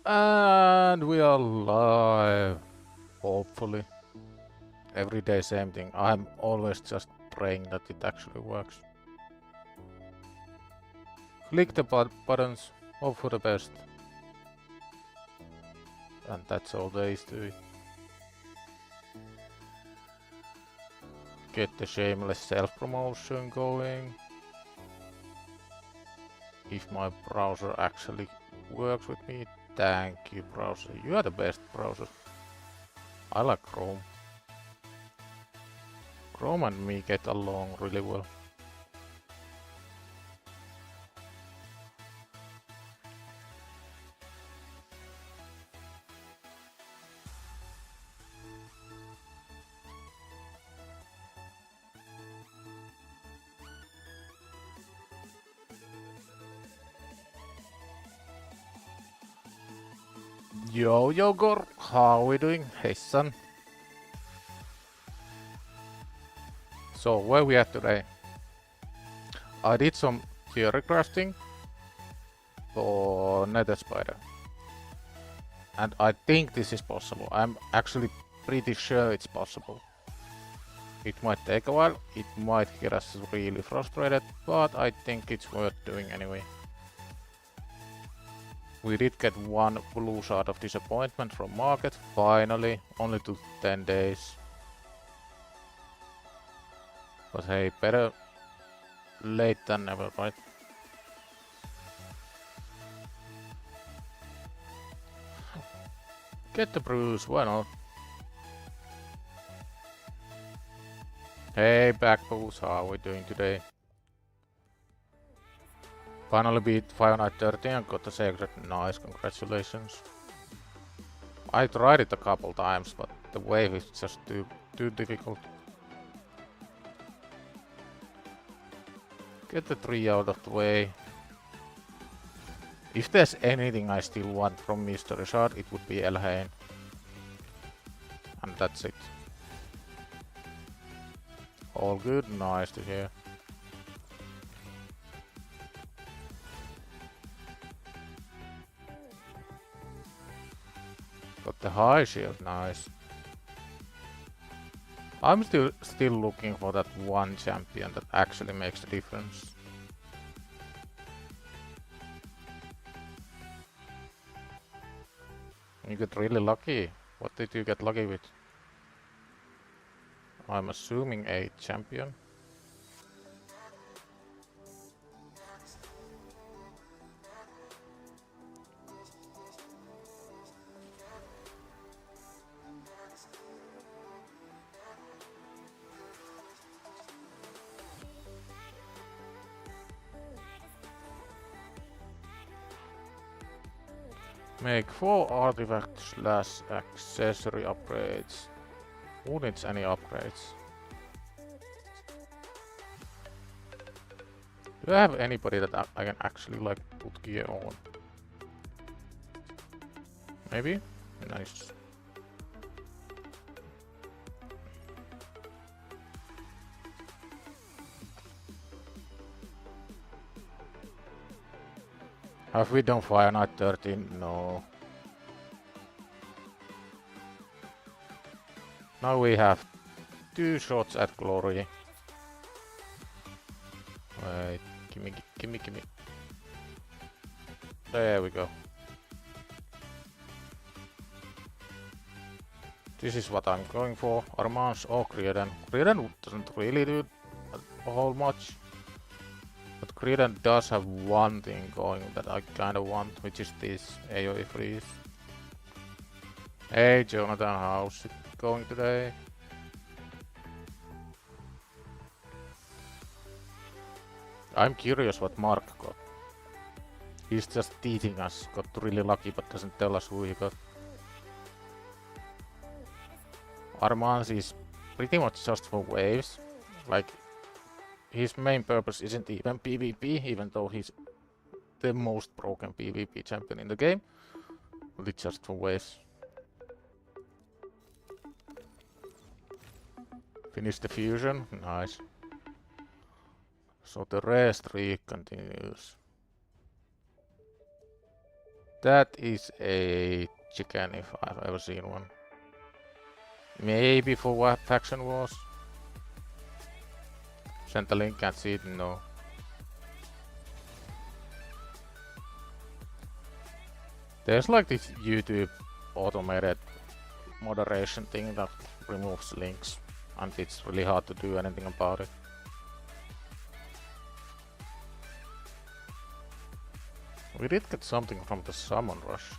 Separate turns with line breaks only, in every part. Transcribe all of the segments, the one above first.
And we are live. Hopefully. Every day same thing. I'm always just praying that it actually works. Click the buttons, hope for the best. And that's all there is to it. Get the shameless self-promotion going. If my browser actually works with me, thank you browser. You are the best browser. I like Chrome. Chrome and me get along really well. Yo, Yogor, how are we doing? Hey, son. So, where we at today? I did some theory crafting for Nether Spider. And I think this is possible. I'm actually pretty sure it's possible. It might take a while, it might get us really frustrated, but I think it's worth doing anyway. We did get one blue shard of disappointment from market, finally, only took 10 days. But hey, better late than never, right? Get the bruise, why not? Hey, Backboots, how are we doing today? Finally beat 530 and got the secret. Nice, congratulations. I tried it a couple times, but the wave is just too difficult. Get the 3 out of the way. If there's anything I still want from Mystery Shard, it would be HellHades. And that's it. All good, nice to hear. Got the high shield, nice. I'm still looking for that one champion that actually makes the difference. You get really lucky. What did you get lucky with? I'm assuming a champion. Make 4 artifact / accessory upgrades. Who needs any upgrades? Do I have anybody that I can actually like put gear on? Maybe? Nice. Have we done Fire Knight 13? No. Now we have 2 shots at glory. Wait, gimme. There we go. This is what I'm going for. Armance or Creeden. Creeden doesn't really do a whole much. But Creeden does have one thing going that I kinda want, which is this AoE freeze. Hey Jonathan, how's it going today? I'm curious what Mark got. He's just teasing us, got really lucky but doesn't tell us who he got. Armance is pretty much just for waves. Like, his main purpose isn't even PvP, even though he's the most broken PvP champion in the game. But it's just for waves. Finish the fusion, nice. So the rest streak continues. That is a chicken if I've ever seen one. Maybe for what faction wars? Send the link, can't see it, no. There's like this YouTube automated moderation thing that removes links, and it's really hard to do anything about it. We did get something from the summon rush.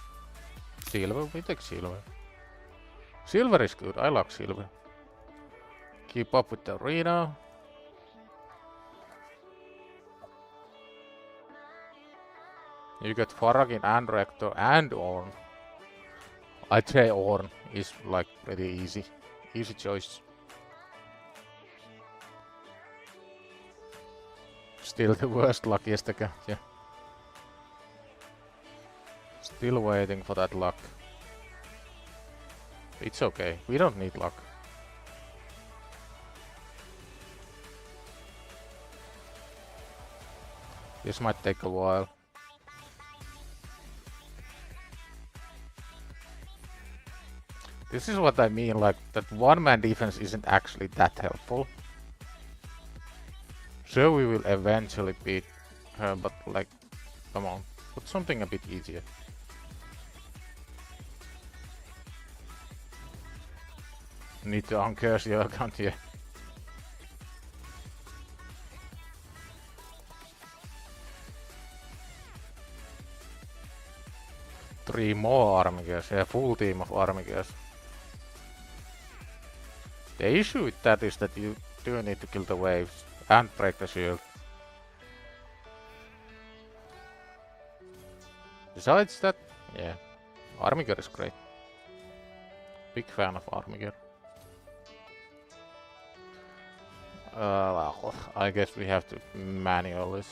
Silver, we take silver. Silver is good, I like silver. Keep up with the arena. You get Faragin and Rector and Orn. I'd say Orn is like pretty easy. Easy choice. Still the worst luckiest account, yeah. Still waiting for that luck. It's okay, we don't need luck. This might take a while. This is what I mean, like, that one-man defense isn't actually that helpful. Sure, we will eventually beat her, but like, come on, put something a bit easier. Need to uncurse your account here. Three more army gears, yeah, full team of army gears. The issue with that is that you do need to kill the waves and break the shield. Besides that, yeah, army gear is great. Big fan of army gear. Well, I guess we have to manual this.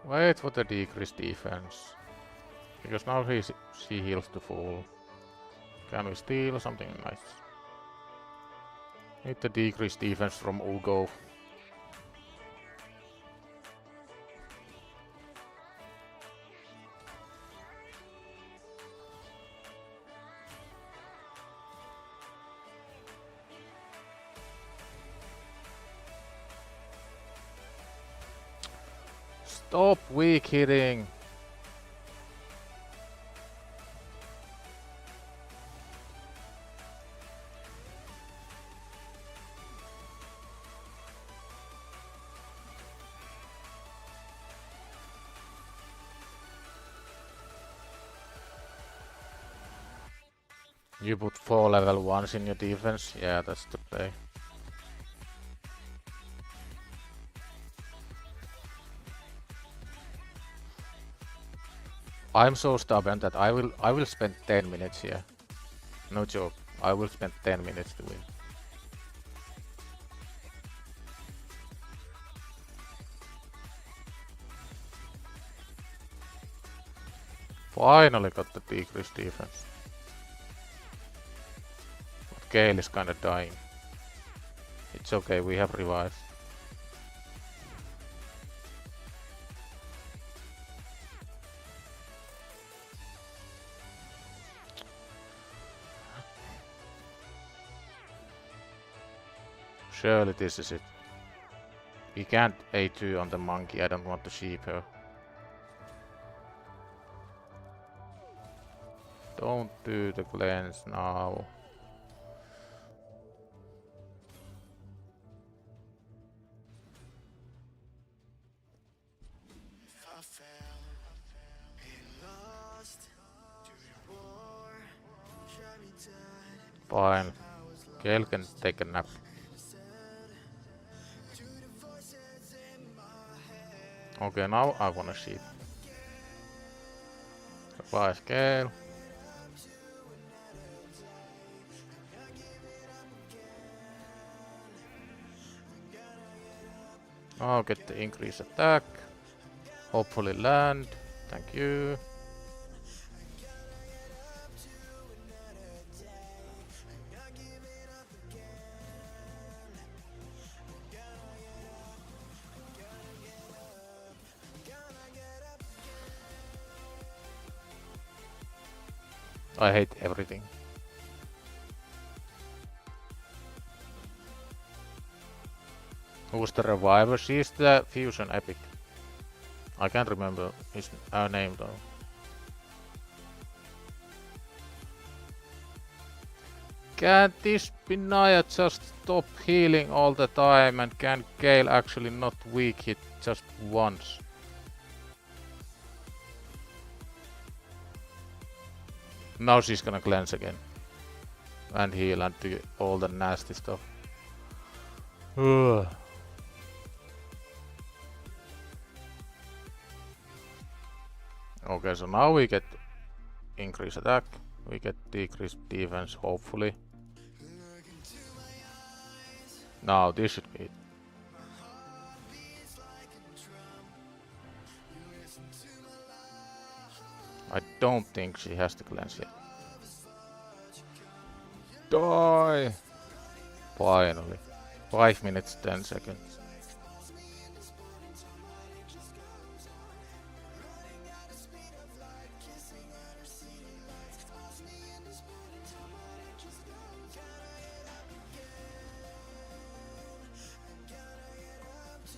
Wait for the decreased defense. Because now she heals to full. Can we steal something nice? Need the decreased defense from Ugo. Stop weak hitting! You put 4 level 1s in your defense? Yeah, that's the play. I'm so stubborn that I will spend 10 minutes here. No joke, I will spend 10 minutes to win. Finally got the decreased defense. But Gale is kinda dying. It's okay, we have revives. Surely this is it. We can't A2 on the monkey, I don't want to sheep her. Don't do the cleanse now. Fine. Gale can take a nap. Okay, now I wanna sheep. Revive Gale. I'll get the increased attack. Hopefully land. Thank you. I hate everything. Who's the reviver? She's the fusion epic. I can't remember his name though. Can't this Binaya just stop healing all the time, and can Gale actually not weak hit just once? Now she's gonna cleanse again. And heal and do all the nasty stuff. Ugh. Okay, so now we get increased attack, we get decreased defense, hopefully. Now this should be it. I don't think she has to cleanse yet. Die! Finally. 5 minutes 10 seconds.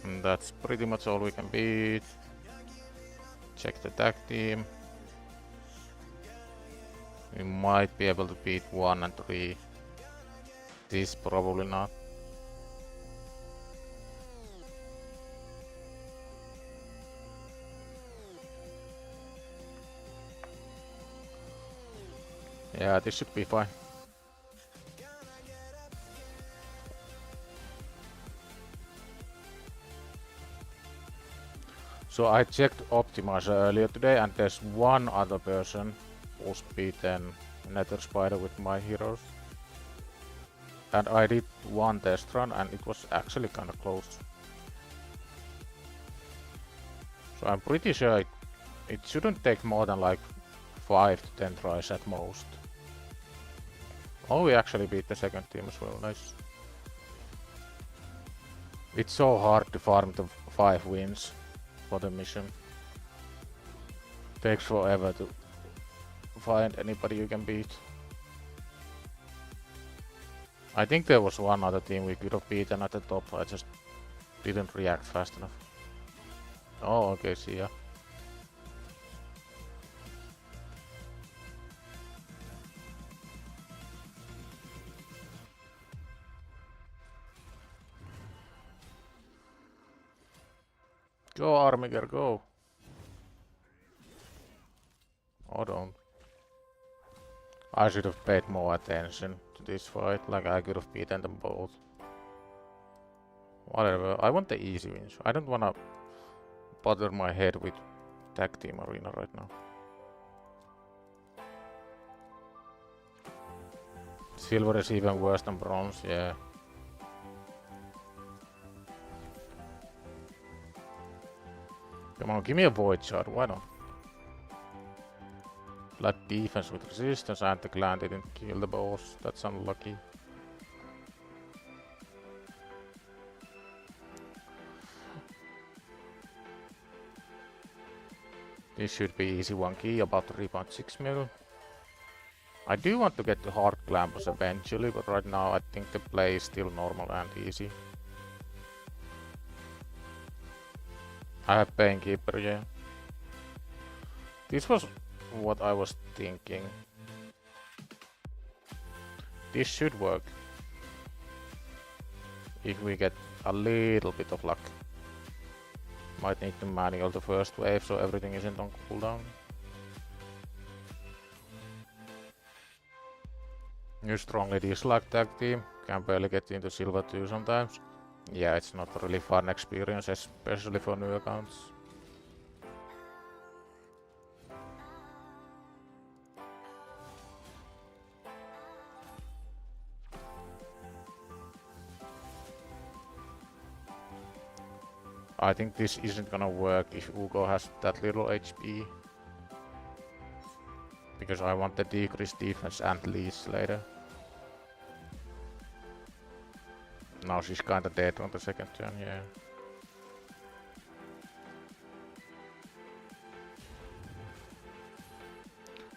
And that's pretty much all we can beat. Check the tag team. We might be able to beat 1 and 3. This probably not. Yeah, this should be fine. So I checked Optimizer earlier today, and there's one other person who's beaten Nether Spider with my heroes. And I did one test run, and it was actually kinda close. So I'm pretty sure it shouldn't take more than like 5 to 10 tries at most. Oh, we actually beat the second team as well, nice. It's so hard to farm the 5 wins for the mission. Takes forever to find anybody you can beat. I think there was one other team we could have beaten at the top, I just didn't react fast enough. Oh, okay, see ya. Go, Armiger, go! Or don't. I should have paid more attention to this fight, like I could have beaten them both. Whatever, I want the easy wins. I don't wanna bother my head with tag team arena right now. Silver is even worse than bronze, yeah. Come on, give me a void shard, why not? Flat defense with resistance, and the clan didn't kill the boss, that's unlucky. This should be easy 1 key, about 3.6 mil. I do want to get the hard clampers eventually, but right now I think the play is still normal and easy. I have Painkeeper, yeah. This was what I was thinking. This should work. If we get a little bit of luck. Might need to manual the first wave so everything isn't on cooldown. You strongly dislike tag team. Can barely get into silver 2 sometimes. Yeah, it's not a really fun experience, especially for new accounts. I think this isn't gonna work if Ugo has that little HP. Because I want the decreased defense and leads later. Now she's kinda dead on the second turn, yeah.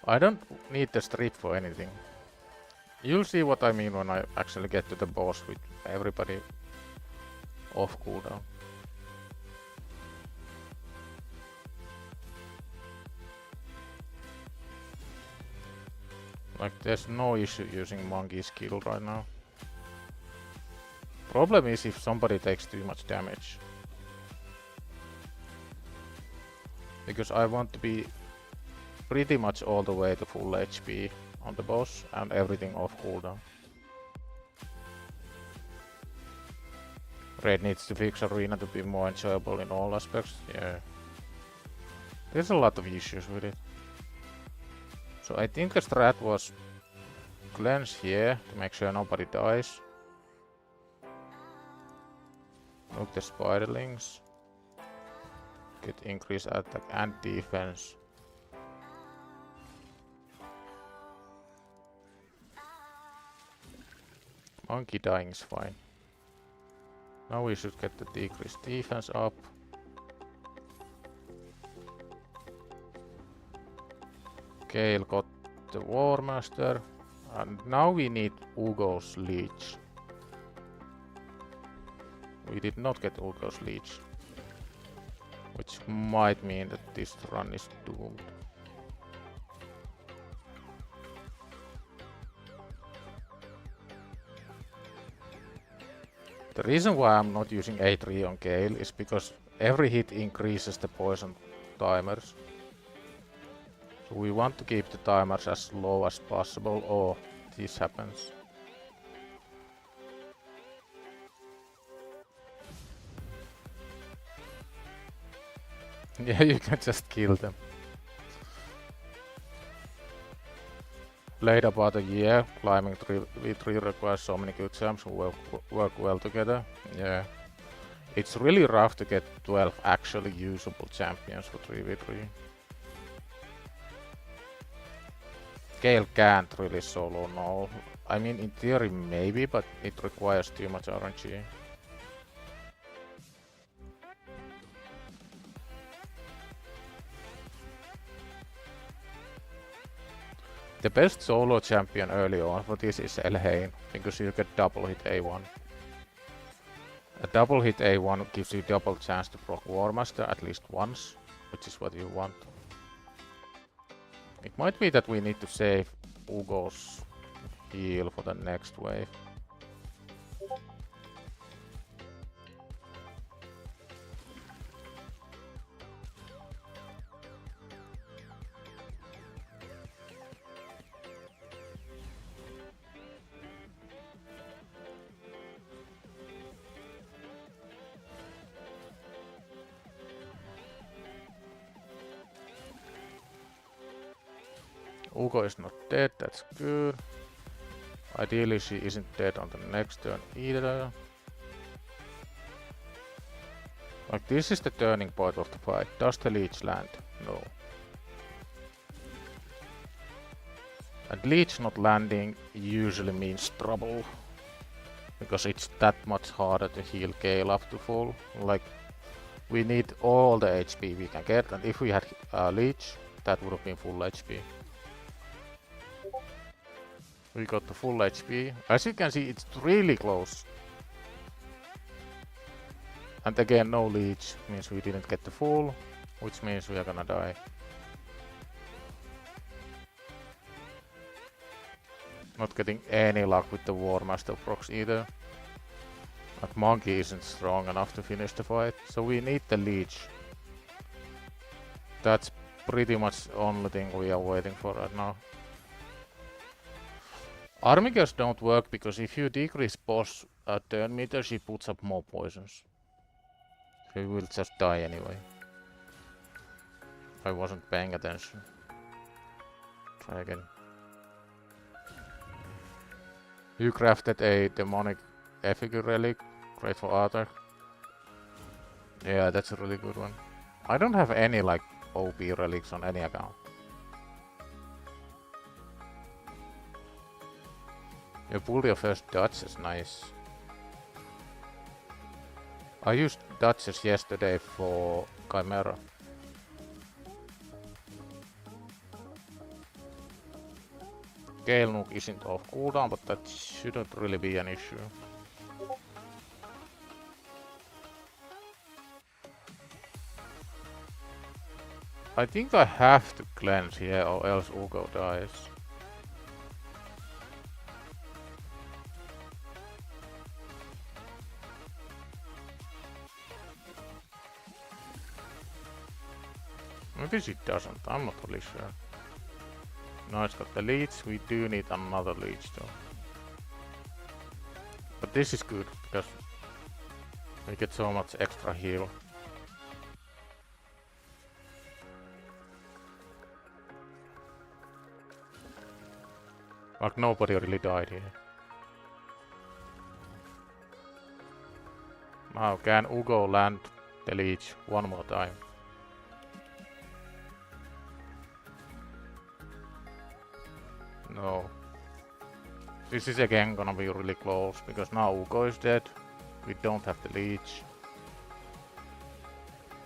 I don't need the strip for anything. You'll see what I mean when I actually get to the boss with everybody off cooldown. Like, there's no issue using monkey skill right now. Problem is if somebody takes too much damage. Because I want to be pretty much all the way to full HP on the boss and everything off cooldown. Red needs to fix arena to be more enjoyable in all aspects. Yeah. There's a lot of issues with it. So I think the strat was cleanse here to make sure nobody dies. Look the spiderlings. Get increased attack and defense. Monkey dying is fine. Now we should get the decreased defense up. Gale got the War Master. And now we need Ugo's Leech. We did not get Ugo's Leech. Which might mean that this run is doomed. The reason why I'm not using A3 on Gale is because every hit increases the poison timers. So we want to keep the timers as low as possible or this happens. Yeah, you can just kill them. Played about a year, climbing V3 requires so many good champs who work well together. Yeah. It's really rough to get 12 actually usable champions for 3v3. Gale can't really solo, no. I mean, in theory maybe, but it requires too much RNG. The best solo champion early on for this is HellHades, because you get double hit A1. A double hit A1 gives you double chance to proc War Master at least once, which is what you want. It might be that we need to save Ugo's heal for the next wave. Ugo is not dead, that's good. Ideally she isn't dead on the next turn either. Like, this is the turning point of the fight. Does the leech land? No. And leech not landing usually means trouble. Because it's that much harder to heal Gale up to full. Like, we need all the HP we can get, and if we had leech, that would have been full HP. We got the full HP. As you can see, it's really close. And again, no leech means we didn't get the full, which means we are gonna die. Not getting any luck with the War Master procs either. But Monkey isn't strong enough to finish the fight, so we need the leech. That's pretty much the only thing we are waiting for right now. Armigers don't work because if you decrease boss turn meter, she puts up more poisons. We will just die anyway. I wasn't paying attention. Try again. You crafted a demonic effigy relic. Great for Arthur. Yeah, that's a really good one. I don't have any like OP relics on any account. You pulled your first Duchess, nice. I used Duchess yesterday for Chimera. Gale Nuke isn't off cooldown, but that shouldn't really be an issue. I think I have to cleanse here or else Ugo dies. Maybe she doesn't, I'm not really sure. Now it's got the leech, we do need another leech though. But this is good, because we get so much extra heal. Like nobody really died here. Now can Ugo land the leech one more time? No. This is again gonna be really close, because now Ugo is dead. We don't have the leech.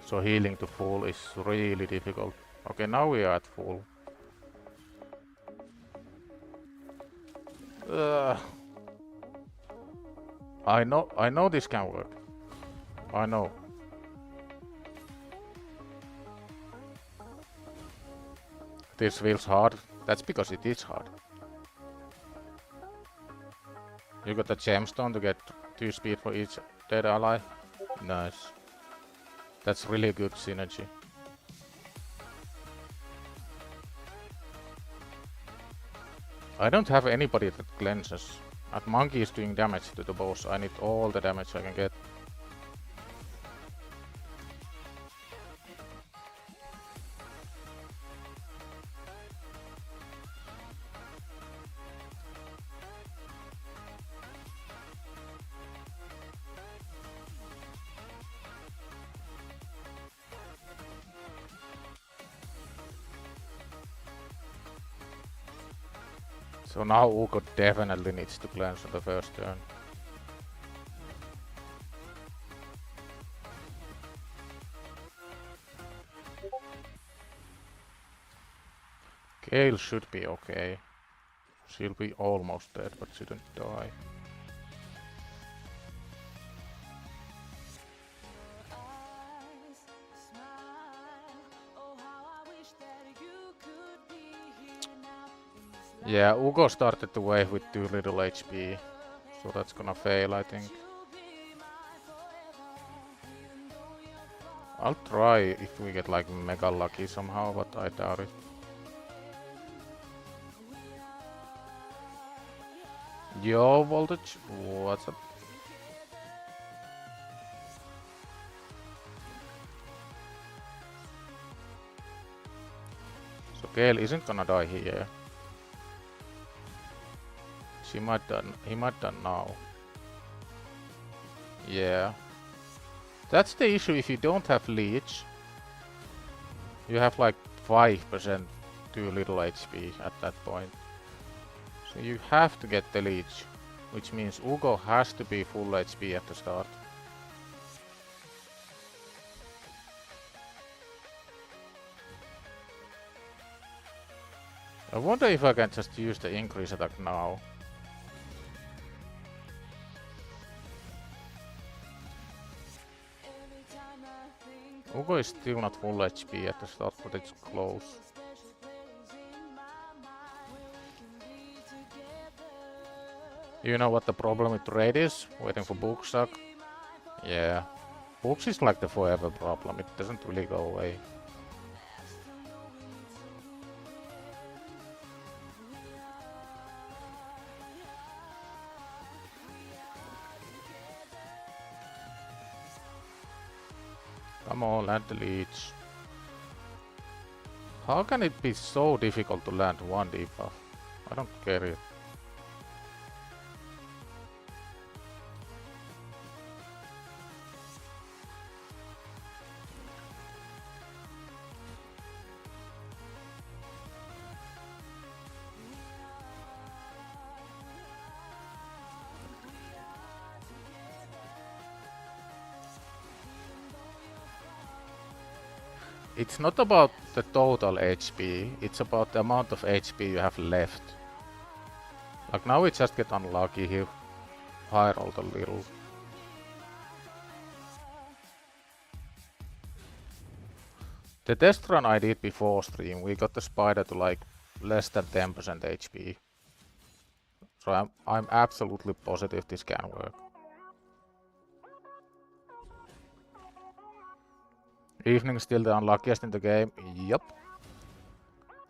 So healing to full is really difficult. Okay, now we are at full. I know this can work. I know. This feels hard. That's because it is hard. You got the gemstone to get 2 speed for each dead ally. Nice. That's really good synergy. I don't have anybody that cleanses. And Monkey is doing damage to the boss. I need all the damage I can get. So now Ugo definitely needs to cleanse on the first turn. Gale should be okay. She'll be almost dead, but shouldn't die. Yeah, Ugo started the wave with too little HP, so that's gonna fail, I think. I'll try if we get like mega lucky somehow, but I doubt it. Yo, voltage, what's up? So Gale isn't gonna die here. He might die now. Yeah. That's the issue if you don't have leech. You have like 5% too little HP at that point. So you have to get the leech, which means Ugo has to be full HP at the start. I wonder if I can just use the increase attack now. Ugo is still not full HP at the start, but it's close. You know what the problem with raid is? Waiting for books suck? Yeah. Books is like the forever problem, it doesn't really go away. Come on, land the leech. How can it be so difficult to land one debuff? I don't get it. It's not about the total HP, it's about the amount of HP you have left. Like now we just get unlucky, he high rolled a little. The test run I did before stream, we got the spider to like less than 10% HP. So I'm absolutely positive this can work. Evening still the unluckiest in the game. Yup.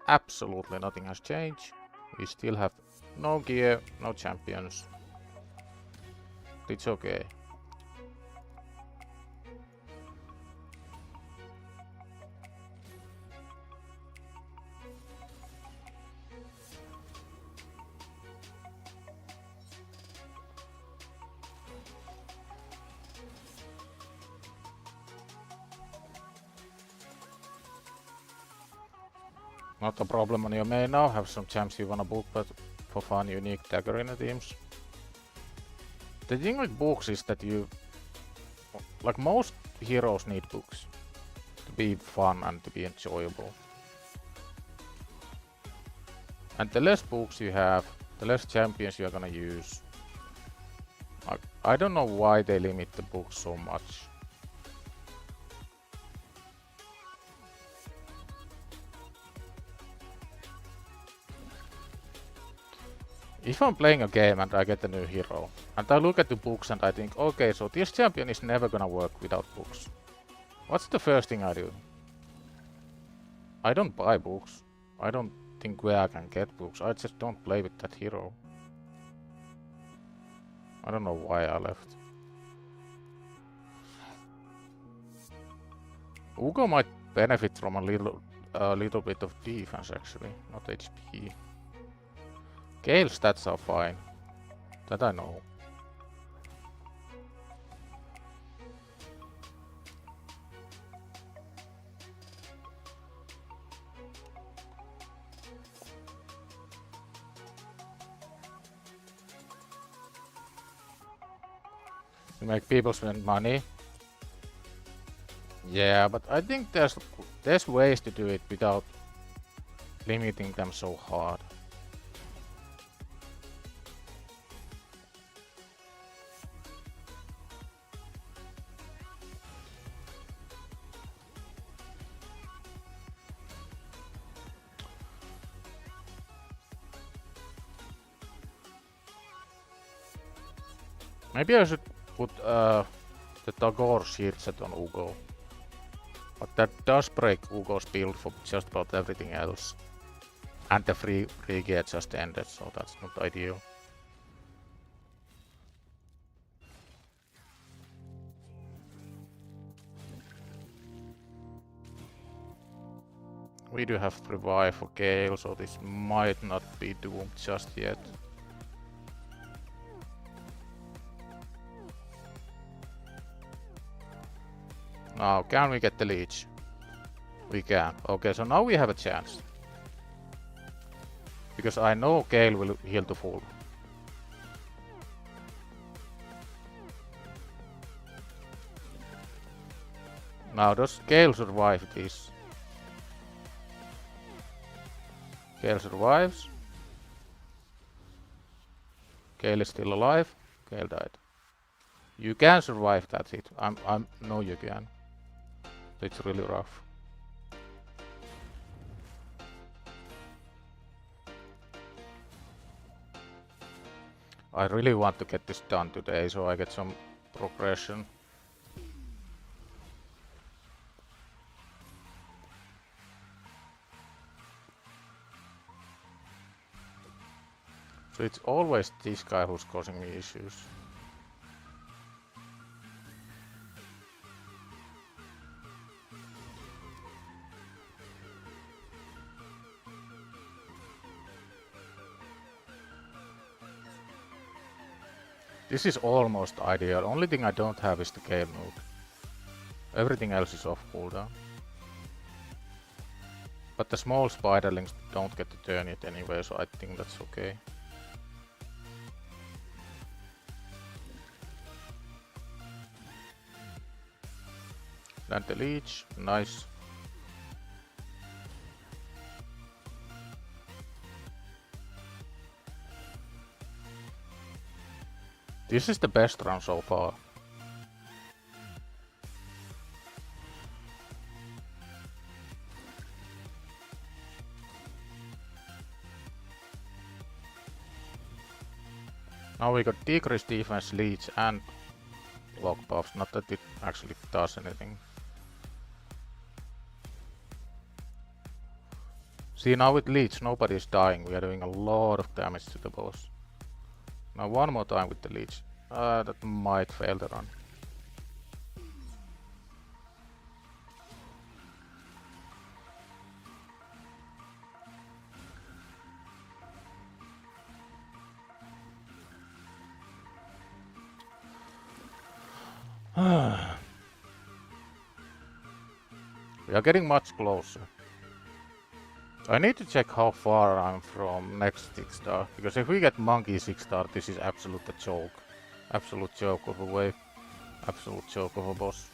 Absolutely nothing has changed. We still have no gear, no champions. It's okay. Not a problem on your main now, have some champs you wanna book, but for fun unique dagger in the teams. The thing with books is that like most heroes need books to be fun and to be enjoyable. And the less books you have, the less champions you are gonna use. Like, I don't know why they limit the books so much. If I'm playing a game and I get a new hero, and I look at the books and I think, okay, so this champion is never gonna work without books. What's the first thing I do? I don't buy books. I don't think where I can get books. I just don't play with that hero. I don't know why I left. Ugo might benefit from a little bit of defense actually, not HP. Gale stats are fine. That I know. You make people spend money. Yeah, but I think there's ways to do it without limiting them so hard. Maybe I should put the Tagore shield set on Ugo. But that does break Ugo's build for just about everything else. And the free gear just ended, so that's not ideal. We do have revive for Gale, so this might not be doomed just yet. Now, can we get the leech? We can. Okay, so now we have a chance. Because I know Gale will heal to full. Now, does Gale survive this? Gale survives. Gale is still alive. Gale died. You can survive that hit. No, you can. It's really rough. I really want to get this done today so I get some progression. So it's always this guy who's causing me issues. This is almost ideal. Only thing I don't have is the Gale nuke. Everything else is off cooldown. But the small spiderlings don't get to turn it anyway, so I think that's okay. Land the leech, nice. This is the best run so far. Now we got decreased defense, leech and block buffs. Not that it actually does anything. See, now with leech nobody is dying. We are doing a lot of damage to the boss. Now one more time with the leech. That might fail the run. We are getting much closer. I need to check how far I'm from next 6 star, because if we get monkey 6 star, this is absolute joke. Absolute joke of a wave. Absolute joke of a boss.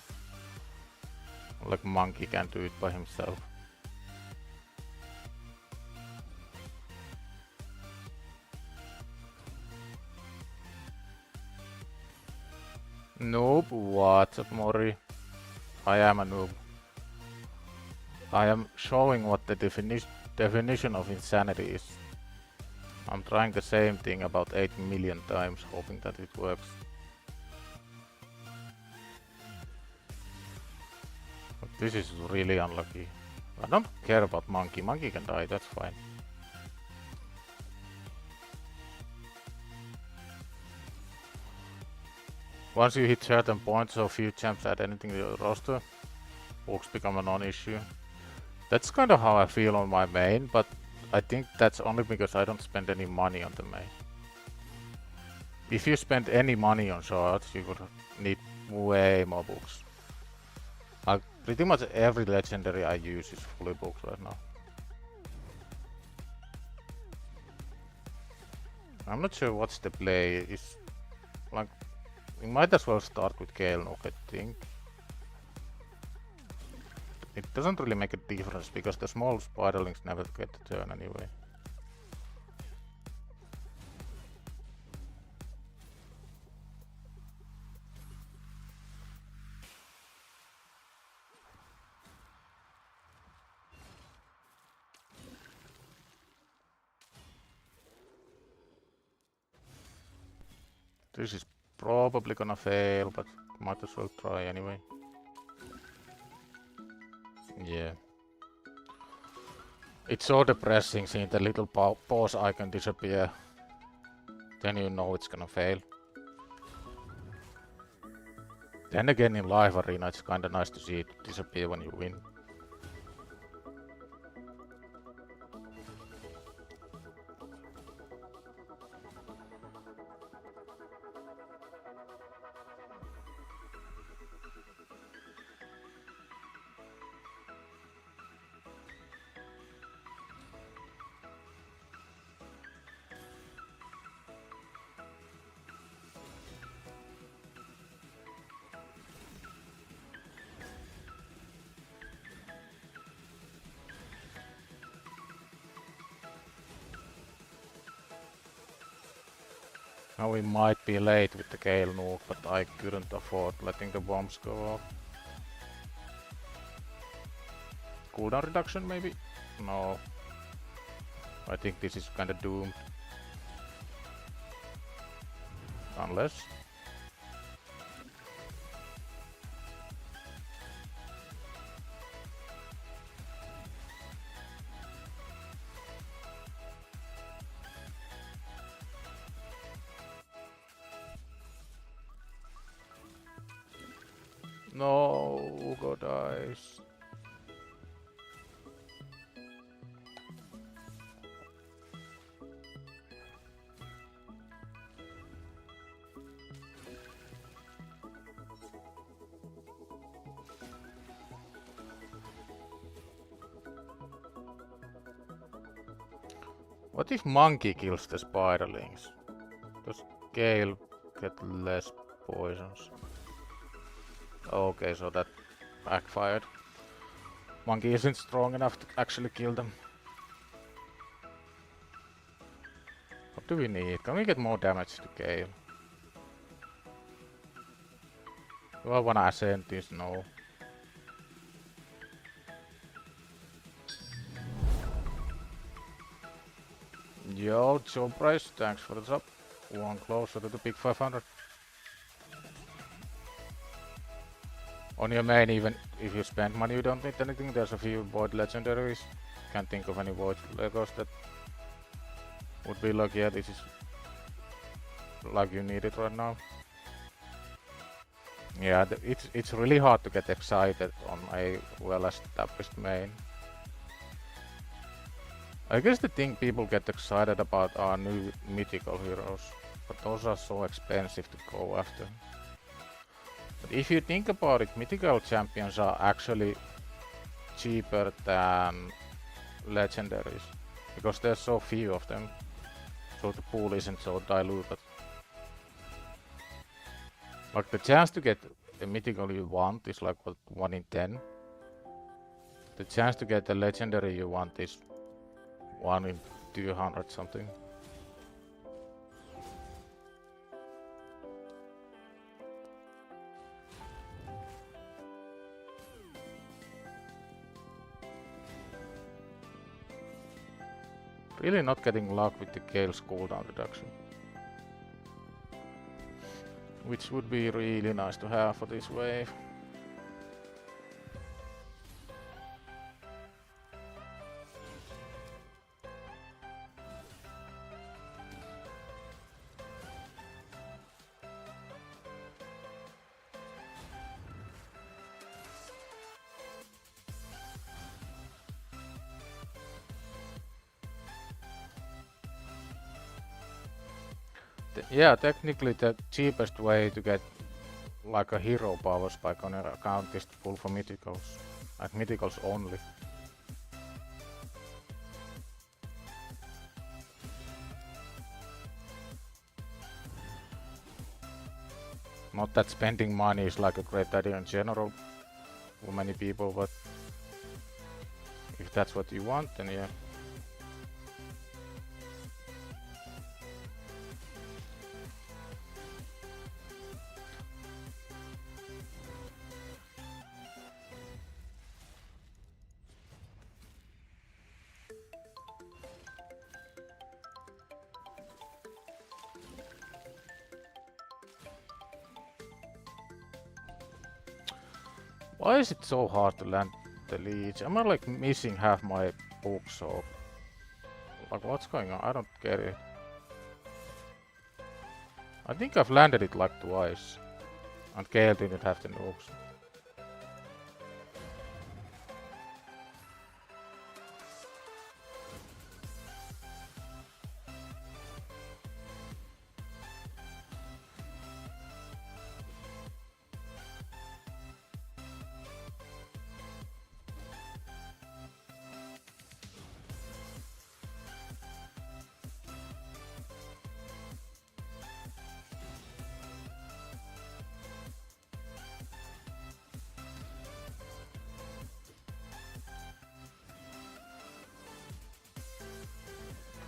Like monkey can do it by himself. Noob, what's up Mori? I am a noob. I am showing what the definition of insanity is. I'm trying the same thing about 8 million times, hoping that it works. But this is really unlucky. I don't care about monkey. Monkey can die, that's fine. Once you hit certain points or few champs add anything to your roster, books become a non-issue. That's kind of how I feel on my main, but I think that's only because I don't spend any money on the main. If you spend any money on shards, you would need way more books. Pretty much every legendary I use is fully booked right now. I'm not sure what's the play. It's like we might as well start with Gale Nook, I think. It doesn't really make a difference because the small spiderlings never get the turn anyway. This is probably gonna fail, but might as well try anyway. Yeah. It's so depressing seeing the little pause icon disappear. Then you know it's gonna fail. Then again in live arena it's kinda nice to see it disappear when you win. Now we might be late with the Gale Nook, but I couldn't afford letting the bombs go off. Cooldown reduction maybe? No. I think this is kinda doomed. Unless... No, Ugo dies. What if monkey kills the spiderlings? Does Gale get less poisons? Okay, so that backfired. Monkey isn't strong enough to actually kill them. What do we need? Can we get more damage to Gale? Do I wanna ascend this? No. Yo, Joe Price, thanks for the sub. One closer to the big 500. On your main, even if you spend money, you don't need anything. There's a few void legendaries. Can't think of any void legos that would be like, yeah, this is like you need it right now. Yeah, it's really hard to get excited on a well-established main. I guess the thing people get excited about are new mythical heroes, but those are so expensive to go after. But if you think about it, mythical champions are actually cheaper than legendaries, because there's so few of them, so the pool isn't so diluted. Like the chance to get the mythical you want is like what, 1 in 10. The chance to get the legendary you want is 1 in 200 something. Really not getting luck with the Gale's cooldown reduction. Which would be really nice to have for this wave. Yeah, technically the cheapest way to get like a hero power spike on your account is to pull for mythicals. Like mythicals only. Not that spending money is like a great idea in general for many people, but if that's what you want, then yeah. Why is it so hard to land the leech? Am I like missing half my books or like what's going on? I don't get it. I think I've landed it like twice and Gale didn't have the nukes.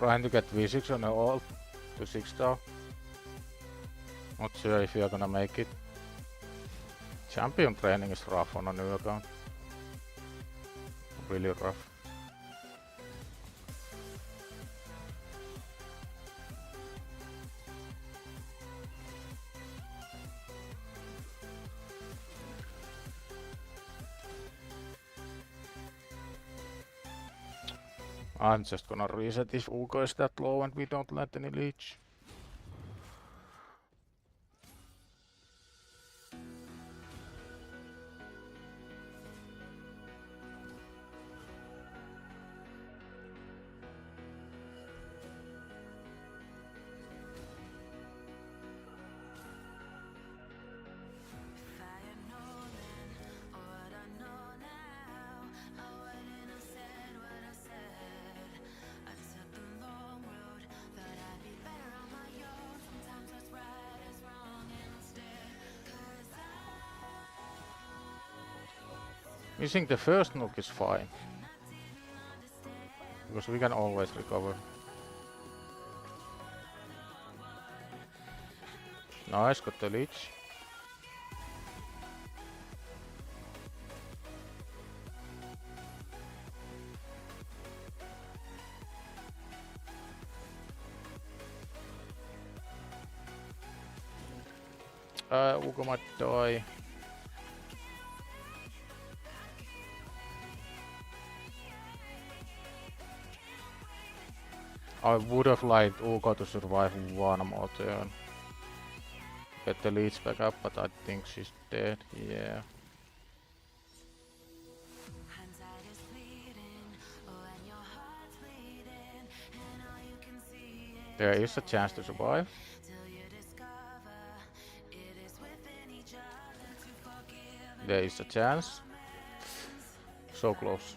Trying to get V6 on the ult to 6 star. Not sure if you're gonna make it. Champion training is rough on a new account. Really rough. I'm just gonna reset if Ugo is that low and we don't let any leech. Missing the first nuke is fine, because we can always recover. Nice, got the leech. Ugo might die. I would have liked Ugo to survive one more turn. Get the leech back up, but I think she's dead, yeah. There is a chance to survive. There is a chance. So close.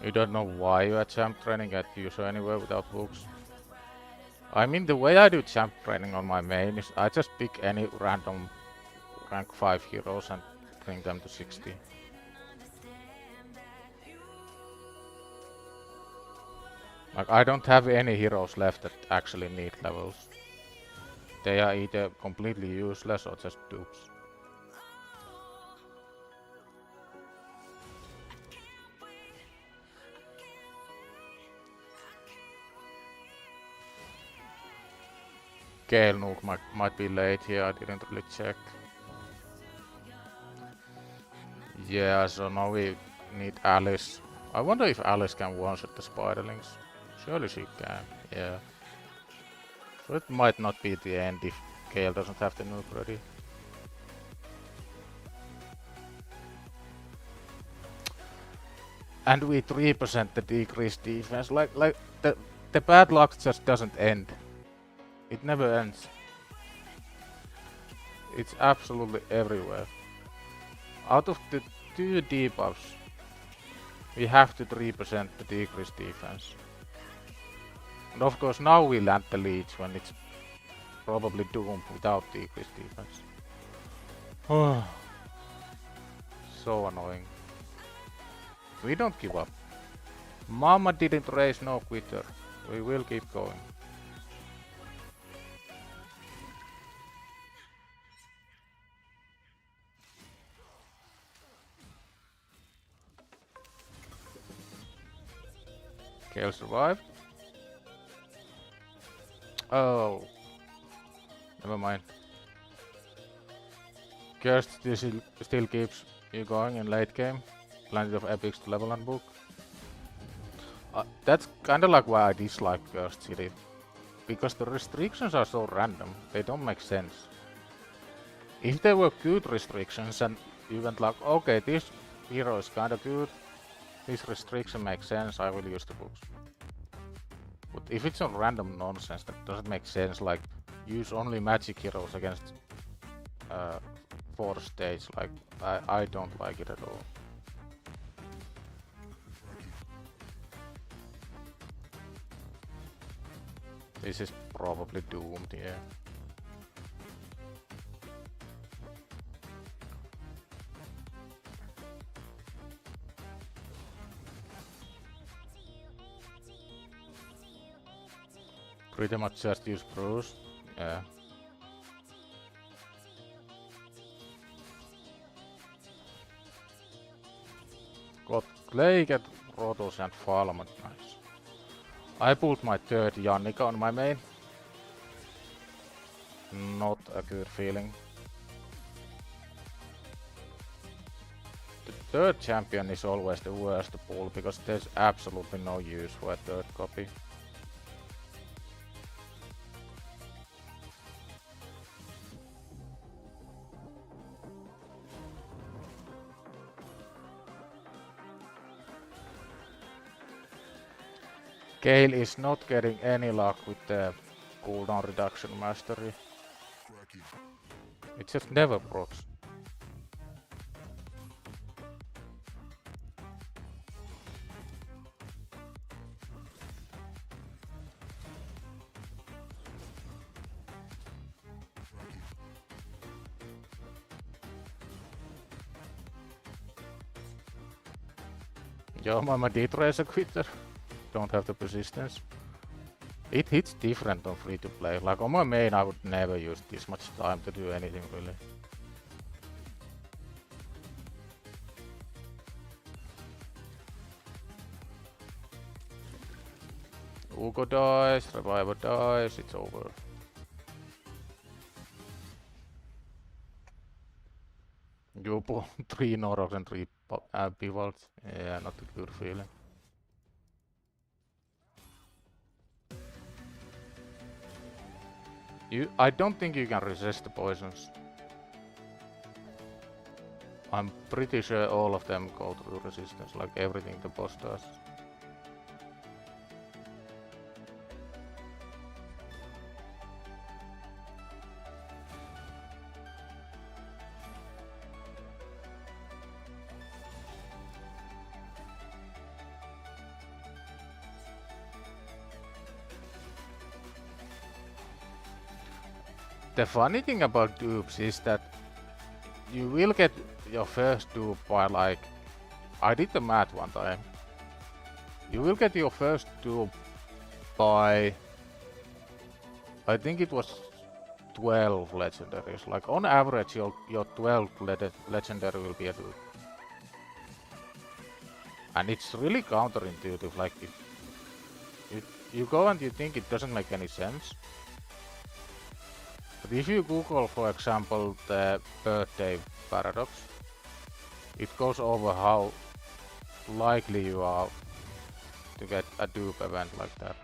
You don't know why you are champ training at user anywhere without books. I mean, the way I do champ training on my main is I just pick any random rank 5 heroes and bring them to 60. Like, I don't have any heroes left that actually need levels. They are either completely useless or just dupes. Gale Nuke might be late here, I didn't really check. Yeah, so now we need Alice. I wonder if Alice can one-shot the Spiderlings. Surely she can, yeah. So it might not be the end if Gale doesn't have the nuke ready. And we 3% the decreased defense, like the bad luck just doesn't end. It never ends. It's absolutely everywhere. Out of the 2 debuffs, we have to 3% the decreased defense. And of course now we land the leech when it's probably doomed without decreased defense. So annoying. We don't give up. Mama didn't raise no quitter. We will keep going. Gale survived. Oh. Never mind. Cursed still keeps you going in late game. Plenty of epics to level and book. That's kinda like why I dislike Cursed City. Because the restrictions are so random, they don't make sense. If they were good restrictions and you went like, okay, this hero is kinda good, this restriction makes sense, I will use the books. But if it's a random nonsense that doesn't make sense, like use only magic heroes against 4th stage, like I don't like it at all. This is probably doomed, yeah. Pretty much just use Bruce, yeah. Got Clay, Rotos and Falmouth, nice. I pulled my 3rd Jannika on my main. Not a good feeling. The 3rd champion is always the worst to pull because there's absolutely no use for a 3rd copy. Gale is not getting any luck with the cooldown reduction mastery. It just never procs. Yo, mama did raise a quitter. Don't have the persistence. It hits different on free to play. Like on my main I would never use this much time to do anything really. Ugo dies, Reviver dies, it's over. You pull 3 Noroks and 3 Pivots. Yeah, not a good feeling. I don't think you can resist the poisons. I'm pretty sure all of them go through resistance, like everything the boss does. The funny thing about dupes is that you will get your first dupe by like... I did the math one time. You will get your first dupe by... I think it was 12 legendaries. Like on average your 12th legendary will be a dupe. And it's really counterintuitive, like you go and you think it doesn't make any sense. But if you Google, for example, the birthday paradox, it goes over how likely you are to get a dupe event like that.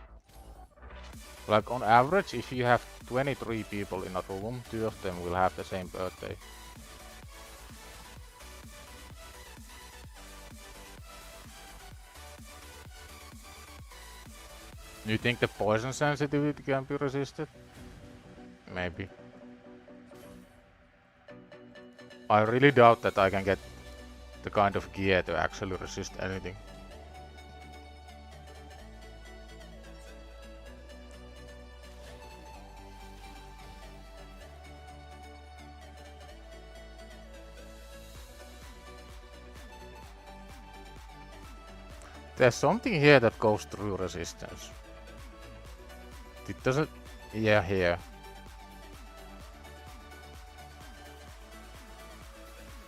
Like on average, if you have 23 people in a room, 2 of them will have the same birthday. You think the poison sensitivity can be resisted? Maybe. I really doubt that I can get the kind of gear to actually resist anything. There's something here that goes through resistance. It doesn't... Yeah, here.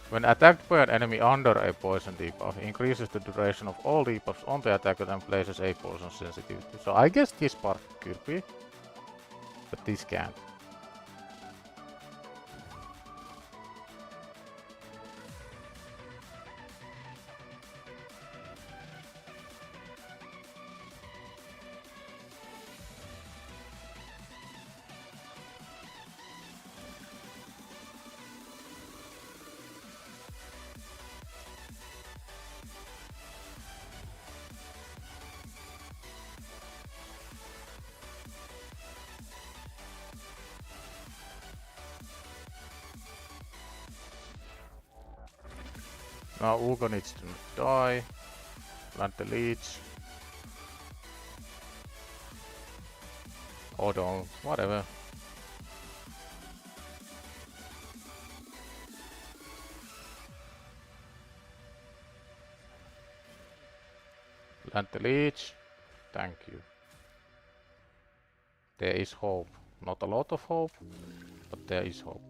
When attacked by an enemy under a poison debuff, increases the duration of all debuffs on the attacker and places a poison sensitivity. So I guess this part could be, but this can't. Now Ugo needs to die. Plant the leech. Or don't, whatever. Plant the leech. Thank you. There is hope. Not a lot of hope, but there is hope.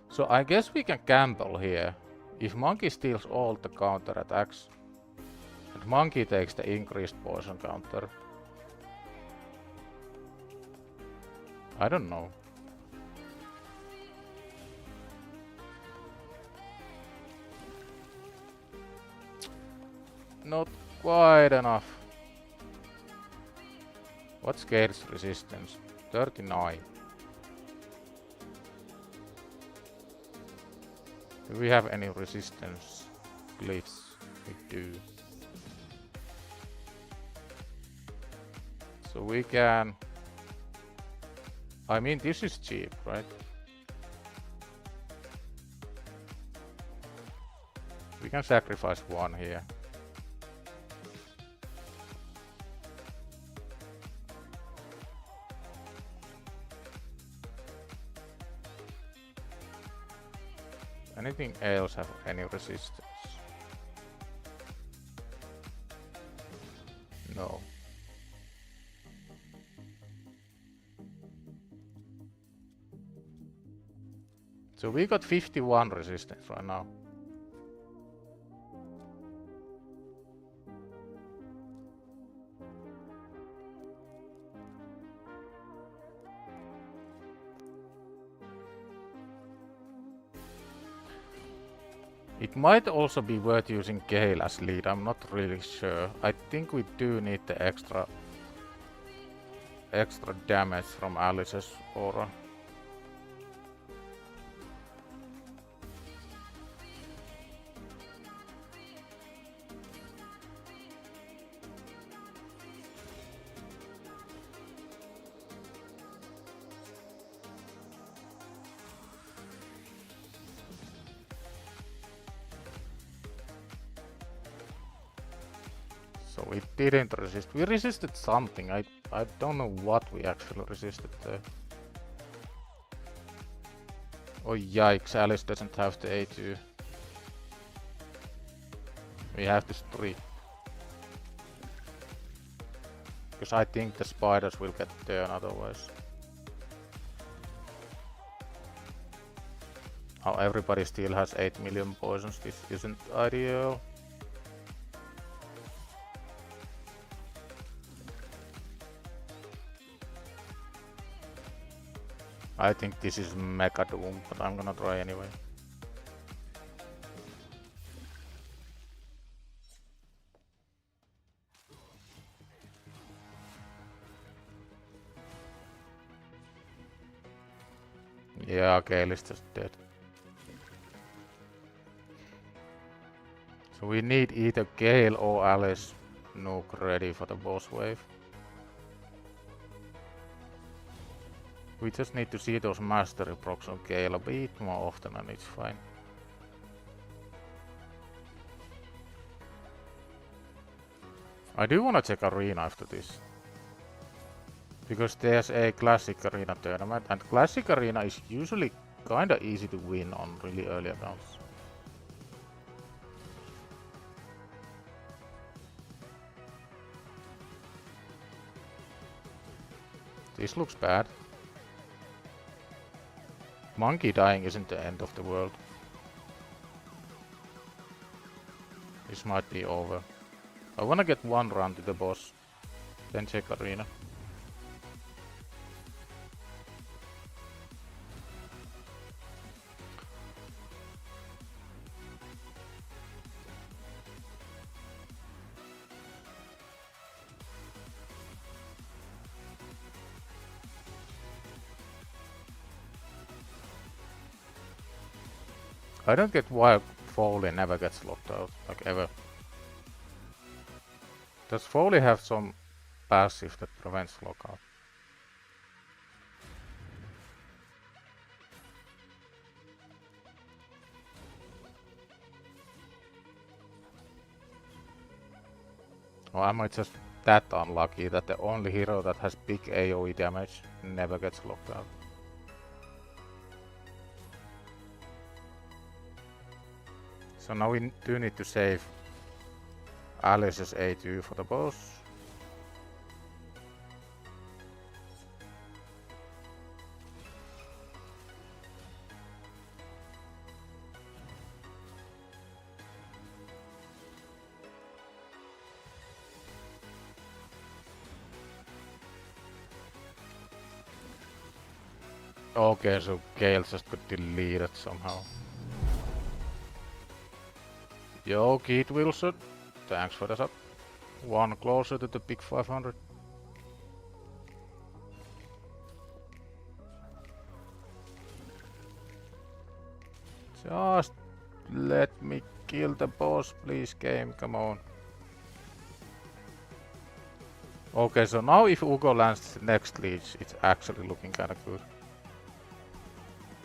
So I guess we can gamble here. If Monkey steals all the counter attacks, and Monkey takes the increased poison counter. I don't know. Not quite enough. What scales resistance? 39. Do we have any resistance glyphs? We do. So we can... I mean, this is cheap, right? We can sacrifice one here. Anything else have any resistance? No. So we got 51 resistance right now. It might also be worth using Gale as lead, I'm not really sure. I think we do need the extra damage from Alice's aura. So it didn't resist. We resisted something. I don't know what we actually resisted there. Oh yikes, Alice doesn't have the A2. We have to streak. Because I think the spiders will get there otherwise. How everybody still has 8 million poisons, this isn't ideal. I think this is Mega Doom, but I'm gonna try anyway. Yeah, Gale is just dead. So we need either Gale or Alice nuke ready for the boss wave. We just need to see those mastery procs on Gale a bit more often and it's fine. I do wanna check arena after this. Because there's a classic arena tournament and classic arena is usually kinda easy to win on really early accounts. This looks bad. Monkey dying isn't the end of the world. This might be over. I wanna get one run to the boss, then check arena. I don't get why Foley never gets locked out, like ever. Does Foley have some passive that prevents lockout? Or am I just that unlucky that the only hero that has big AoE damage never gets locked out? So now we do need to save Alice's A2 for the boss. Okay, so Gale just got deleted somehow. Yo, Keith Wilson, thanks for the sub. One closer to the big 500. Just let me kill the boss, please, game, come on. Okay, so now if Ugo lands next leech, it's actually looking kinda good.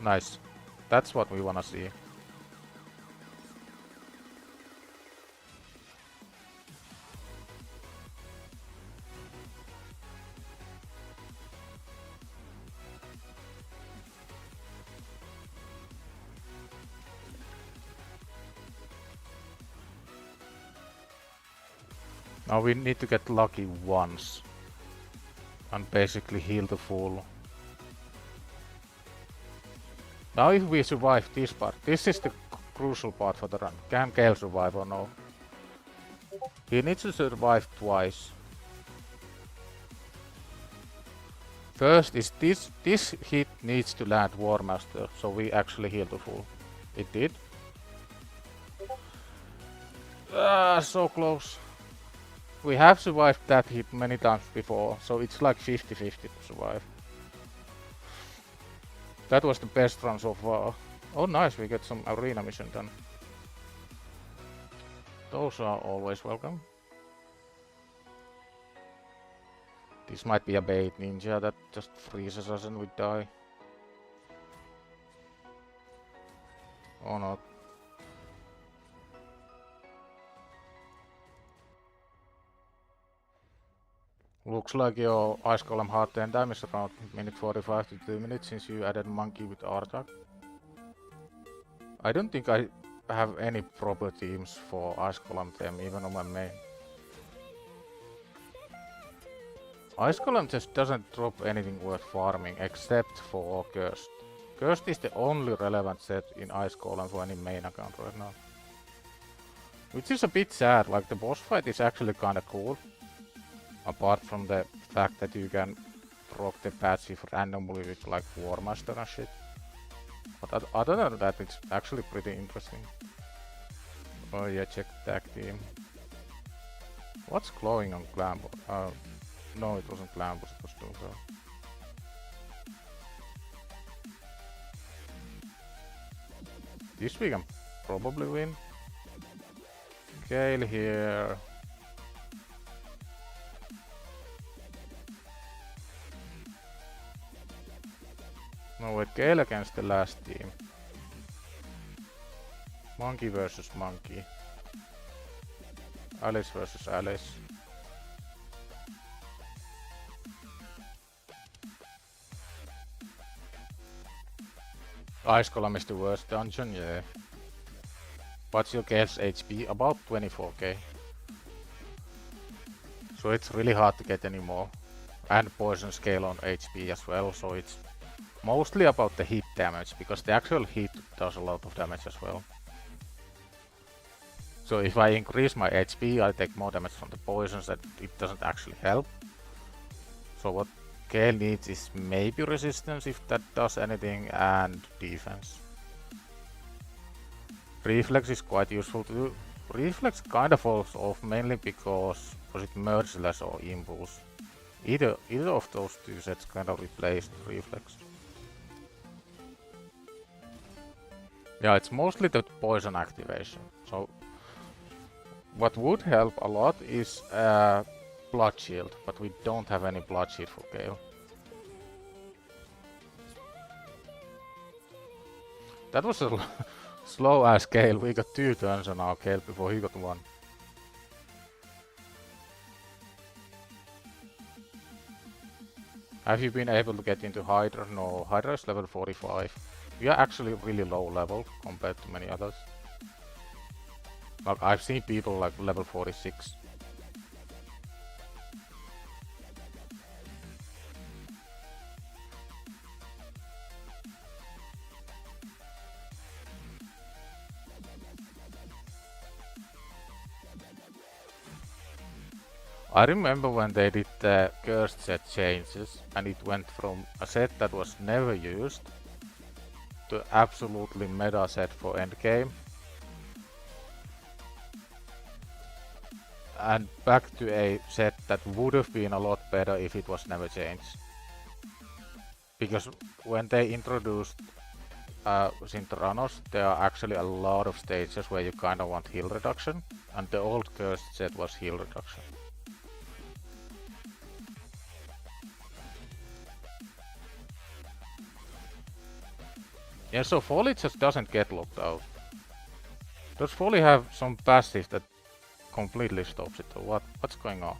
Nice. That's what we wanna see. Now we need to get lucky once and basically heal the full. Now if we survive this part, this is the crucial part for the run. Can Gale survive or no? He needs to survive twice. First is this hit needs to land War Master, so we actually heal to full. It did. So close. We have survived that hit many times before, so it's like 50-50 to survive. That was the best run so far. Oh nice, we get some arena mission done. Those are always welcome. This might be a bait ninja that just freezes us and we die. Or not. Looks like your Ice Golem hard 10 time is around minute 45 to 2 minutes since you added monkey with R-Tag. I don't think I have any proper teams for Ice Golem them, even on my main. Ice Golem just doesn't drop anything worth farming except for Cursed. Cursed is the only relevant set in Ice Golem for any main account right now. Which is a bit sad, like the boss fight is actually kinda cool. Apart from the fact that you can proc the passive randomly with like War Master and shit. But other than that, it's actually pretty interesting. Oh yeah, check tag team. What's glowing on Glambo? No, it wasn't Glambo, it was doing so. This we can probably win. Gale here. No wait, Gale against the last team. Monkey versus monkey. Alice versus Alice. Ice Golem is the worst dungeon, yeah. What's your Gale's HP? About 24k. So it's really hard to get any more. And poison scale on HP as well, so it's mostly about the hit damage, because the actual hit does a lot of damage as well. So if I increase my HP, I take more damage from the poisons, that it doesn't actually help. So what Gale needs is maybe resistance, if that does anything, and defense. Reflex is quite useful to do. Reflex kinda falls off mainly because was it Merciless or Impulse? Either of those two sets kinda replaced Reflex. Yeah, it's mostly the poison activation. So what would help a lot is Blood Shield, but we don't have any Blood Shield for Gale. That was a slow ass Gale. We got 2 turns on our Gale before he got 1. Have you been able to get into Hydra? No, Hydra is level 45. We are actually really low level compared to many others. Like I've seen people like level 46. I remember when they did the cursed set changes and it went from a set that was never used to absolutely meta set for endgame. And back to a set that would have been a lot better if it was never changed. Because when they introduced Sintranos, there are actually a lot of stages where you kinda want heal reduction, and the old cursed set was heal reduction. Yeah, so Folly just doesn't get locked out. Does Folly have some passive that completely stops it, or what's going on?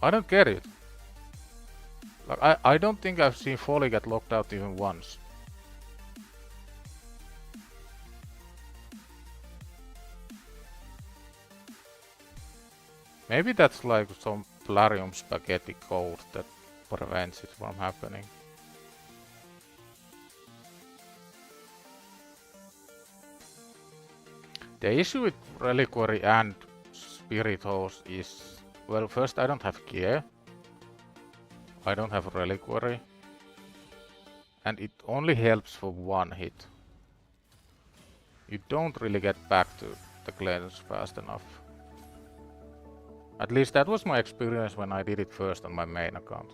I don't get it. Like, I don't think I've seen Folly get locked out even once. Maybe that's like some Plarium spaghetti code that prevents it from happening. The issue with Reliquary and Spirit Hose is, well, first I don't have gear. I don't have Reliquary. And it only helps for one hit. You don't really get back to the cleanse fast enough. At least that was my experience when I did it first on my main account.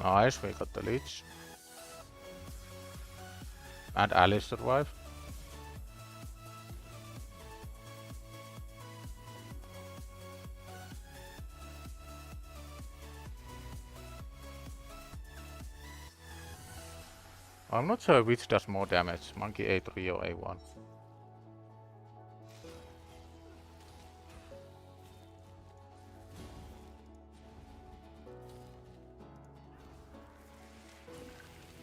Nice, we got the leech. And Alice survived. I'm not sure which does more damage, Monkey A3 or A1.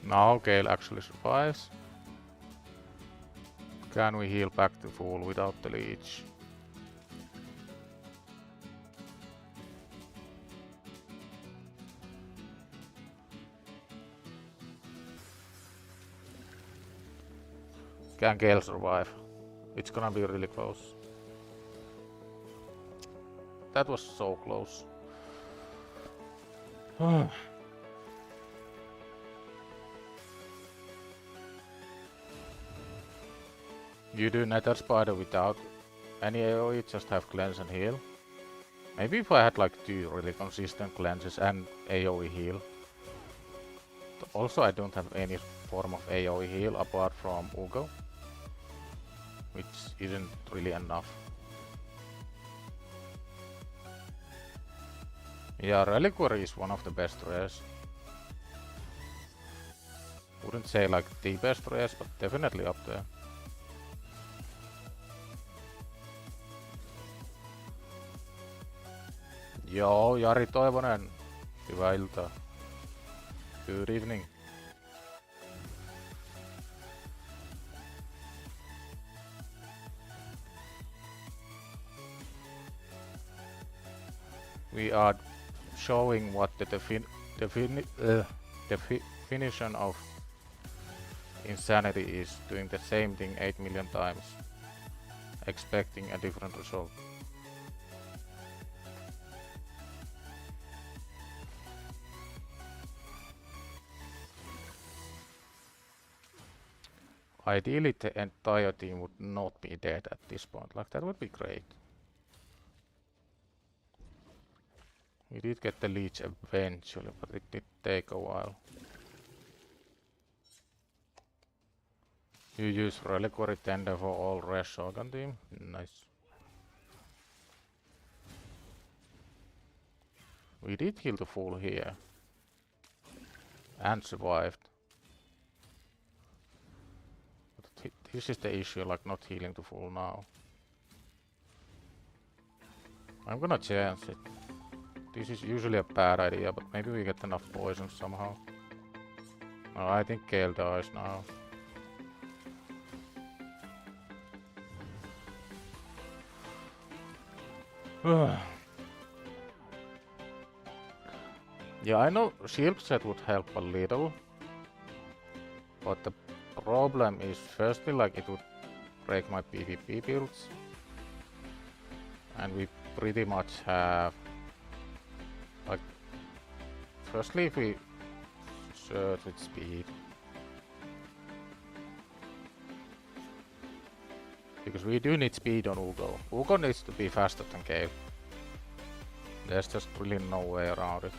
Now Gale actually survives. Can we heal back to full without the leech? Can Gale survive? It's gonna be really close. That was so close. You do Nether Spider without any AoE, just have cleanse and heal. Maybe if I had like 2 really consistent cleanses and AoE heal. Also, I don't have any form of AoE heal apart from Ugo, which isn't really enough. Yeah, Reliquary is one of the best rares. Wouldn't say like the best rares, but definitely up there. Joo, Jari Toivonen. Hyvää iltaa. Good evening. We are showing what the definition of insanity is, doing the same thing 8 million times, expecting a different result. Ideally, the entire team would not be dead at this point. Like, that would be great. We did get the leech eventually, but it did take a while. You use Reliquary Tender for all rest Shogun team? Nice. We did heal the full here. And survived. This is the issue, like not healing to full now. I'm gonna chance it. This is usually a bad idea, but maybe we get enough poison somehow. No, I think Gale dies now. Yeah, I know shield set would help a little, but the problem is firstly like it would break my PvP builds, and we pretty much have like, firstly if we search with speed, Because we do need speed on Ugo. Ugo needs to be faster than Gale. There's just really no way around it.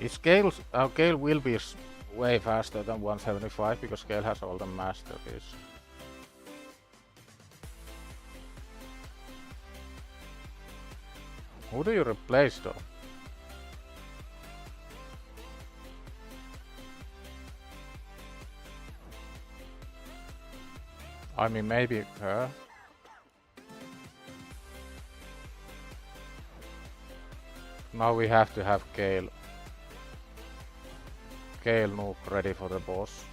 Is Gale's, Gale will be way faster than 175 because Gale has all the masteries. Who do you replace though? I mean, maybe her. Now we have to have Gale nuke ready for the boss.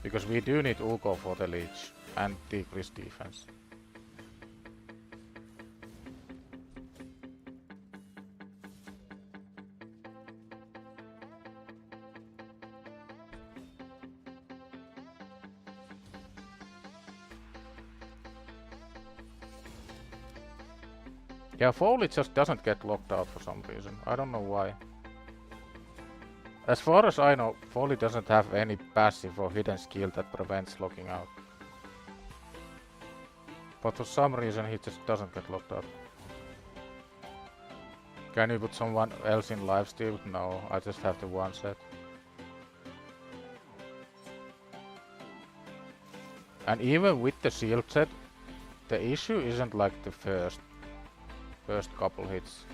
Because we do need Ugo for the leech and decrease defense. Yeah, Foley just doesn't get locked out for some reason. I don't know why. As far as I know, Foley doesn't have any passive or hidden skill that prevents locking out. But for some reason he just doesn't get locked out. Can you put someone else in lifesteal? No, I just have the one set. And even with the shield set, the issue isn't like the first couple hits.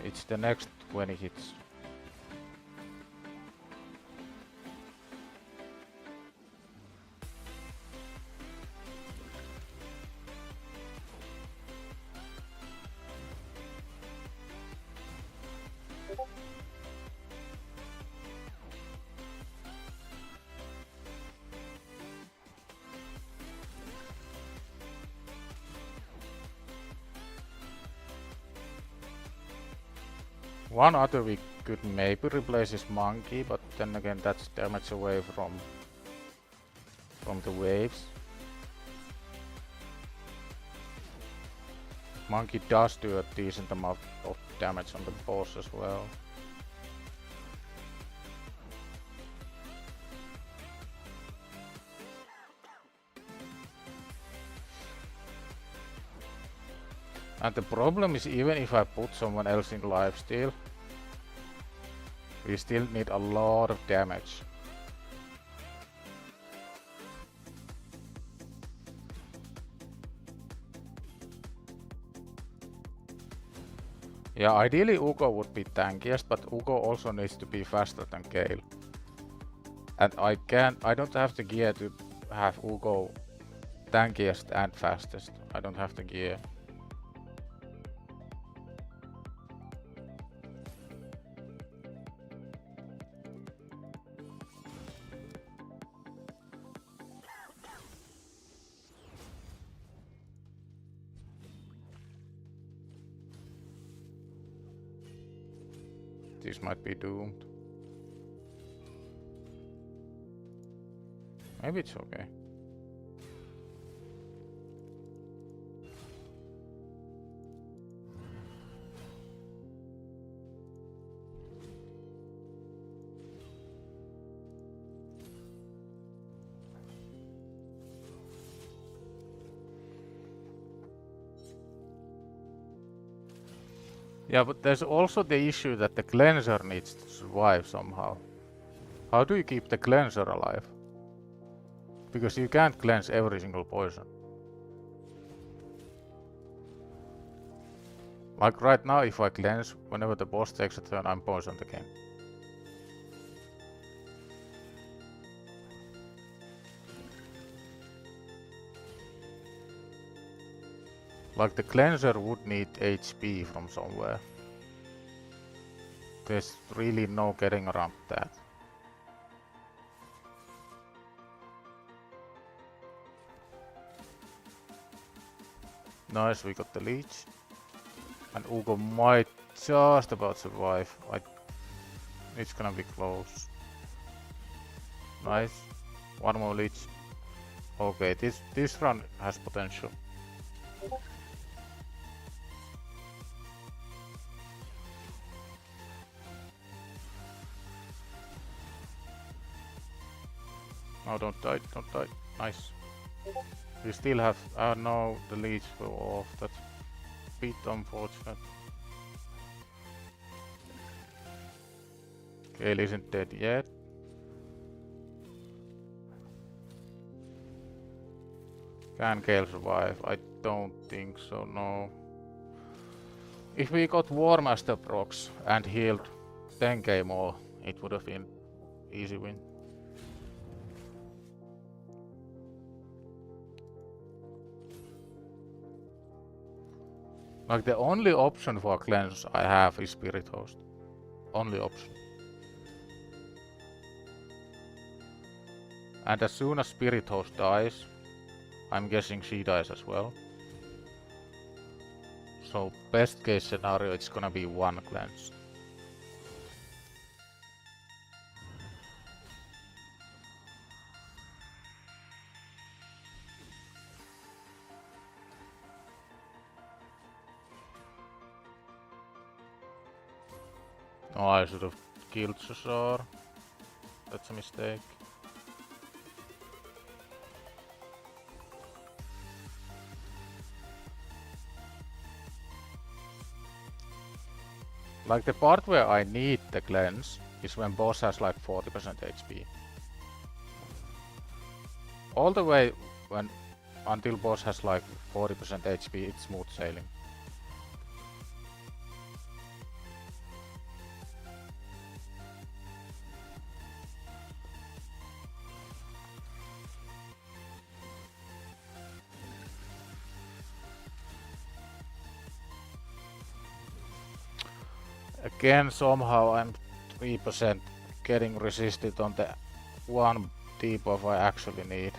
It's the next 20 hits. One other we could maybe replace is Monkey, but then again that's damage away from the waves. Monkey does do a decent amount of damage on the boss as well. And the problem is, even if I put someone else in lifesteal, we still need a lot of damage. Yeah, ideally Ugo would be tankiest, but Ugo also needs to be faster than Gale. And I don't have the gear to have Ugo tankiest and fastest. I don't have the gear. This might be doomed. Maybe it's okay. Yeah, but there's also the issue that the cleanser needs to survive somehow. How do you keep the cleanser alive? Because you can't cleanse every single poison. Like right now, if I cleanse, whenever the boss takes a turn, I'm poisoned again. Like the cleanser would need HP from somewhere. There's really no getting around that. Nice, we got the leech. And Ugo might just about survive. It's gonna be close. Nice. One more leech. Okay, this run has potential. No, don't die, don't die. Nice. We still have... no, the leech fell off. That's a bit unfortunate. Gale isn't dead yet. Can Gale survive? I don't think so, no. If we got War Master procs and healed 10k more, it would have been easy win. Like the only option for cleanse I have is Spirit Host. Only option. And as soon as Spirit Host dies, I'm guessing she dies as well. So best case scenario, it's gonna be one cleanse. Oh, I should have killed Cesar. That's a mistake. Like the part where I need the cleanse is when boss has like 40% HP. All the way until boss has like 40% HP, it's smooth sailing. Again, somehow I'm 3% getting resisted on the one debuff I actually need.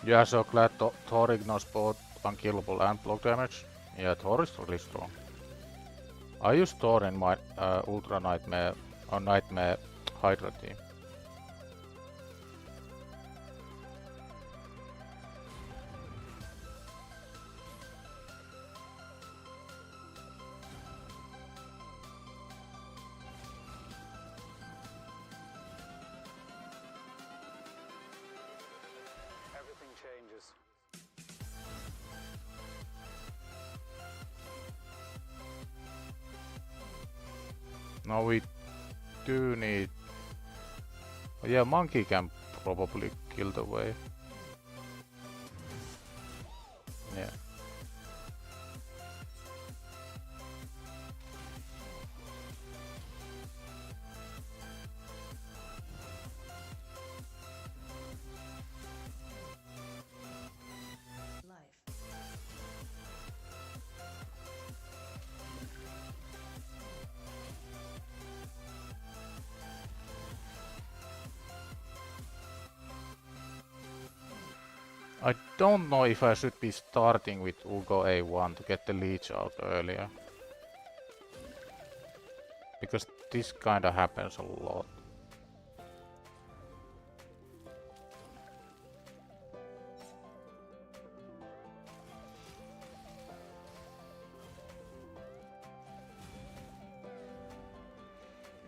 Yeah, so glad Thor ignores both unkillable and block damage. Yeah, Thor is really strong. I use Thor in my Ultra Nightmare or Nightmare Hydra team.
Everything changes.
Now we do need... yeah, Monkey can probably kill the wave. Yeah. I don't know if I should be starting with Ugo A1 to get the leech out earlier. Because this kinda happens a lot.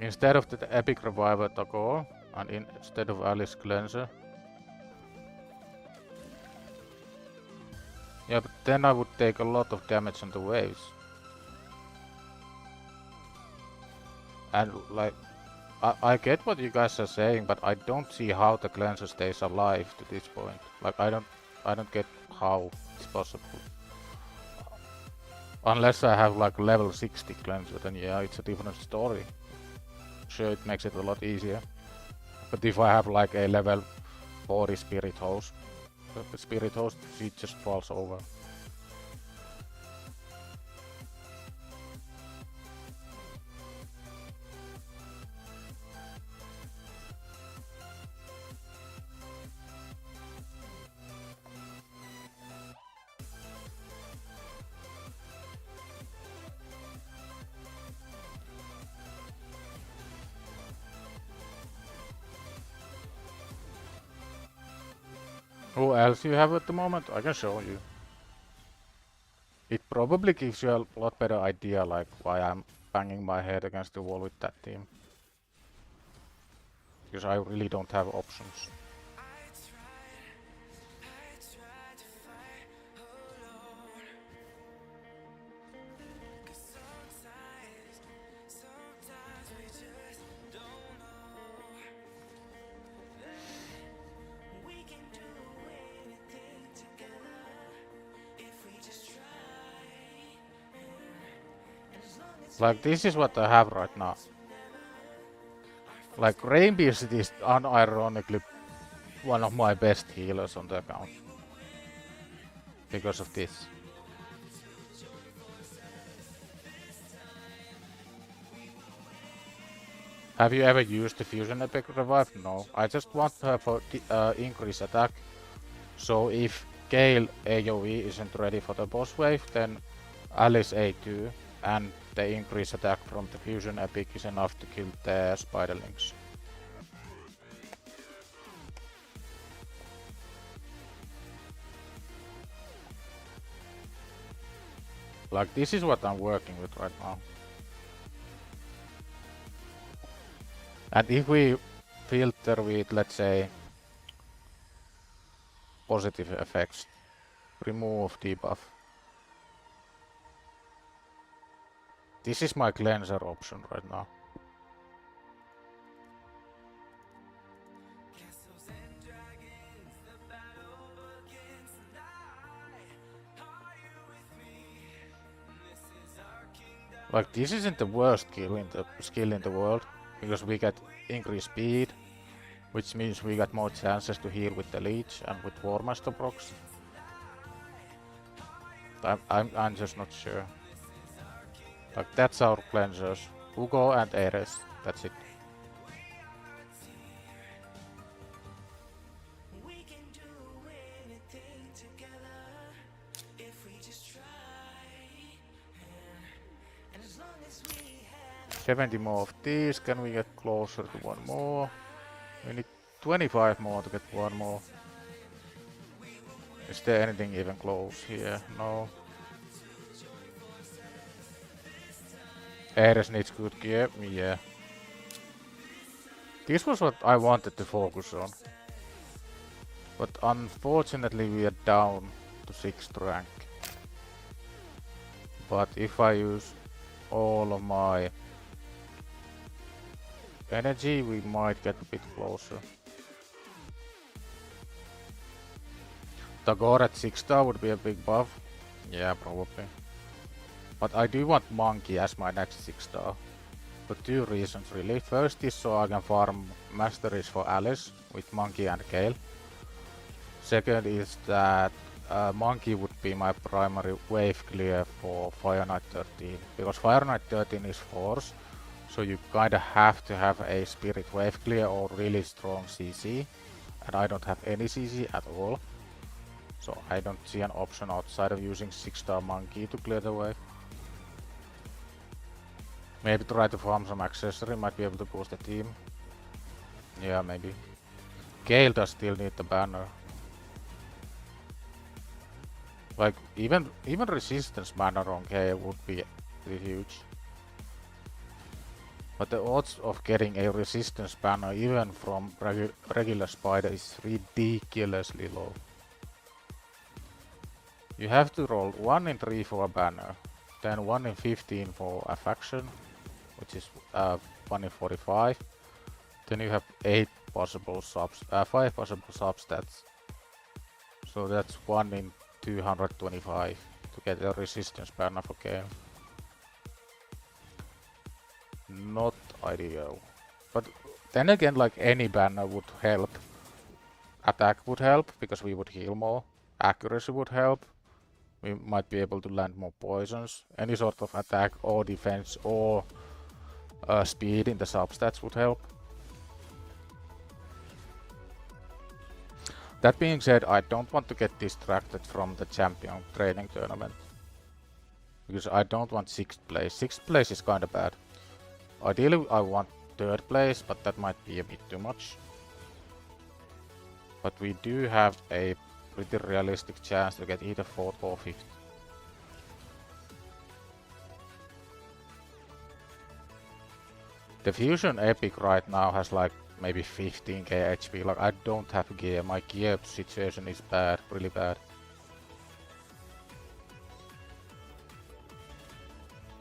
Instead of the Epic Reviver Taco, and instead of Alice Cleanser. Yeah, but then I would take a lot of damage on the waves. And like, I get what you guys are saying, but I don't see how the cleanser stays alive to this point. Like, I don't get how it's possible. Unless I have like level 60 cleanser, then yeah, it's a different story. Sure, it makes it a lot easier. But if I have like a level 40 Spirit Host, the Spirit Host, she just falls over. Who else you have at the moment? I can show you. It probably gives you a lot better idea like why I'm banging my head against the wall with that team. Because I really don't have options. Like this is what I have right now. Like Rainbeast is unironically one of my best healers on the account. Because of this. Have you ever used the Fusion Epic Revive? No. I just want her for increase attack. So if Gale AoE isn't ready for the boss wave, then Alice A2 and the increase attack from the Fusion Epic is enough to kill the Spiderlings. Like this is what I'm working with right now. And if we filter with, let's say, positive effects, remove debuff. This is my cleanser option right now. Like this isn't the worst skill in the world, because we get increased speed, which means we got more chances to heal with the leech and with War Master procs. I'm just not sure. Like that's our cleansers. Ugo and Ares. That's it. We can do anything together if we just try. And as long as we have 70 more of these, can we get closer to one more? We need 25 more to get one more. Is there anything even close here? No. Ares needs good gear, yeah. This was what I wanted to focus on. But unfortunately we are down to 6th rank. But if I use all of my energy, we might get a bit closer. Tagore at 6 star would be a big buff. Yeah, probably. But I do want Monkey as my next 6 star. For 2 reasons really. First is so I can farm masteries for Alice with Monkey and Gale. Second is that Monkey would be my primary wave clear for Fire Knight 13. Because Fire Knight 13 is force, so you kinda have to have a spirit wave clear or really strong CC. And I don't have any CC at all. So I don't see an option outside of using 6 star Monkey to clear the wave. Maybe try to farm some accessory, might be able to boost the team. Yeah, maybe. Gale does still need the banner. Like, even resistance banner on Gale would be pretty huge. But the odds of getting a resistance banner even from regular spider is ridiculously low. You have to roll 1 in 3 for a banner, then 1 in 15 for a faction, which is 1 in 45. Then you have 5 possible substats. So that's 1 in 225 to get a resistance banner for Gale. Not ideal. But then again, like any banner would help. Attack would help because we would heal more. Accuracy would help. We might be able to land more poisons. Any sort of attack or defense or speed in the substats would help. That being said, I don't want to get distracted from the champion training tournament. Because I don't want 6th place. 6th place is kinda bad. Ideally I want 3rd place, but that might be a bit too much. But we do have a pretty realistic chance to get either 4th or 5th. The Fusion Epic right now has like maybe 15k HP, like I don't have gear, my gear situation is bad, really bad.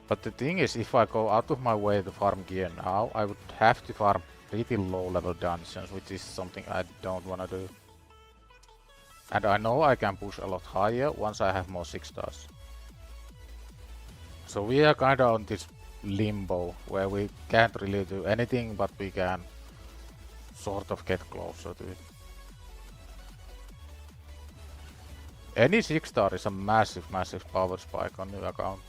But the thing is, if I go out of my way to farm gear now, I would have to farm pretty low level dungeons, which is something I don't wanna do. And I know I can push a lot higher once I have more 6 stars. So we are kinda on this limbo where we can't really do anything, but we can sort of get closer to it. Any 6 star is a massive power spike on your account.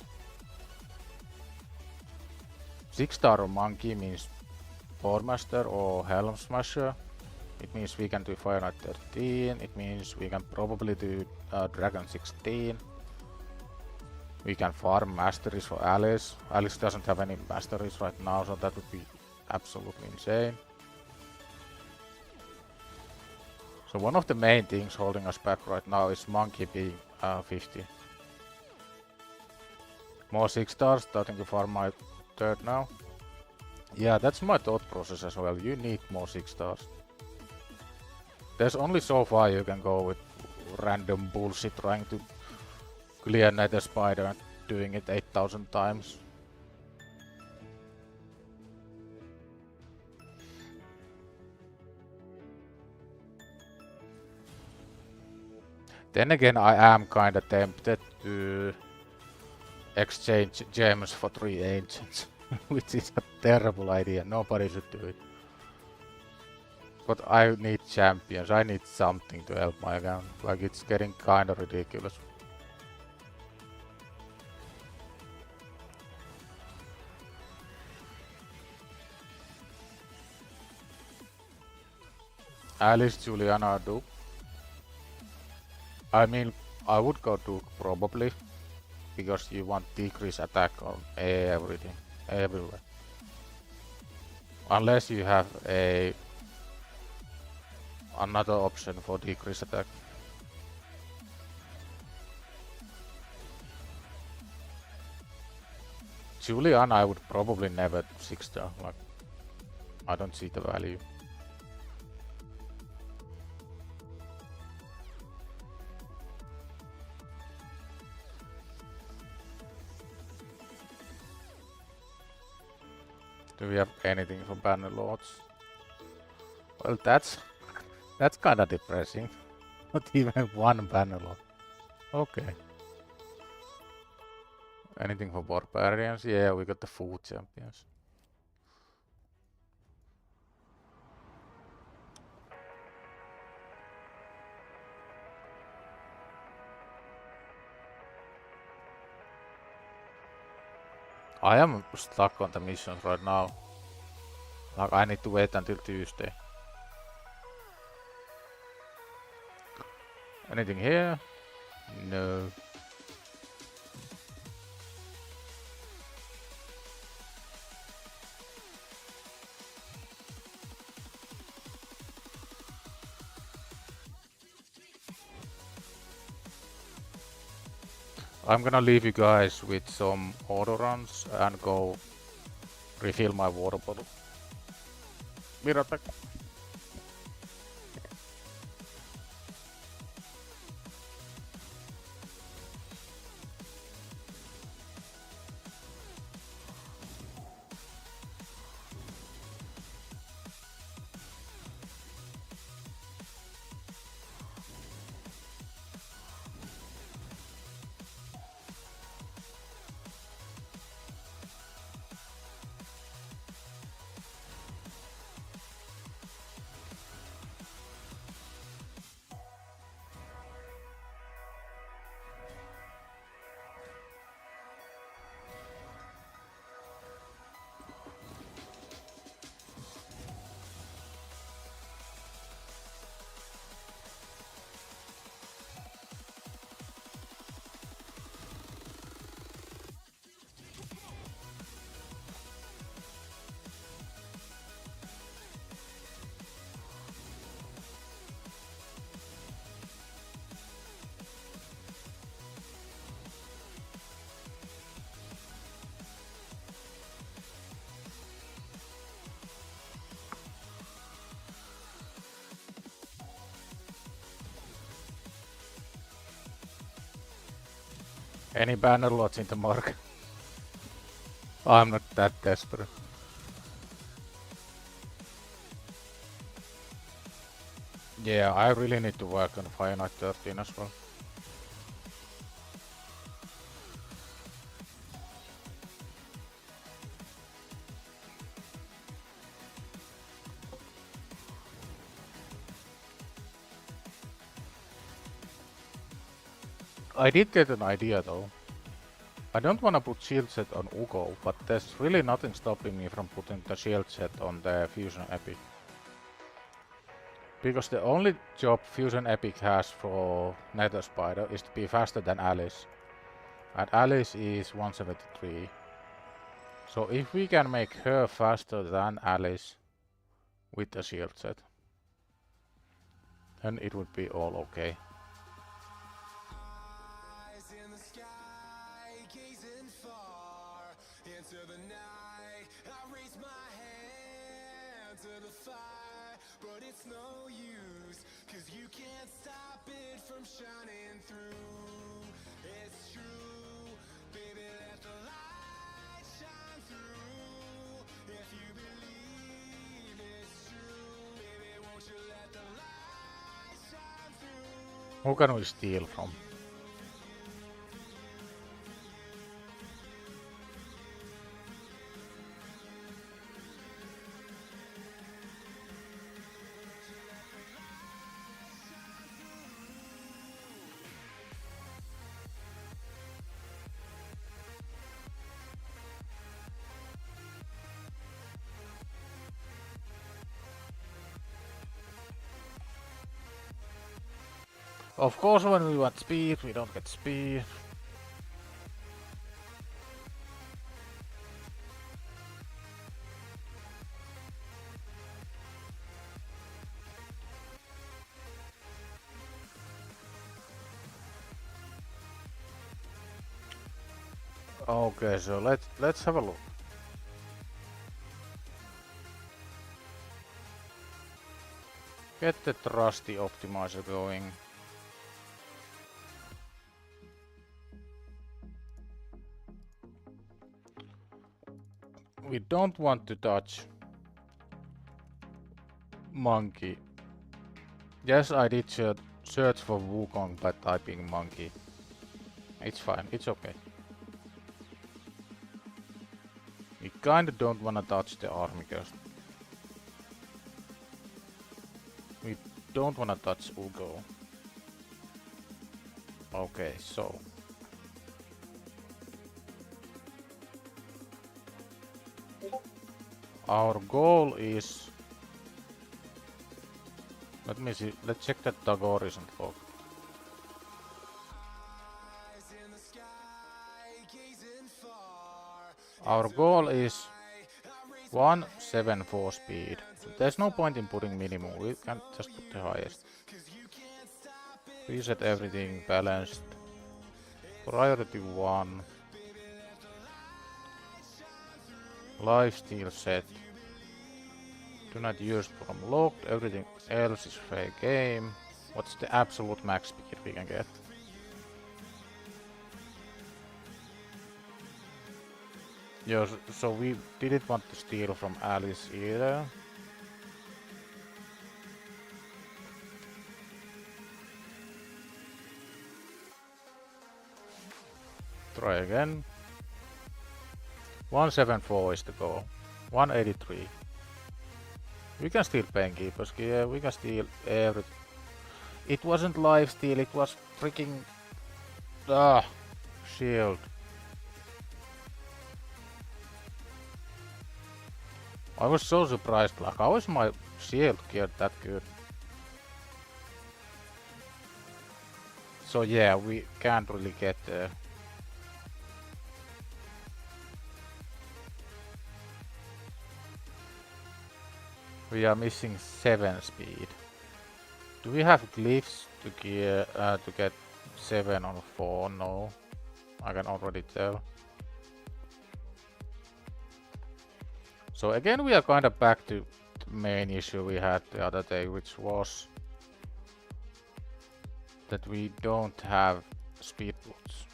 6 star monkey means Boardmaster or Helm Smasher. It means we can do Fire Knight 13. It means we can probably do Dragon 16. We can farm masteries for Alice. Alice doesn't have any masteries right now, so that would be absolutely insane. So one of the main things holding us back right now is monkey being 50. More 6 stars, starting to farm my 3rd now. Yeah, that's my thought process as well. You need more 6 stars. There's only so far you can go with random bullshit trying to clear Nether Spider and doing it 8,000 times. Then again, I am kinda tempted to exchange gems for 3 ancients, which is a terrible idea. Nobody should do it. But I need champions. I need something to help my account. Like, it's getting kinda ridiculous. Alice, Juliana, Duke. I mean, I would go Duke probably, because you want decrease attack on everything, everywhere. Unless you have another option for decrease attack. Juliana I would probably never 6 star, like, I don't see the value. Do we have anything for banner lords? Well, that's kinda depressing. Not even one banner lord. Okay. Anything for barbarians? Yeah, we got the food champions. I am stuck on the missions right now. Like, I need to wait until Tuesday. Anything here? No. I'm gonna leave you guys with some auto runs and go refill my water bottle. Be right back. Any banner lots in the market? I'm not that desperate. Yeah, I really need to work on Fire Knight 13 as well. I did get an idea though. I don't wanna put shield set on Ugo, but there's really nothing stopping me from putting the shield set on the Fusion Epic. Because the only job Fusion Epic has for Nether Spider is to be faster than Alice. And Alice is 173. So if we can make her faster than Alice with the shield set, then it would be all okay. Who can we steal from? Of course, when we want speed, we don't get speed. Okay, so let's have a look. Get the trusty optimizer going. We don't want to touch monkey. Yes, I did search for Wukong by typing monkey. It's fine, it's okay. We kinda don't wanna touch the army ghost. We don't wanna touch Ugo. Okay, so our goal is, let me see, let's check that Tagore isn't locked. Our goal is 174 speed. There's no point in putting minimum, we can just put the highest. Reset everything, balanced. Priority 1. Lifesteal set. Do not use from locked, everything else is fair game. What's the absolute max speed we can get? Yeah, so we didn't want to steal from Alice either. Try again. 174 is the goal. 183. We can steal Penkeepers, yeah, we can steal everything. It wasn't lifesteal, it was freaking shield. I was so surprised, like, how is my shield geared that good? So yeah, we can't really get there. We are missing 7 speed. Do we have glyphs to get 7 on 4? No. I can already tell. So again we are kinda back to the main issue we had the other day, which was that we don't have speed boots.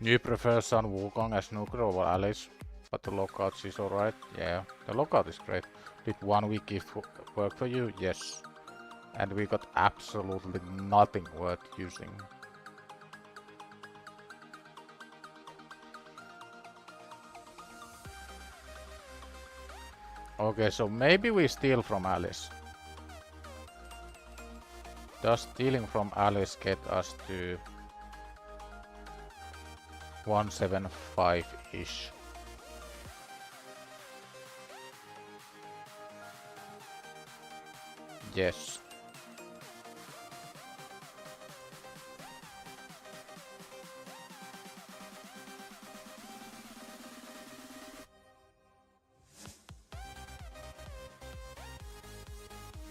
You prefer Sun Wukong as Nuker over Alice, but the lockout is alright. Yeah, the lockout is great. Did 1 week gift work for you? Yes. And we got absolutely nothing worth using. Okay, so maybe we steal from Alice. Does stealing from Alice get us to 175-ish? Yes.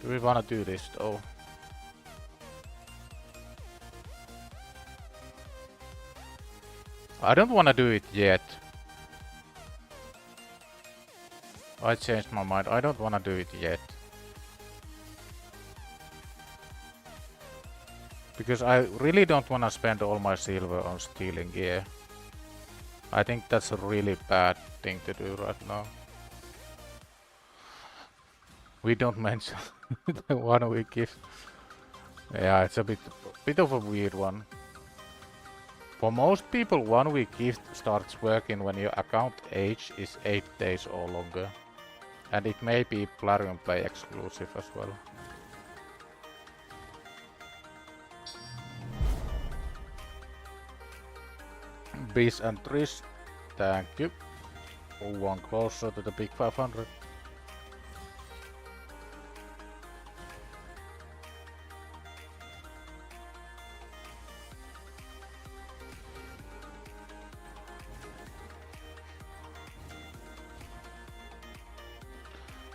Do we wanna do this though? I don't wanna do it yet. I changed my mind. I don't wanna do it yet. Because I really don't wanna spend all my silver on stealing gear. I think that's a really bad thing to do right now. We don't mention the 1 week gift. Yeah, it's a bit of a weird one. For most people, 1 week gift starts working when your account age is 8 days or longer. And it may be Plarium Play exclusive as well. Bees and trees, thank you. One closer to the big 500.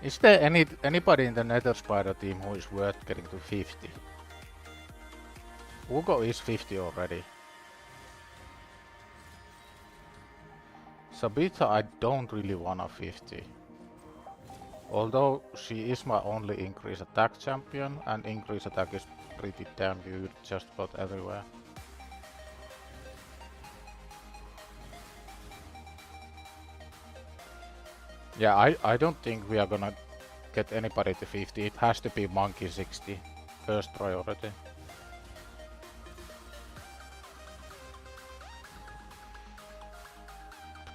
Is there anybody in the Nether Spider team who is worth getting to 50? Ugo is 50 already. Sabita I don't really wanna 50. Although she is my only increase attack champion, and increase attack is pretty damn good just about everywhere. Yeah, I don't think we are gonna get anybody to 50. It has to be Monkey 60. First priority.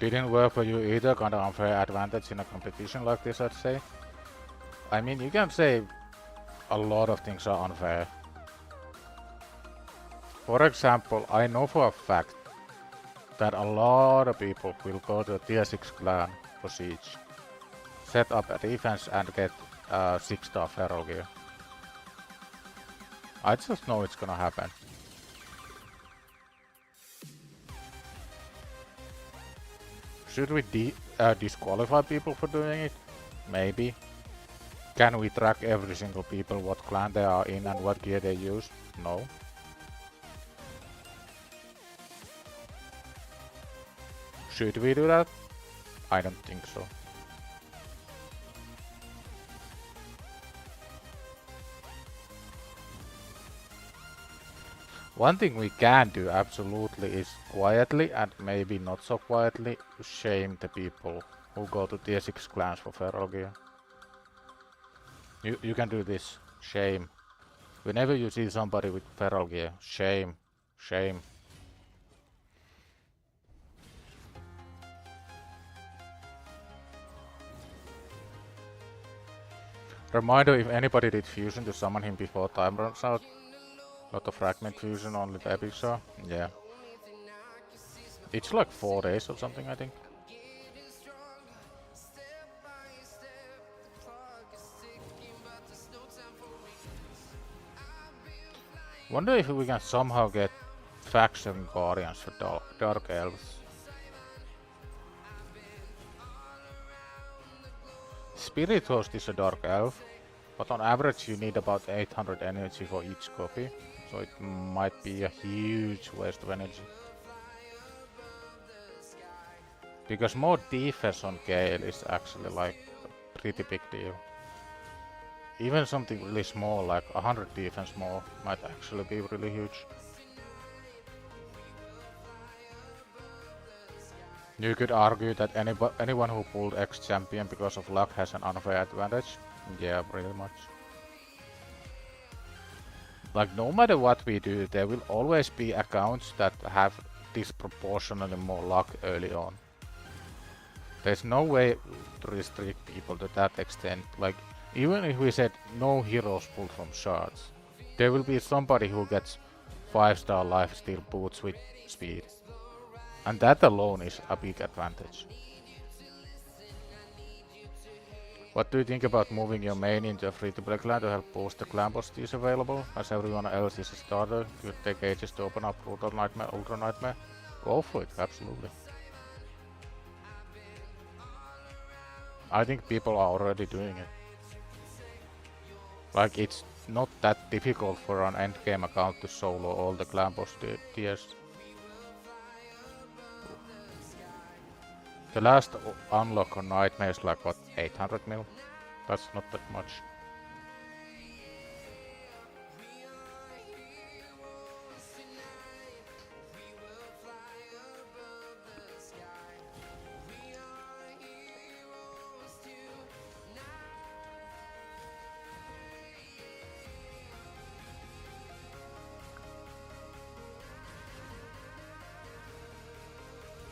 Didn't work for you either, kinda unfair advantage in a competition like this, I'd say. I mean, you can say a lot of things are unfair. For example, I know for a fact that a lot of people will go to a tier 6 clan for siege, set up a defense and get 6-star feral gear. I just know it's gonna happen. Should we disqualify people for doing it? Maybe. Can we track every single people, what clan they are in and what gear they use? No. Should we do that? I don't think so. One thing we can do absolutely is quietly and maybe not so quietly shame the people who go to tier 6 clans for feral gear. You can do this. Shame. Whenever you see somebody with feral gear, shame. Shame. Reminder if anybody did fusion to summon him before time runs out. Not a fragment fusion, only the epic star. Yeah. It's like 4 days or something, I think. Wonder if we can somehow get faction guardians for dark elves. Spirit Host is a dark elf, but on average you need about 800 energy for each copy, so it might be a huge waste of energy. Because more defense on Gale is actually like a pretty big deal. Even something really small like 100 defense more might actually be really huge. You could argue that anyone who pulled X champion because of luck has an unfair advantage. Yeah, pretty much. Like, no matter what we do, there will always be accounts that have disproportionately more luck early on. There's no way to restrict people to that extent. Like, even if we said no heroes pulled from shards, there will be somebody who gets 5-star lifesteal boots with speed. And that alone is a big advantage. What do you think about moving your main into a free-to-play clan to help boost the clan prestige available? As everyone else is a starter, could take ages to open up Brutal Nightmare, Ultra Nightmare? Go for it, absolutely. I think people are already doing it. Like, it's not that difficult for an endgame account to solo all the clan boss tiers. The last unlock on Nightmare is like, what, 800 mil? That's not that much.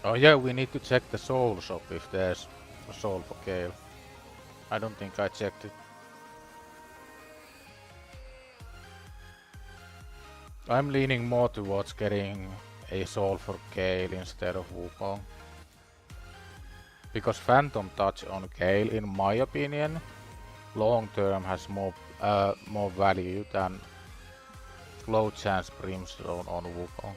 Oh yeah, we need to check the soul shop if there's a soul for Gale. I don't think I checked it. I'm leaning more towards getting a soul for Gale instead of Wukong. Because Phantom Touch on Gale, in my opinion, long term has more value than low chance Brimstone on Wukong.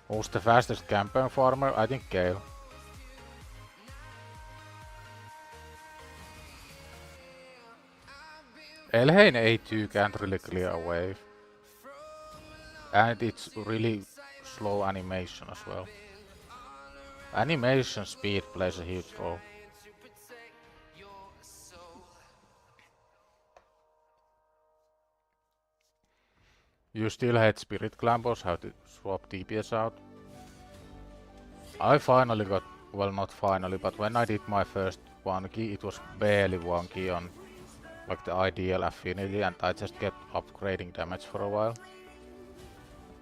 Who's the fastest campaign farmer? I think Gale. Elhain A2 can't really clear a wave. And it's really slow animation as well. Animation speed plays a huge role. You still hate Spirit Clan boss, how to swap DPS out? I finally got, well not finally, but when I did my first 1 key, it was barely 1 key on like the ideal affinity, and I just kept upgrading damage for a while.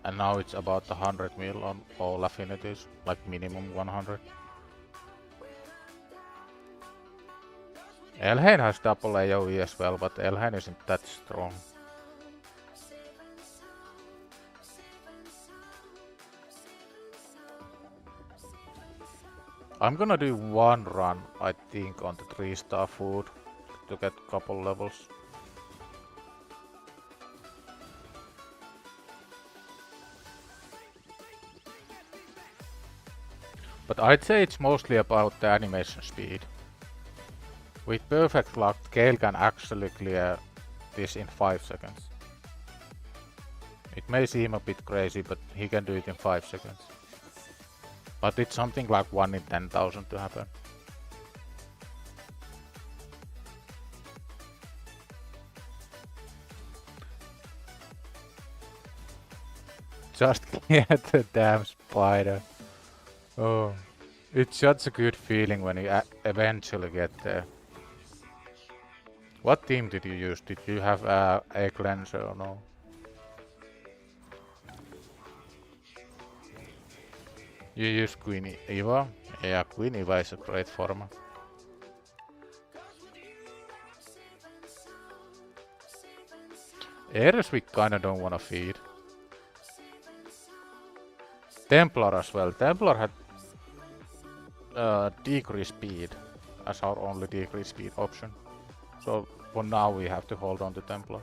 And now it's about 100 mil on all affinities, like minimum 100. Elhain has double AoE as well, but Elhain isn't that strong. I'm gonna do 1 run, I think, on the 3-star food to get couple levels. But I'd say it's mostly about the animation speed. With perfect luck, Gale can actually clear this in 5 seconds. It may seem a bit crazy, but he can do it in 5 seconds. But it's something like 1 in 10,000 to happen. Just get the damn spider. Oh, it's such a good feeling when you eventually get there. What team did you use? Did you have a cleanser or no? You use Queen Eva? Yeah, Queen Eva is a great farmer. Ares we kinda don't wanna feed. Templar as well. Templar had decrease speed as our only decrease speed option. So for now we have to hold on to Templar.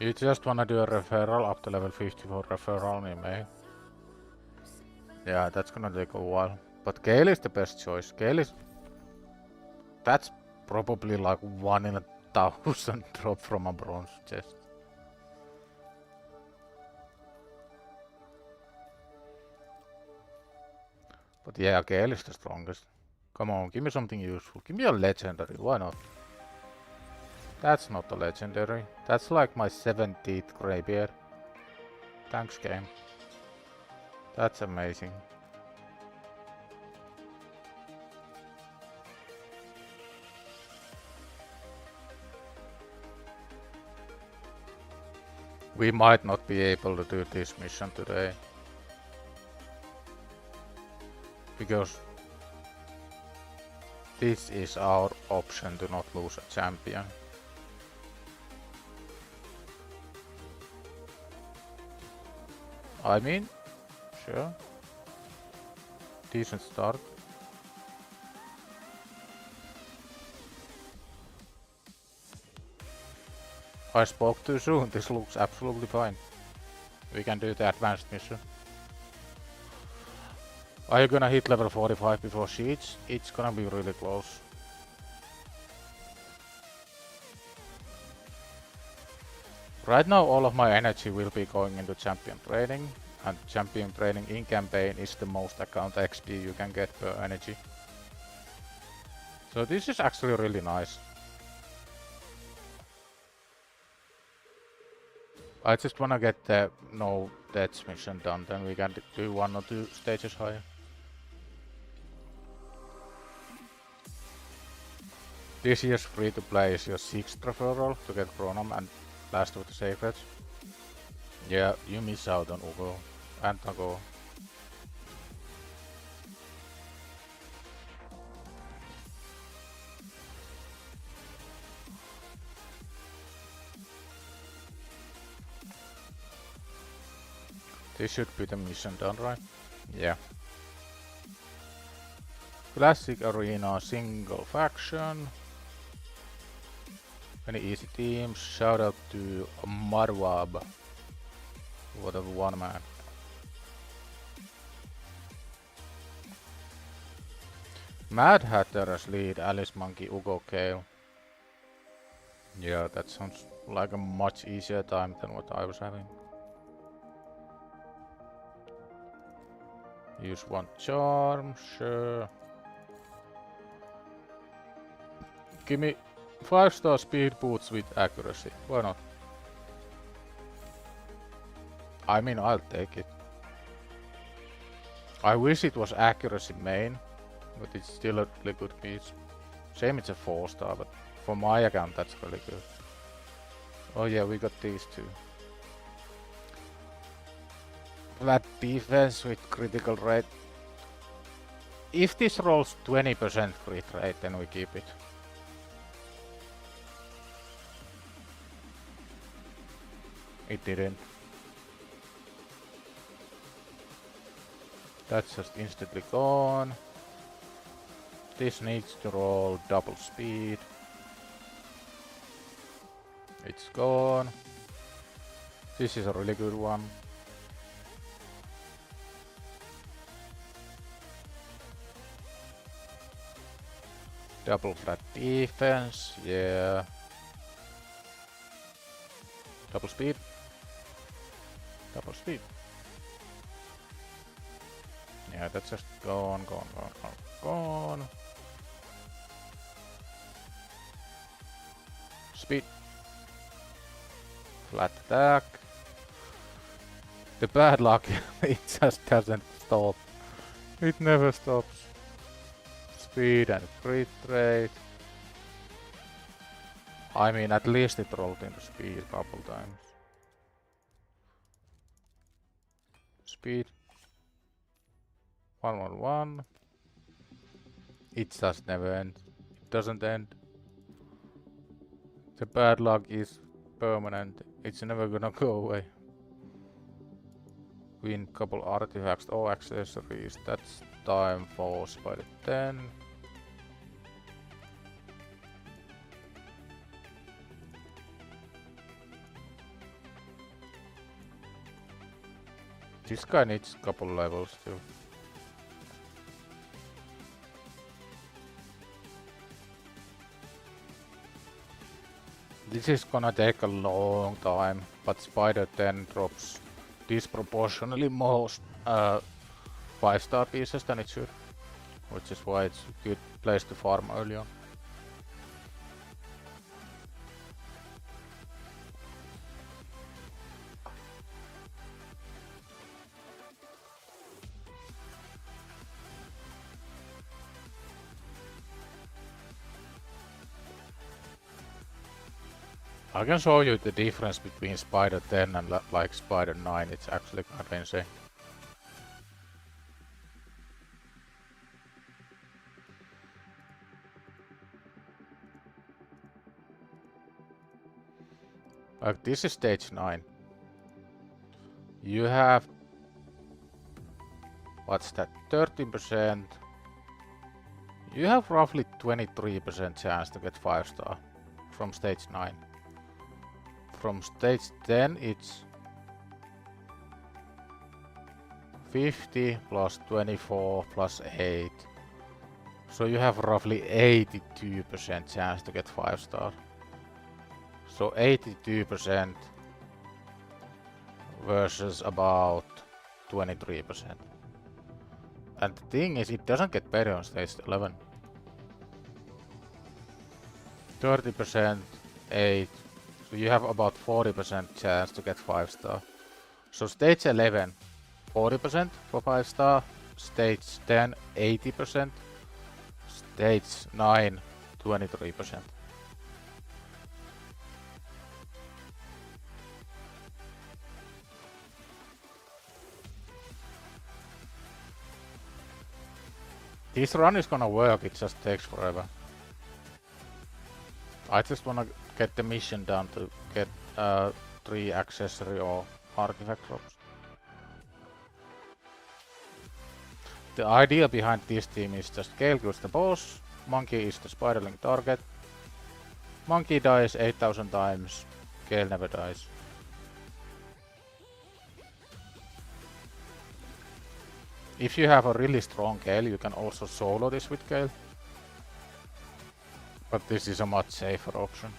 You just wanna do a referral up to level 50 for referral in May. Yeah, that's gonna take a while. But Gale is the best choice. Gale is... That's probably like 1 in 1,000 drop from a bronze chest. But yeah, Gale is the strongest. Come on, give me something useful. Give me a legendary, why not? That's not a legendary. That's like my 17th graybeard. Thanks, game. That's amazing. We might not be able to do this mission today. Because this is our option to not lose a champion. I mean, sure. Decent start. I spoke too soon, this looks absolutely fine. We can do the advanced mission. Are you gonna hit level 45 before Siege? It's gonna be really close. Right now all of my energy will be going into champion training, and champion training in campaign is the most account XP you can get per energy. So this is actually really nice. I just wanna get the no deaths mission done, then we can do 1 or 2 stages higher. This year's free to play is your 6th referral to get Chronom and Last of the Sacreds. Yeah, you miss out on Ugo and Nago. This should be the mission done, right? Yeah. Classic Arena single faction. Any easy teams? Shout out to Marwab. What a one man. Mad Hatter as lead, Alice Monkey, Ugo Kale. Yeah, that sounds like a much easier time than what I was having. Use 1 charm, sure. Give me 5-star speed boots with accuracy. Why not? I mean, I'll take it. I wish it was accuracy main, but it's still a really good piece. Same it's a 4-star, but for my account that's really good. Oh yeah, we got these two. Flat defense with critical rate. If this rolls 20% crit rate, then we keep it. It didn't. That's just instantly gone. This needs to roll double speed. It's gone. This is a really good one. Double flat defense, yeah. Double speed. Double speed. Yeah, that's just gone. Speed. Flat attack. The bad luck, it just doesn't stop. It never stops. Speed and crit rate. I mean, at least it rolled into speed a couple times. Speed. 111. It just never ends. It doesn't end. The bad luck is permanent. It's never gonna go away. Win couple artifacts or accessories. That's time force by the 10. This guy needs a couple levels too. This is gonna take a long time, but Spider 10 drops disproportionately most 5-star pieces than it should, which is why it's a good place to farm early on. I can show you the difference between Spider 10 and like Spider 9, it's actually kind of insane. Like this is stage 9. You have, what's that, 13%. You have roughly 23% chance to get 5-star from stage 9. From stage 10 it's 50 plus 24 plus 8. So you have roughly 82% chance to get 5-star. So 82% versus about 23%. And the thing is, it doesn't get better on stage 11. 30%, 8. So you have about 40% chance to get 5-star. So stage 11, 40% for 5-star. Stage 10, 80%. Stage 9, 23%. This run is gonna work, it just takes forever. I just wanna get the mission done to get 3 accessory or artifact drops. The idea behind this team is just Gale kills the boss, Monkey is the spiderling target, Monkey dies 8000 times, Gale never dies. If you have a really strong Gale, you can also solo this with Gale. But this is a much safer option.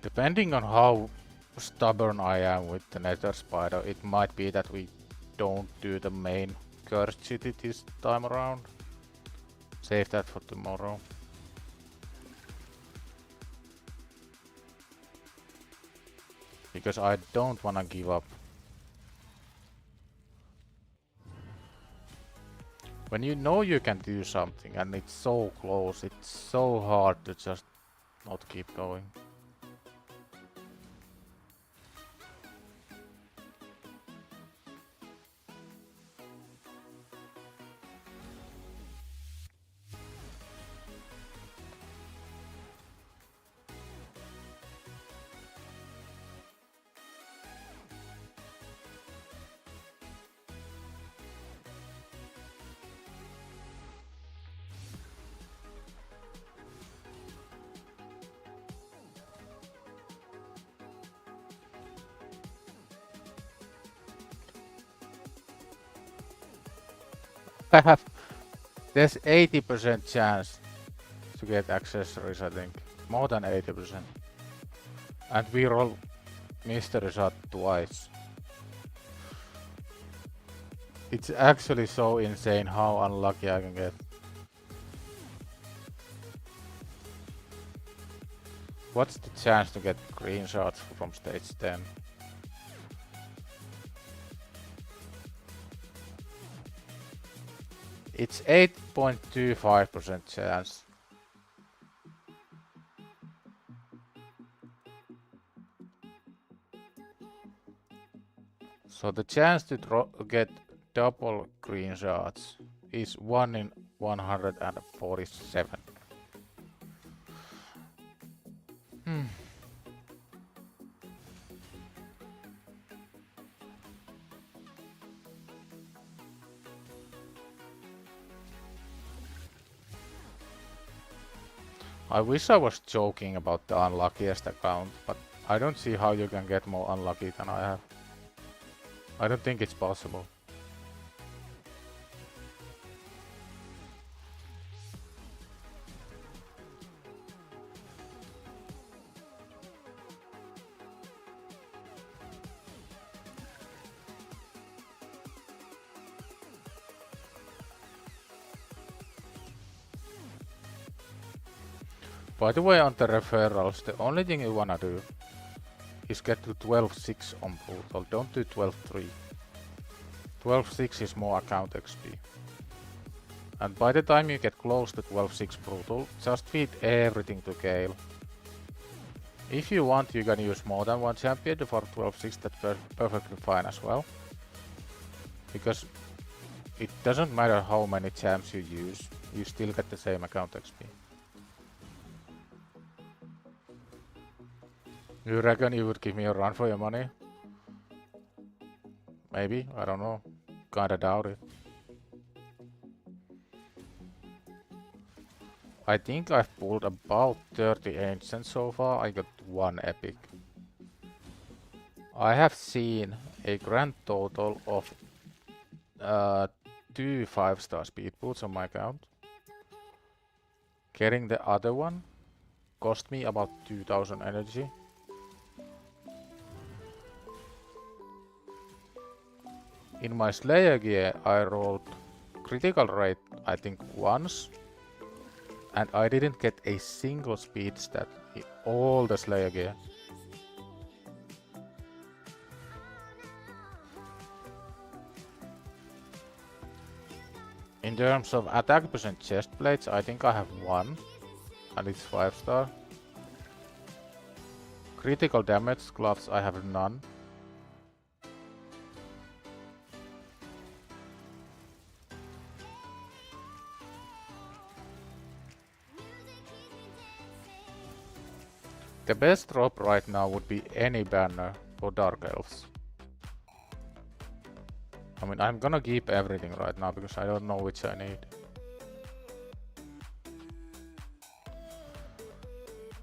Depending on how stubborn I am with the Nether Spider, it might be that we don't do the main cursed city this time around. Save that for tomorrow. Because I don't wanna give up. When you know you can do something and it's so close, it's so hard to just not keep going. There's 80% chance to get accessories, I think. More than 80%. And we roll mystery shot twice. It's actually so insane how unlucky I can get. What's the chance to get green shots from stage 10? It's 8.25% chance. So the chance to get double green shots is 1 in 147. I wish I was joking about the unluckiest account, but I don't see how you can get more unlucky than I have. I don't think it's possible. By the way, on the referrals, the only thing you wanna do is get to 12.6 on Brutal. Don't do 12.3. 12.6 is more account XP. And by the time you get close to 12.6 Brutal, just feed everything to Gale. If you want, you can use more than one champion for 12.6, that's perfectly fine as well. Because it doesn't matter how many champs you use, you still get the same account XP. You reckon you would give me a run for your money? Maybe, I don't know. Kinda doubt it. I think I've pulled about 30 ancients so far. I got 1 epic. I have seen a grand total of 2 5-star speed boots on my account. Getting the other one cost me about 2000 energy. In my Slayer gear, I rolled critical rate, I think, once, and I didn't get a single speed stat in all the Slayer gear. In terms of attack percent chest plates, I think I have 1, and it's 5-star. Critical damage gloves, I have none. The best drop right now would be any banner for Dark Elves. I mean, I'm gonna keep everything right now because I don't know which I need.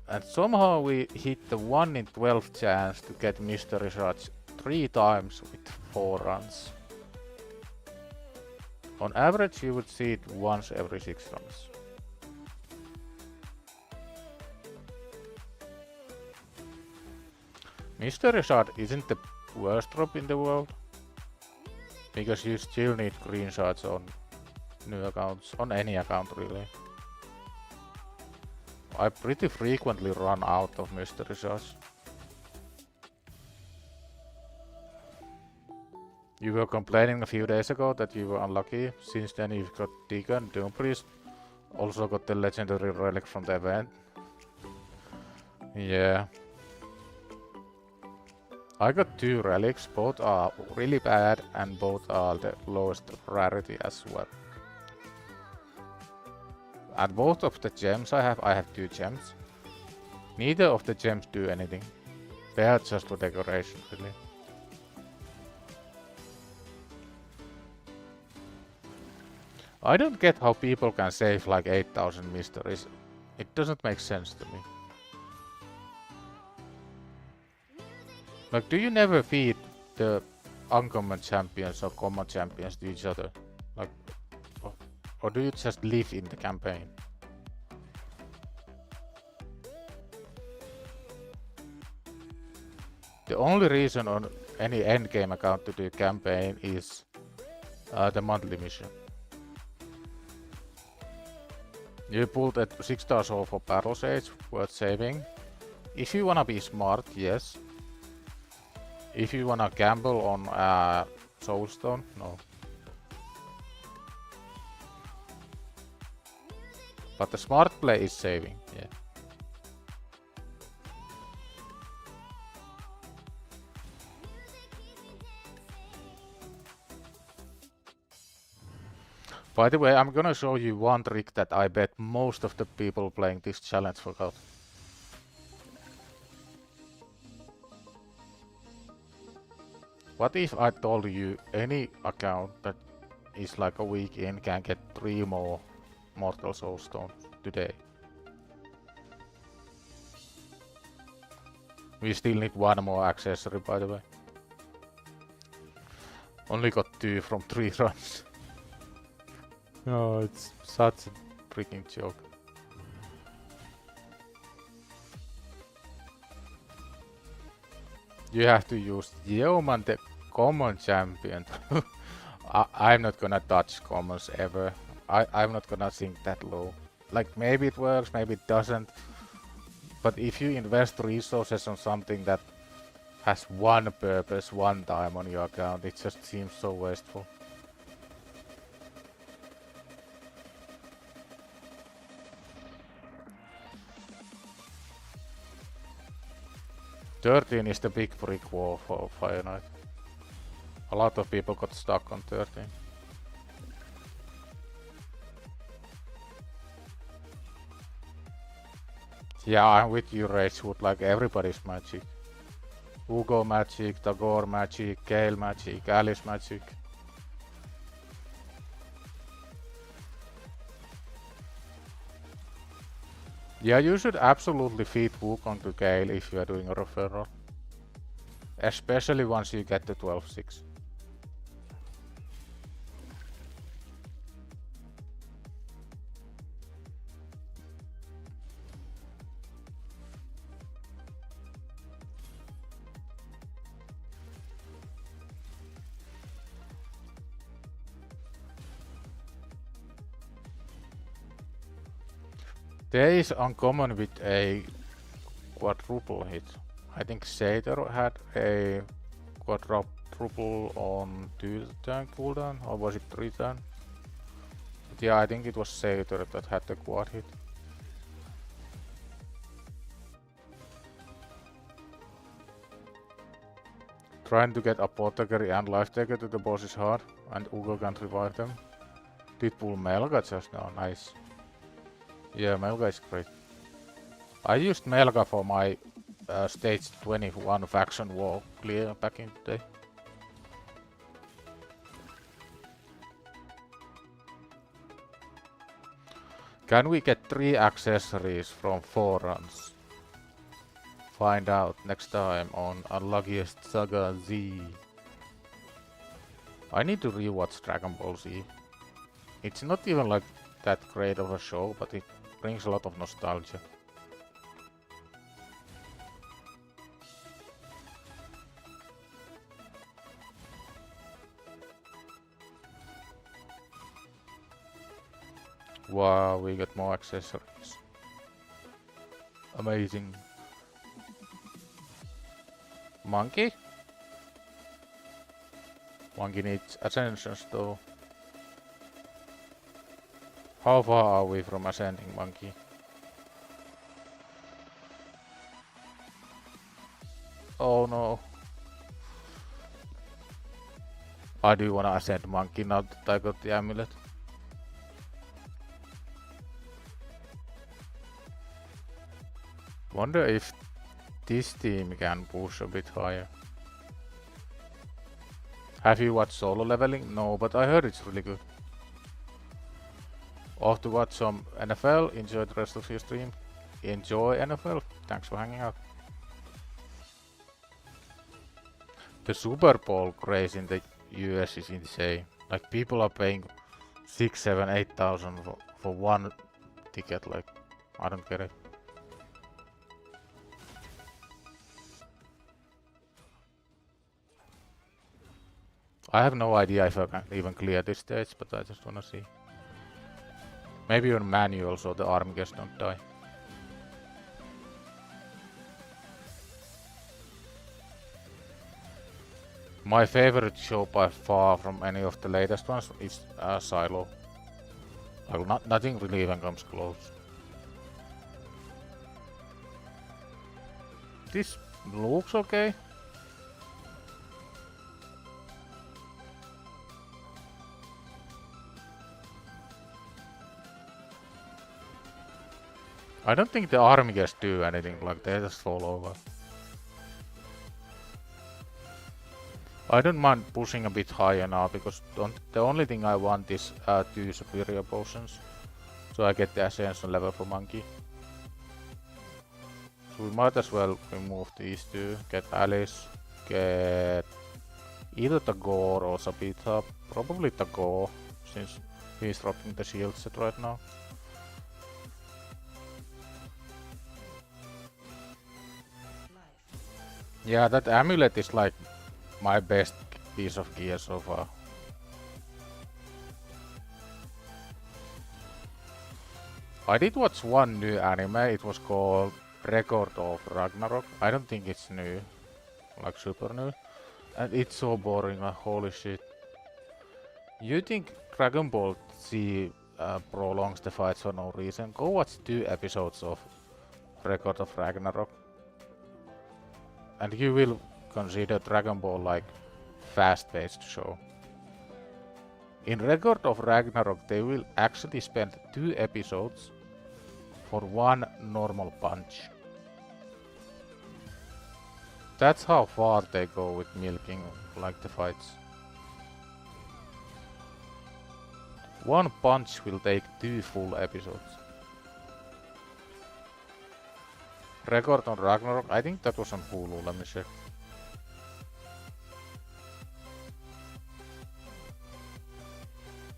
And somehow we hit the 1 in 12 chance to get mystery shards 3 times with 4 runs. On average, you would see it once every 6 runs. Mystery Shard isn't the worst drop in the world, because you still need green shards on new accounts, on any account really. I pretty frequently run out of mystery shards. You were complaining a few days ago that you were unlucky. Since then you've got Deacon, Doom Priest, also got the legendary relic from the event. Yeah. I got 2 relics, both are really bad and both are the lowest rarity as well. And both of the gems I have 2 gems. Neither of the gems do anything. They are just for decoration, really. I don't get how people can save like 8000 mysteries. It doesn't make sense to me. Like, do you never feed the uncommon champions or common champions to each other? Like, or do you just live in the campaign? The only reason on any endgame account to do campaign is the monthly mission. You pulled a 6-star soul for Battle Sage, worth saving. If you wanna be smart, yes. If you wanna gamble on Soulstone, no. But the smart play is saving, yeah. By the way, I'm gonna show you one trick that I bet most of the people playing this challenge forgot. What if I told you any account that is like a week in can get 3 more Mortal Soulstones today? We still need one more accessory, by the way. Only got 2 from 3 runs. Oh, it's such a freaking joke. You have to use Yeoman, the common champion. I'm not gonna touch commons ever. I'm not gonna sink that low. Like, maybe it works, maybe it doesn't. But if you invest resources on something that has one purpose, one time on your account, it just seems so wasteful. "13 is the big brick wall for Fire Knight. A lot of people got stuck on 13. Yeah, I'm with you, Ragewood, like everybody's magic. Ugo magic, Tagore magic, Gale magic, Alice magic. Yeah, you should absolutely feed Wukong to Gale if you are doing a referral. Especially once you get to 12-6. There is uncommon with a quadruple hit. I think Satyr had a quadruple on 2-turn cooldown, or was it 3-turn? But yeah, I think it was Satyr that had the quad hit. Trying to get Apothecary and Life Taker to the boss is hard, and Ugo can't revive them. Did pull Melga just now, nice. Yeah, Melga is great. I used Melga for my stage 21 faction wall clear back in the day. Can we get 3 accessories from 4 runs? Find out next time on Unluckiest Saga Z. I need to rewatch Dragon Ball Z. It's not even like that great of a show, but it brings a lot of nostalgia. Wow, we got more accessories. Amazing. Monkey? Monkey needs ascensions though. How far are we from ascending Monkey? Oh no. I do wanna ascend Monkey now that I got the amulet. Wonder if this team can push a bit higher. Have you watched Solo Leveling? No, but I heard it's really good. Off to watch some NFL. Enjoy the rest of your stream. Enjoy NFL. Thanks for hanging out. The Super Bowl craze in the US is insane. Like, people are paying 6, 7, 8,000 for one ticket. Like, I don't get it. I have no idea if I can even clear this stage, but I just wanna see. Maybe on manual so the arm guests don't die. My favorite show by far from any of the latest ones is Silo. Like, nothing really even comes close. This looks okay. I don't think the army guests do anything, like they just fall over. I don't mind pushing a bit higher now, because the only thing I want is 2 superior potions. So I get the ascension level for Monkey. we might as well remove these two, get Alice, get either Tagore or Sabita, probably Tagore, since he's rocking the shield set right now. Yeah, that amulet is like my best piece of gear so far. I did watch one new anime, it was called Record of Ragnarok. I don't think it's new, like super new. And it's so boring, like holy shit. You think Dragon Ball Z prolongs the fights for no reason? Go watch 2 episodes of Record of Ragnarok. And you will consider Dragon Ball like fast-paced show. In Record of Ragnarok they will actually spend 2 episodes for 1 normal punch. That's how far they go with milking like the fights. 1 punch will take 2 full episodes. Record on Ragnarok, I think that was on Hulu, let me check.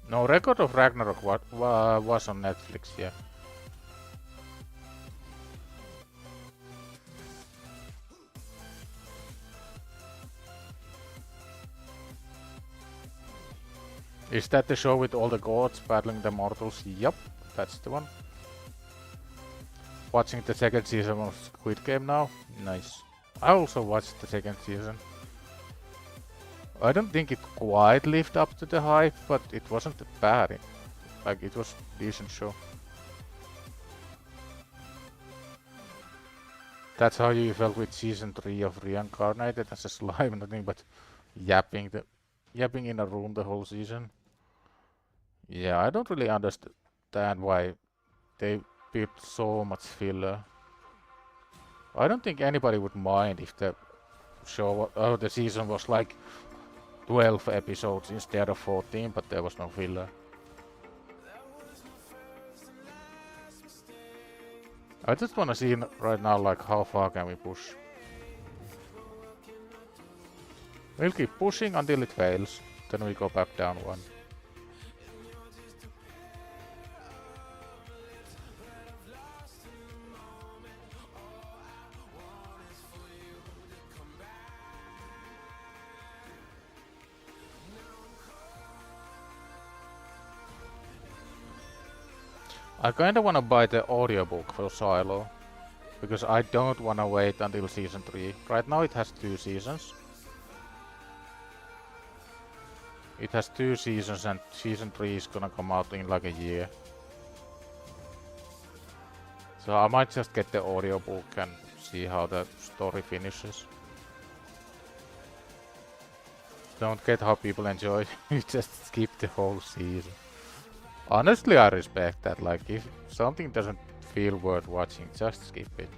No, Record of Ragnarok was on Netflix, yeah. Is that the show with all the gods battling the mortals? Yup, that's the one. Watching the 2nd season of Squid Game now? Nice. I also watched the 2nd season. I don't think it quite lived up to the hype, but it wasn't bad. Like, it was a decent show. That's how you felt with season 3 of Reincarnated as a slime, nothing but yapping in a room the whole season. Yeah, I don't really understand why they built so much filler. I don't think anybody would mind if the show, the season was like 12 episodes instead of 14, but there was no filler. I just wanna see right now like how far can we push. We'll keep pushing until it fails, then we go back down 1. I kinda wanna buy the audiobook for Silo, because I don't wanna wait until season 3. Right now it has 2 seasons. It has 2 seasons and season 3 is gonna come out in like a year. So I might just get the audiobook and see how the story finishes. Don't get how people enjoy, you just skip the whole season. Honestly, I respect that, like if something doesn't feel worth watching, just skip it.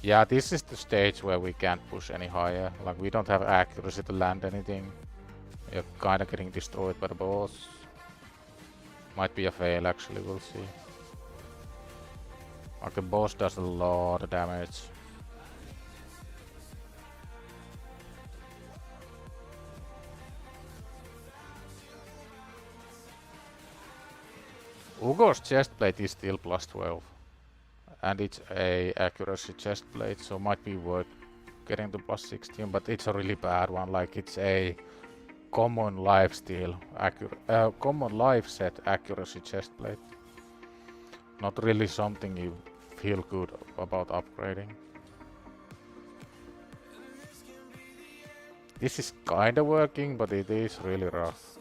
Yeah, this is the stage where we can't push any higher, like we don't have accuracy to land anything. We're kinda getting destroyed by the boss. Might be a fail actually, we'll see. Like the boss does a lot of damage. Ugo's chestplate is still plus 12. And it's a accuracy chestplate, so might be worth getting the plus 16, but it's a really bad one, like it's a common lifesteal, common life set accuracy chestplate. Not really something you feel good about upgrading. This is kinda working, but it is really rough.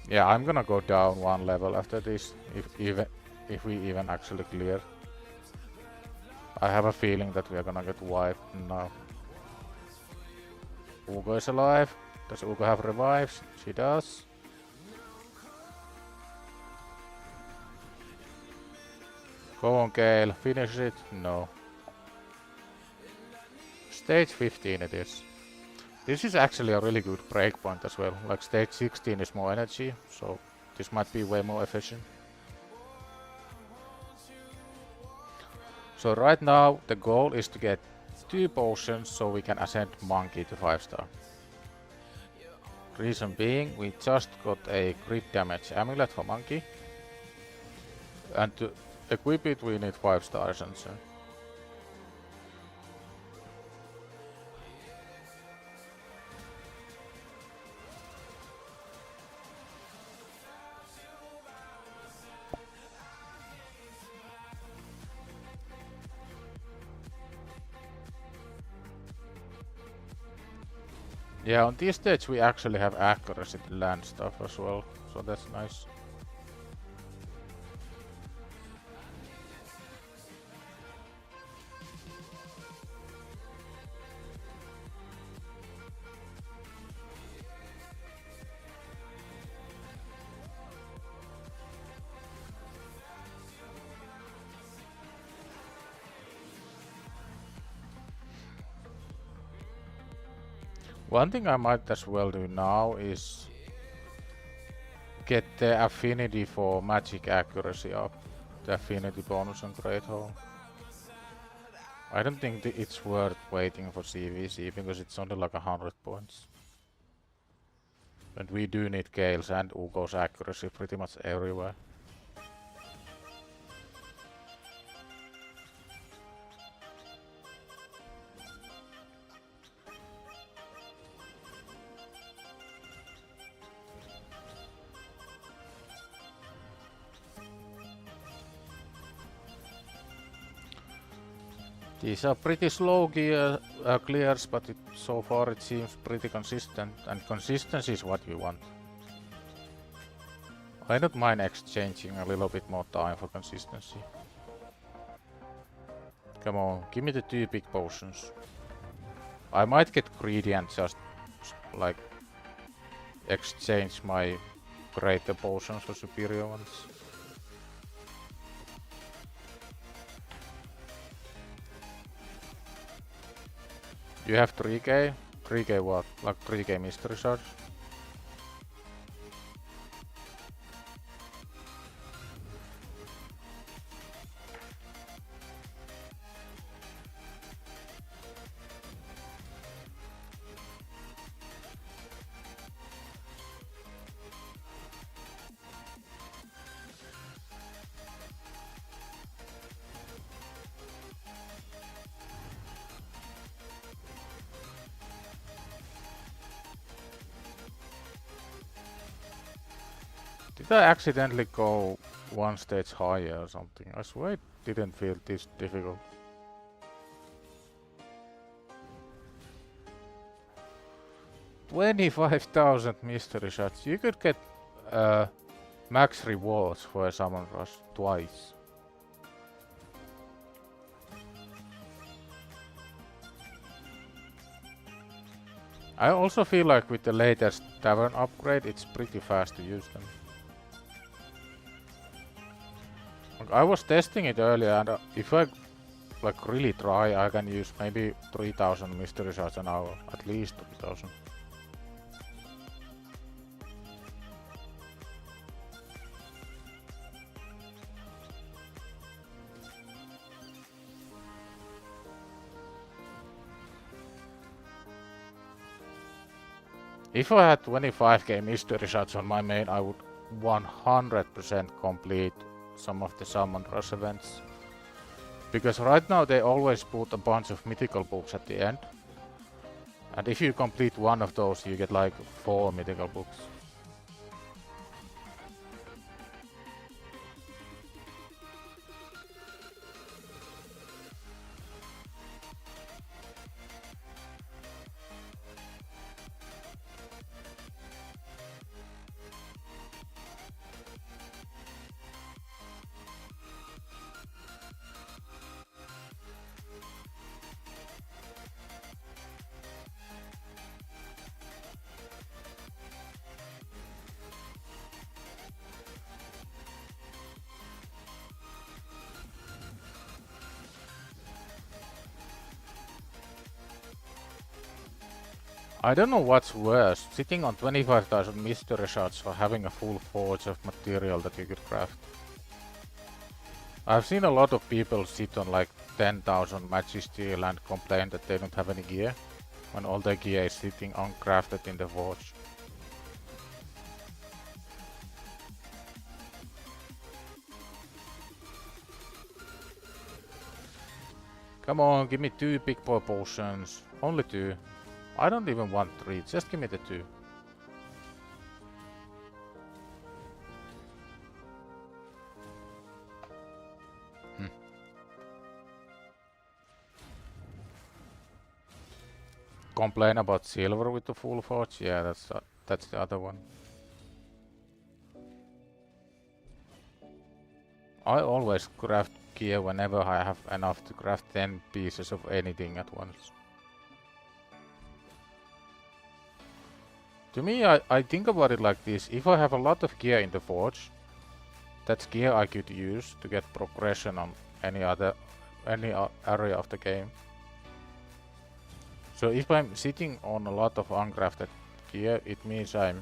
Yeah, I'm gonna go down 1 level after this, if we even actually clear. I have a feeling that we are gonna get wiped now. Ugo is alive. Does Ugo have revives? She does. Go on, Gale. Finish it? No. Stage 15 it is. This is actually a really good breakpoint as well. Like stage 16 is more energy, so this might be way more efficient. So right now the goal is to get 2 potions so we can ascend Monkey to 5-star. Reason being, we just got a crit damage amulet for Monkey. And to equip it we need 5 stars and so. Yeah, on this stage we actually have accuracy to land stuff as well, so that's nice. One thing I might as well do now is get the affinity for magic accuracy up. The affinity bonus on Great Hall. I don't think it's worth waiting for CVC because it's only like 100 points. And we do need Gale's and Ugo's accuracy pretty much everywhere. These are pretty slow clears, but so far it seems pretty consistent, and consistency is what we want. I don't mind exchanging a little bit more time for consistency. Come on, give me the 2 big potions. I might get greedy and just like exchange my greater potions for superior ones. You have 3k? 3k what? Like 3k mystery shards? Did I accidentally go 1 stage higher or something? I swear it didn't feel this difficult. $25,000 mystery shots. You could get max rewards for a summon rush twice. I also feel like with the latest tavern upgrade it's pretty fast to use them. I was testing it earlier, and if I like really try, I can use maybe 3000 mystery shards an hour, at least 3000. If I had 25k mystery shards on my main, I would 100% complete some of the summon rush events. Because right now they always put a bunch of mythical books at the end. And if you complete one of those, you get like 4 mythical books. I don't know what's worse, sitting on 25,000 mystery shards or having a full forge of material that you could craft. I've seen a lot of people sit on like 10,000 magic steel and complain that they don't have any gear, when all their gear is sitting uncrafted in the forge. Come on, give me 2 big boy potions. Only 2. I don't even want 3, just give me the 2. Complain about silver with the full forge? Yeah, that's the other one. I always craft gear whenever I have enough to craft 10 pieces of anything at once. To me, I think about it like this. If I have a lot of gear in the forge, that's gear I could use to get progression on any area of the game. So if I'm sitting on a lot of uncrafted gear, it means I'm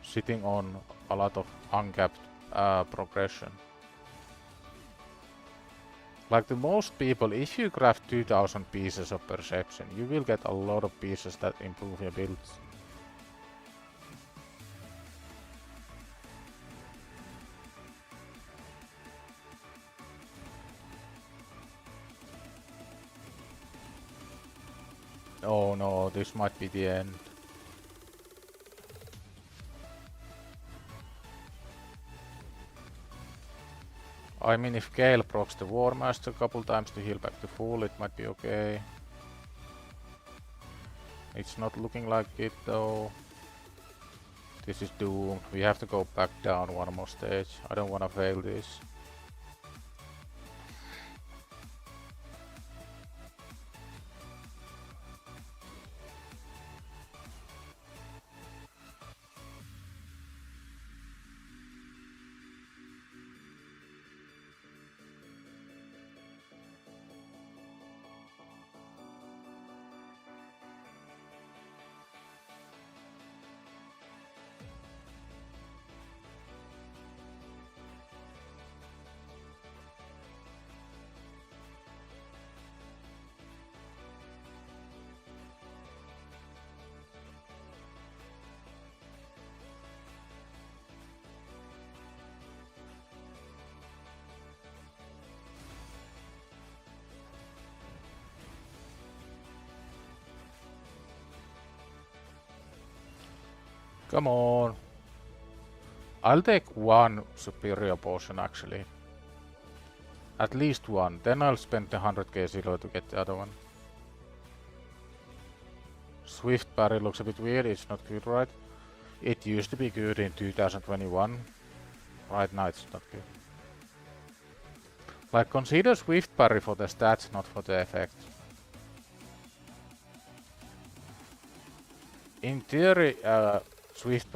sitting on a lot of uncapped progression. Like the most people, if you craft 2000 pieces of perception, you will get a lot of pieces that improve your builds. Oh no, this might be the end. I mean, if Gale procs the War Master a couple times to heal back to full, it might be okay. It's not looking like it though. This is doomed. We have to go back down one more stage. I don't wanna fail this. Come on. I'll take one superior potion actually. At least one. Then I'll spend the 100k silver to get the other one. Swift parry looks a bit weird. It's not good, right? It used to be good in 2021. Right now it's not good. Like, consider Swift parry for the stats, not for the effect. In theory, Swift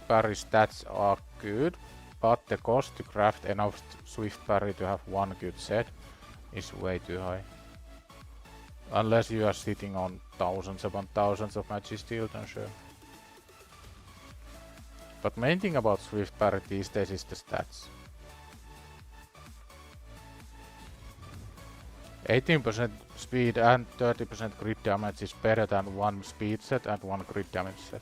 parry stats are good, but the cost to craft enough Swift parry to have one good set is way too high. Unless you are sitting on thousands upon thousands of magic steel, then sure. But main thing about Swift parry these days is the stats. 18% speed and 30% crit damage is better than one speed set and one crit damage set.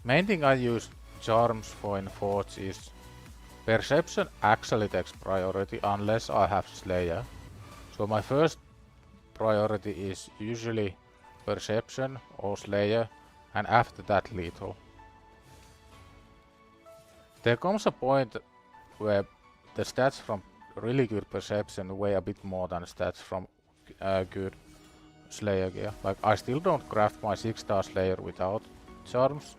Main thing I use charms for in Forge is perception actually takes priority unless I have Slayer. So my first priority is usually perception or Slayer, and after that lethal. There comes a point where the stats from really good perception weigh a bit more than stats from good Slayer gear. Like, I still don't craft my 6-star Slayer without charms,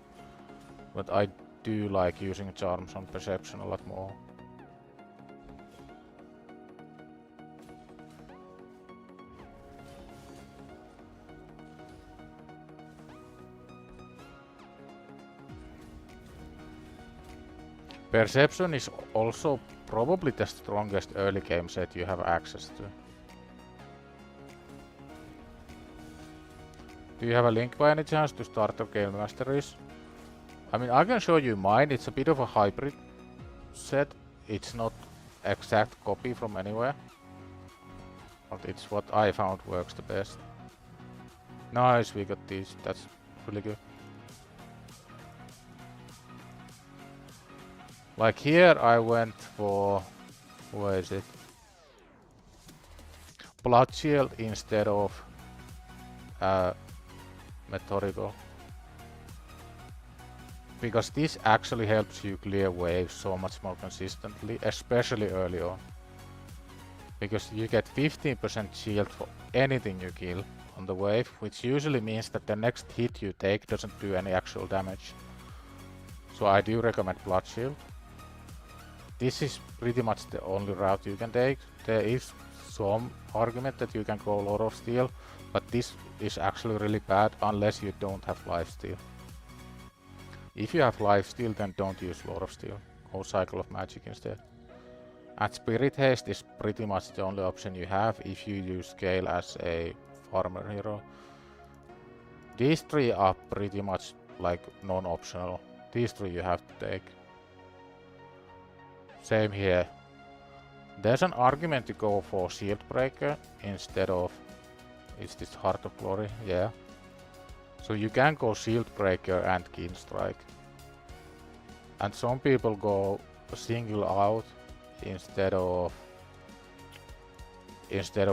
but I do like using charms on perception a lot more. Perception is also probably the strongest early game set you have access to. Do you have a link by any chance to starter game masteries? I mean, I can show you mine. It's a bit of a hybrid set. It's not exact copy from anywhere, but it's what I found works the best. Nice, we got these. That's really good. Like here I went for, where is it? Blood Shield instead of Methodical. Because this actually helps you clear waves so much more consistently, especially early on. Because you get 15% shield for anything you kill on the wave, which usually means that the next hit you take doesn't do any actual damage. So I do recommend Blood Shield. This is pretty much the only route you can take. There is some argument that you can go Lord of Steel, but this is actually really bad unless you don't have lifesteal. If you have lifesteal, then don't use Lord of Steel. Go Cycle of Magic instead. And Spirit Haste is pretty much the only option you have if you use Scale as a farmer hero. These three are pretty much like non-optional. These three you have to take. Same here. There's an argument to go for Shield Breaker instead of... Is this Heart of Glory? Yeah. So you can go Shield Breaker and Keen Strike. And some people go single out instead of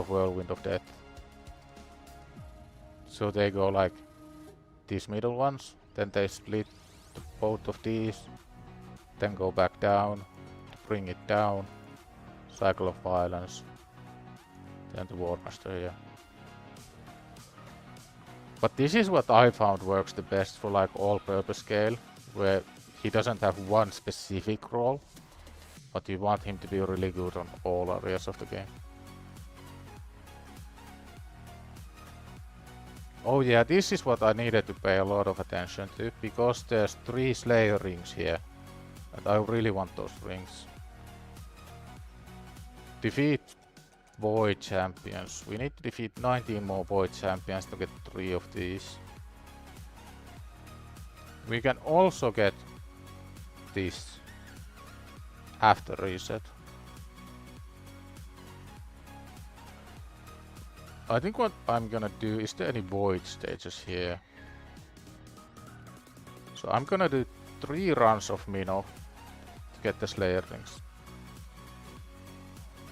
Whirlwind of Death. So they go like these middle ones, then they split both of these, then go back down to bring it down, Cycle of Violence, then the Warmaster here. But this is what I found works the best for like all-purpose scale, where he doesn't have one specific role, but you want him to be really good on all areas of the game. Oh yeah, this is what I needed to pay a lot of attention to, because there's 3 Slayer rings here, and I really want those rings. Defeat Void Champions. We need to defeat 19 more Void Champions to get 3 of these. We can also get this after reset. I think what I'm gonna do, is there any void stages here? So I'm gonna do 3 runs of Minnow to get the Slayer rings.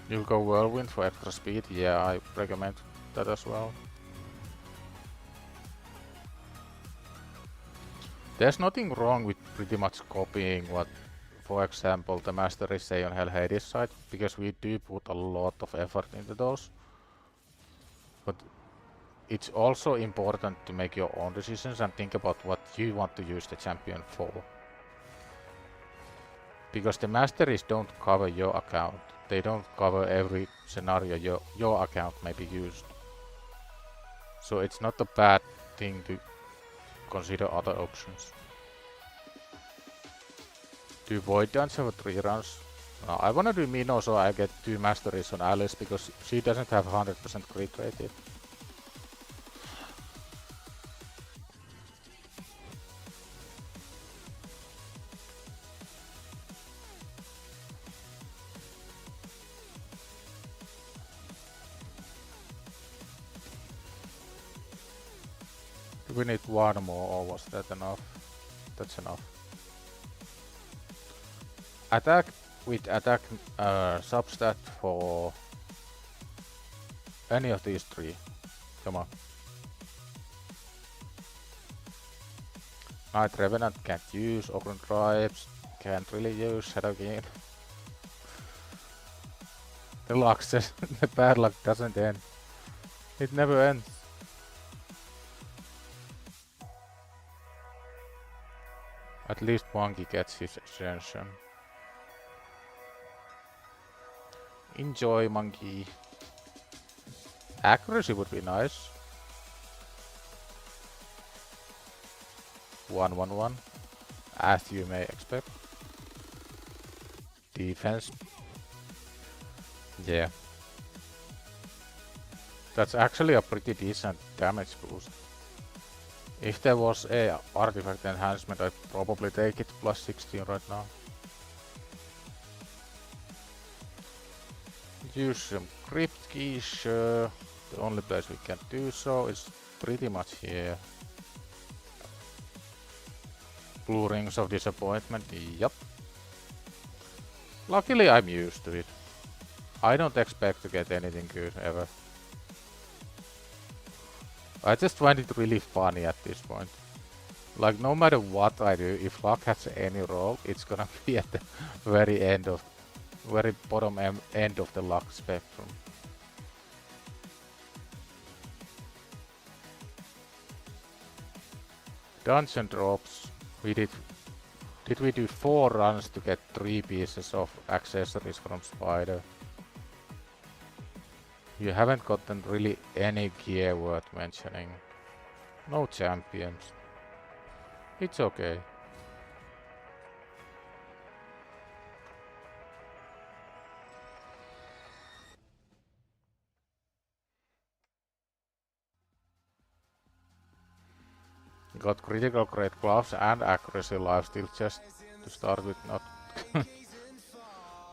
You'll go Whirlwind for extra speed, yeah, I recommend that as well. There's nothing wrong with pretty much copying what, for example, the Masteries say on HellHades side, because we do put a lot of effort into those. But it's also important to make your own decisions and think about what you want to use the champion for. Because the Masteries don't cover your account. They don't cover every scenario your account may be used. So it's not a bad thing to consider other options. Do Void Dance for 3 runs? No, I wanna do Minnow so I get 2 Masteries on Alice, because she doesn't have 100% crit rate yet. We need 1 more, or was that enough? That's enough. Attack with attack substat for any of these 3. Come on. Night Revenant can't use, Open Tribes can't really use, Shadow King. The luck says the bad luck doesn't end. It never ends. At least Monkey gets his ascension. Enjoy, Monkey. Accuracy would be nice. 1-1-1, as you may expect. Defense Yeah. That's actually a pretty decent damage boost. If there was a artifact enhancement, I'd probably take it plus 16 right now. Use some crypt keys, sure. The only place we can do so is pretty much here. Blue Rings of Disappointment, yup. Luckily I'm used to it. I don't expect to get anything good ever. I just find it really funny at this point. Like no matter what I do, if luck has any role, it's gonna be at the very bottom end of the luck spectrum. Dungeon drops. Did we do 4 runs to get 3 pieces of accessories from Spider? You haven't gotten really any gear worth mentioning. No champions. It's okay. Got critical grade gloves and accuracy lifesteal just to start with, not...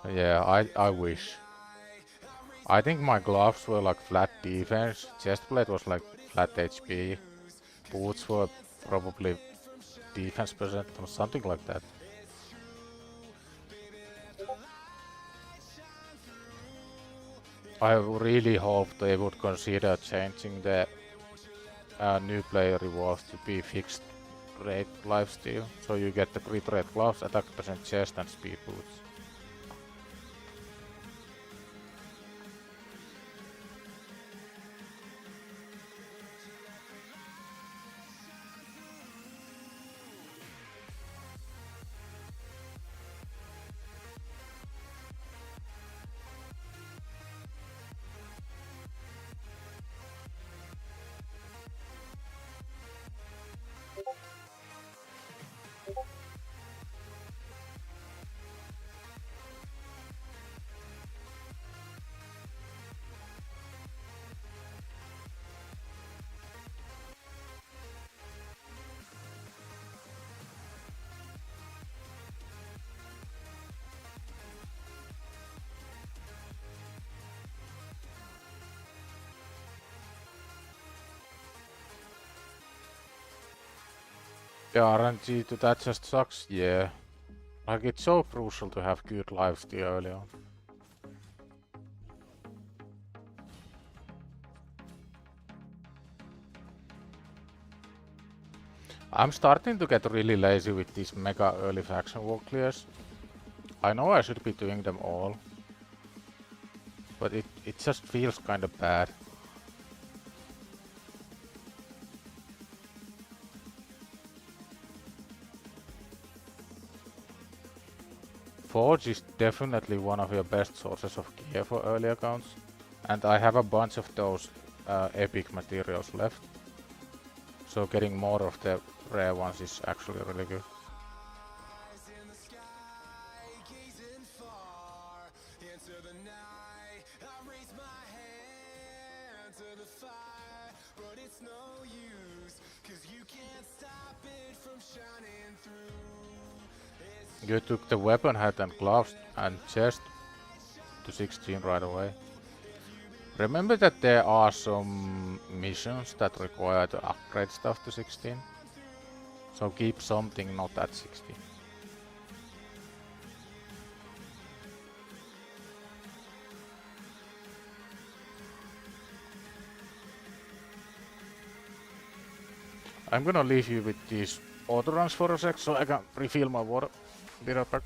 Yeah, I wish. I think my gloves were like flat defense, chestplate was like flat HP, boots were probably defense percent or something like that. I really hope they would consider changing the new player rewards to be fixed rate lifesteal, so you get the crit rate gloves, attack percent chest and speed boots. The RNG to that just sucks, yeah. Like it's so crucial to have good lifesteal early on. I'm starting to get really lazy with these mega early faction wall clears. I know I should be doing them all, but it just feels kinda bad. Forge is definitely one of your best sources of gear for early accounts, and I have a bunch of those epic materials left. So getting more of the rare ones is actually really good. You took the weapon hat and gloves and chest to 16 right away. Remember that there are some missions that require to upgrade stuff to 16. So keep something not at 16. I'm gonna leave you with these auto runs for a sec so I can refill my water. Be right back.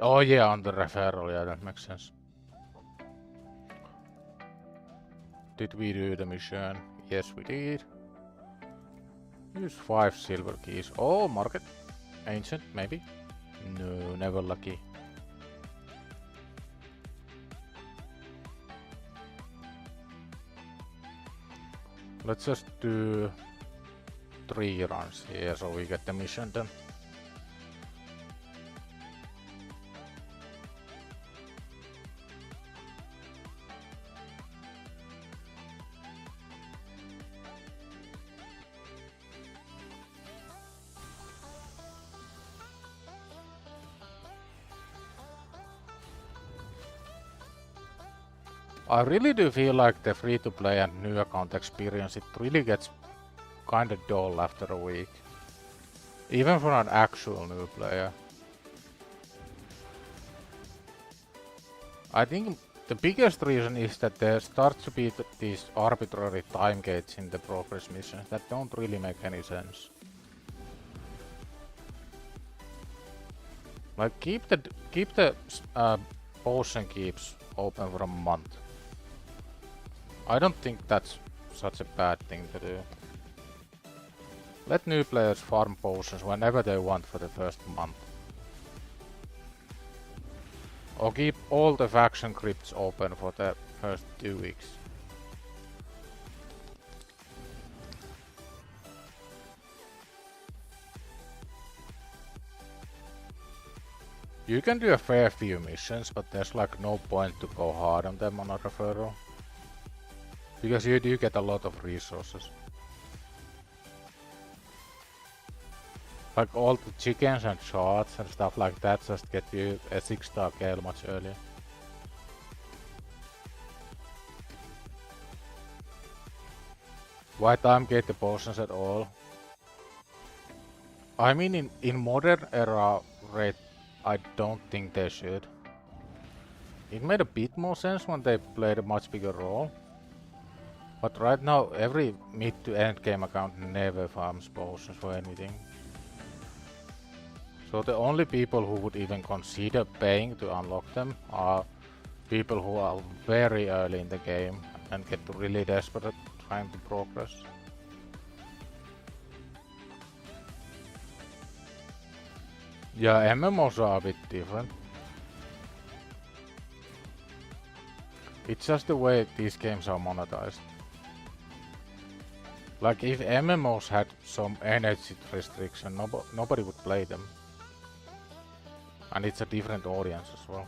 Oh yeah, on the referral, yeah, that makes sense. Did we do the mission? Yes, we did. Use 5 silver keys. Oh, market. Ancient, maybe? No, never lucky. Let's just do 3 runs here so we get the mission done. I really do feel like the free-to-play and new account experience, it really gets kinda dull after a week. Even for an actual new player. I think the biggest reason is that there starts to be these arbitrary time gates in the progress missions that don't really make any sense. Like keep the potion keeps open for a month. I don't think that's such a bad thing to do. Let new players farm potions whenever they want for the first month. Or keep all the faction crypts open for the first 2 weeks. You can do a fair few missions, but there's like no point to go hard on them on a referral. Because you do get a lot of resources. Like all the chickens and shards and stuff like that just get you a 6-star Gale much earlier. Why time gate the potions at all? I mean in modern era rate, I don't think they should. It made a bit more sense when they played a much bigger role. But right now every mid to end game account never farms potions for anything. So the only people who would even consider paying to unlock them are people who are very early in the game and get really desperate trying to progress. Yeah, MMOs are a bit different. It's just the way these games are monetized. Like if MMOs had some energy restriction, nobody would play them. And it's a different audience as well.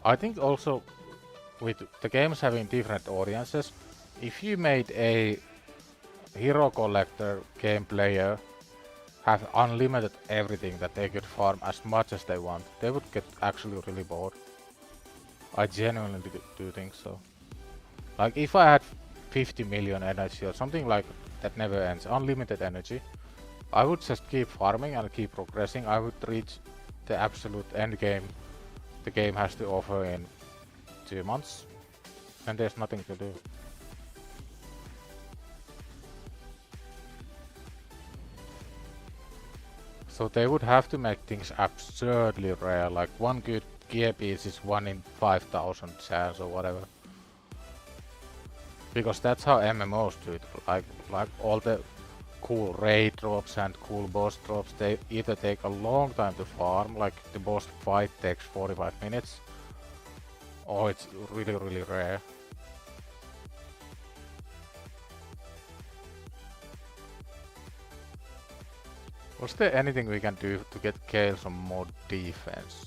I think also with the games having different audiences, if you made a hero collector game player have unlimited everything that they could farm as much as they want, they would get actually really bored. I genuinely do think so. Like if I had 50 million energy or something like that never ends, unlimited energy, I would just keep farming and keep progressing. I would reach the absolute end game the game has to offer in 2 months, and there's nothing to do. So they would have to make things absurdly rare, like one good gear piece is 1 in 5,000 chance or whatever. Because that's how MMOs do it, like all the cool raid drops and cool boss drops, they either take a long time to farm, like the boss fight takes 45 minutes, or it's really rare. Was there anything we can do to get Gale some more defense?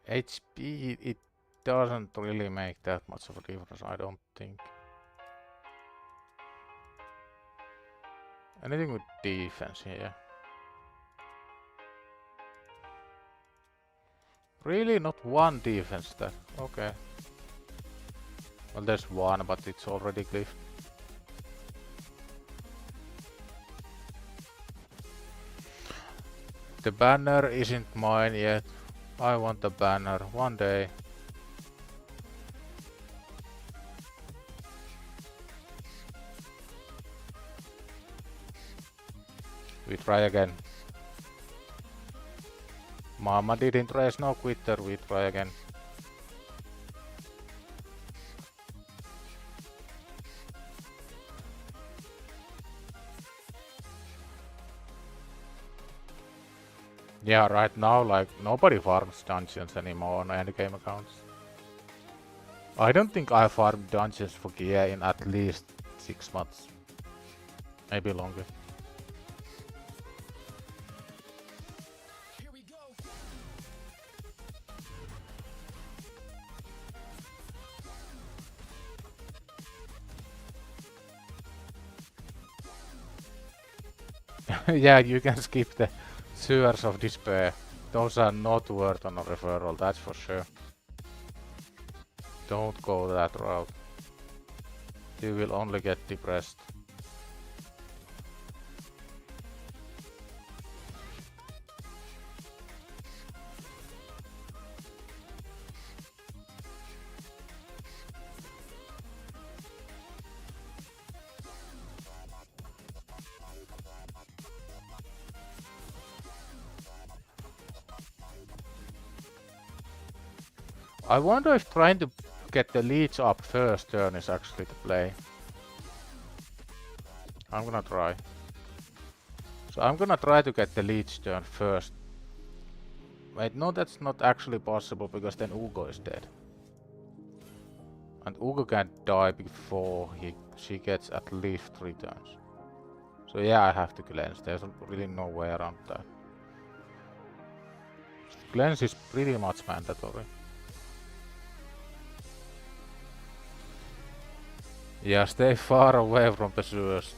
HP, it doesn't really make that much of a difference, I don't think. Anything with defense here? Really? Not one defense stat? Okay. Well, there's one, but it's already glyphed. The banner isn't mine yet. I want the banner one day. We try again. Mama didn't raise no quitter, we try again. Yeah, right now, like, nobody farms dungeons anymore on endgame accounts. I don't think I farmed dungeons for gear in at least 6 months. Maybe longer. Yeah, you can skip the Sewers of Despair. Those are not worth on a referral, that's for sure. Don't go that route. You will only get depressed. I wonder if trying to get the leech up first turn is actually the play. I'm gonna try. So I'm gonna try to get the leech turn first. Wait, no, that's not actually possible because then Ugo is dead. And Ugo can't die before she gets at least 3 turns. So yeah, I have to cleanse. There's really no way around that. Cleanse is pretty much mandatory. Yeah, stay far away from the sewers.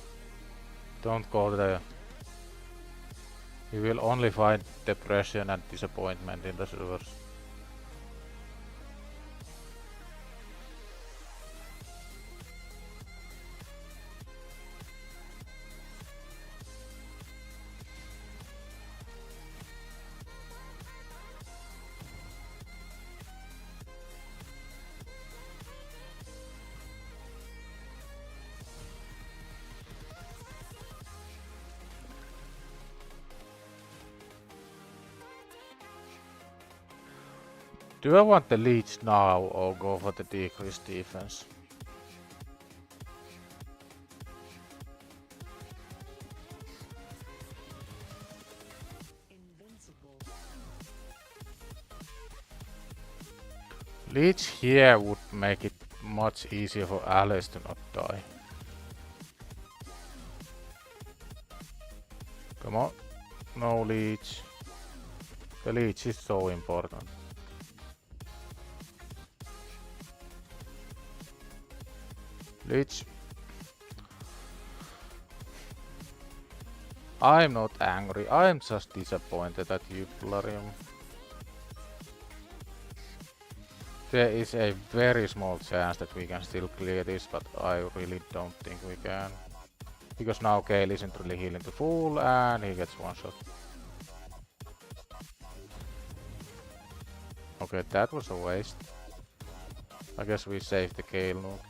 Don't go there. You will only find depression and disappointment in the sewers. Do I want the leech now or go for the decreased defense? Leech here would make it much easier for allies to not die. Come on, no leech. The leech is so important. Leech. I'm not angry, I'm just disappointed at you, Plarium. There is a very small chance that we can still clear this, but I really don't think we can. Because now Gale isn't really healing to full and he gets one shot. Okay, that was a waste. I guess we saved the Gale nuke.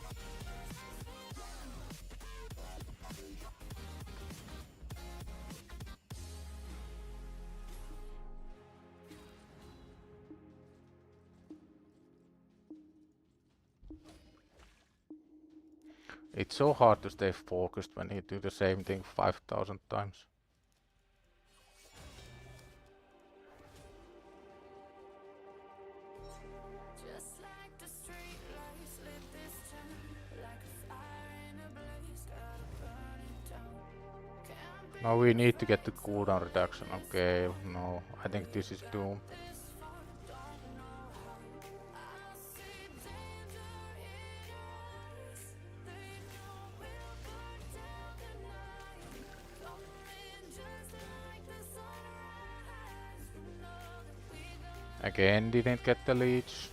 It's so hard to stay focused when you do the same thing 5,000 times. Now we need to get the cooldown reduction. Okay, no, I think this is doomed. Again, didn't get the leech.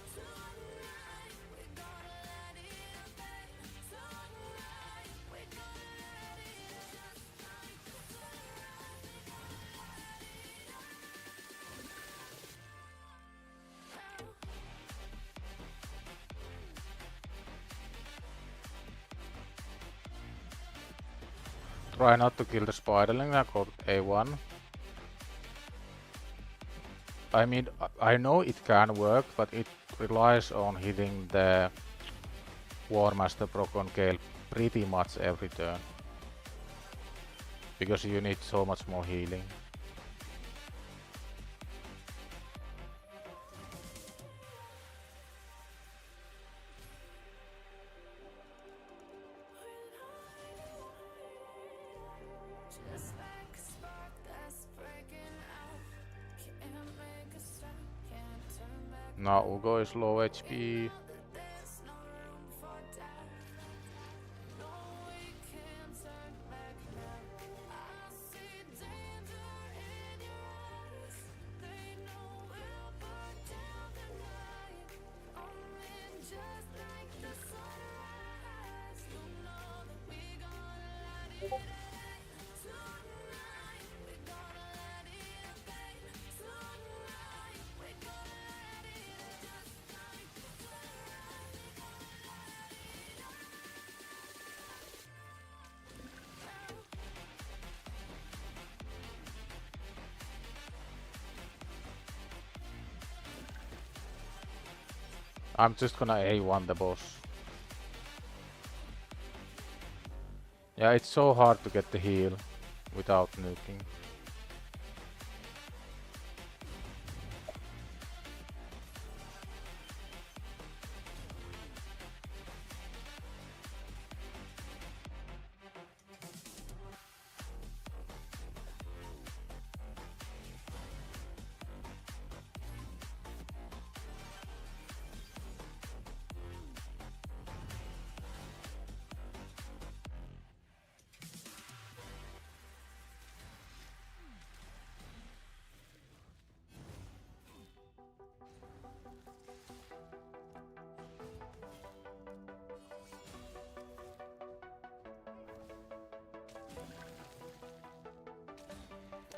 Try not to kill the spiderling and go to A1. I mean, I know it can work, but it relies on hitting the War Master proc on Gale pretty much every turn. Because you need so much more healing. Now Ugo is low HP. I'm just gonna A1 the boss. Yeah, it's so hard to get the heal without nuking.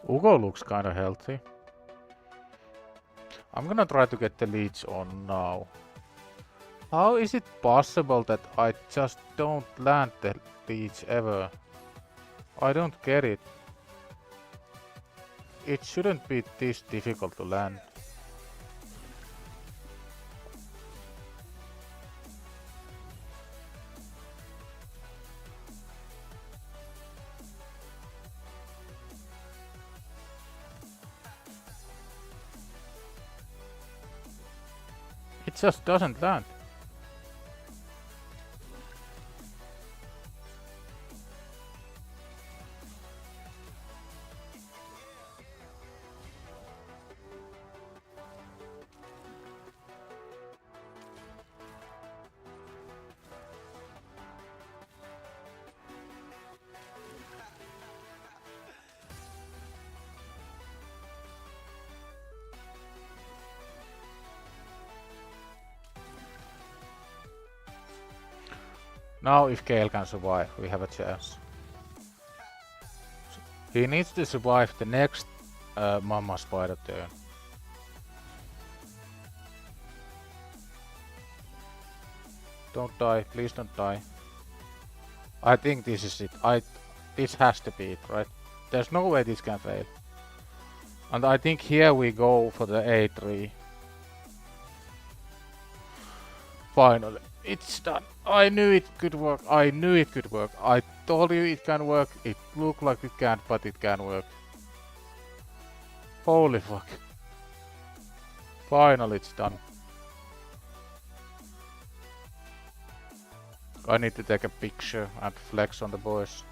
Ugo looks kinda healthy. I'm gonna try to get the leech on now. How is it possible that I just don't land the leech ever? I don't get it. It shouldn't be this difficult to land. It just doesn't land. Now if Gale can survive, we have a chance. He needs to survive the next Mama Spider turn. Don't die, please don't die. I think this is it. This has to be it, right? There's no way this can fail. And I think here we go for the A3. Finally, it's done. I knew it could work. I knew it could work. I told you it can work. It looked like it can't, but it can work. Holy fuck. Finally, it's done. I need to take a picture and flex on the boys.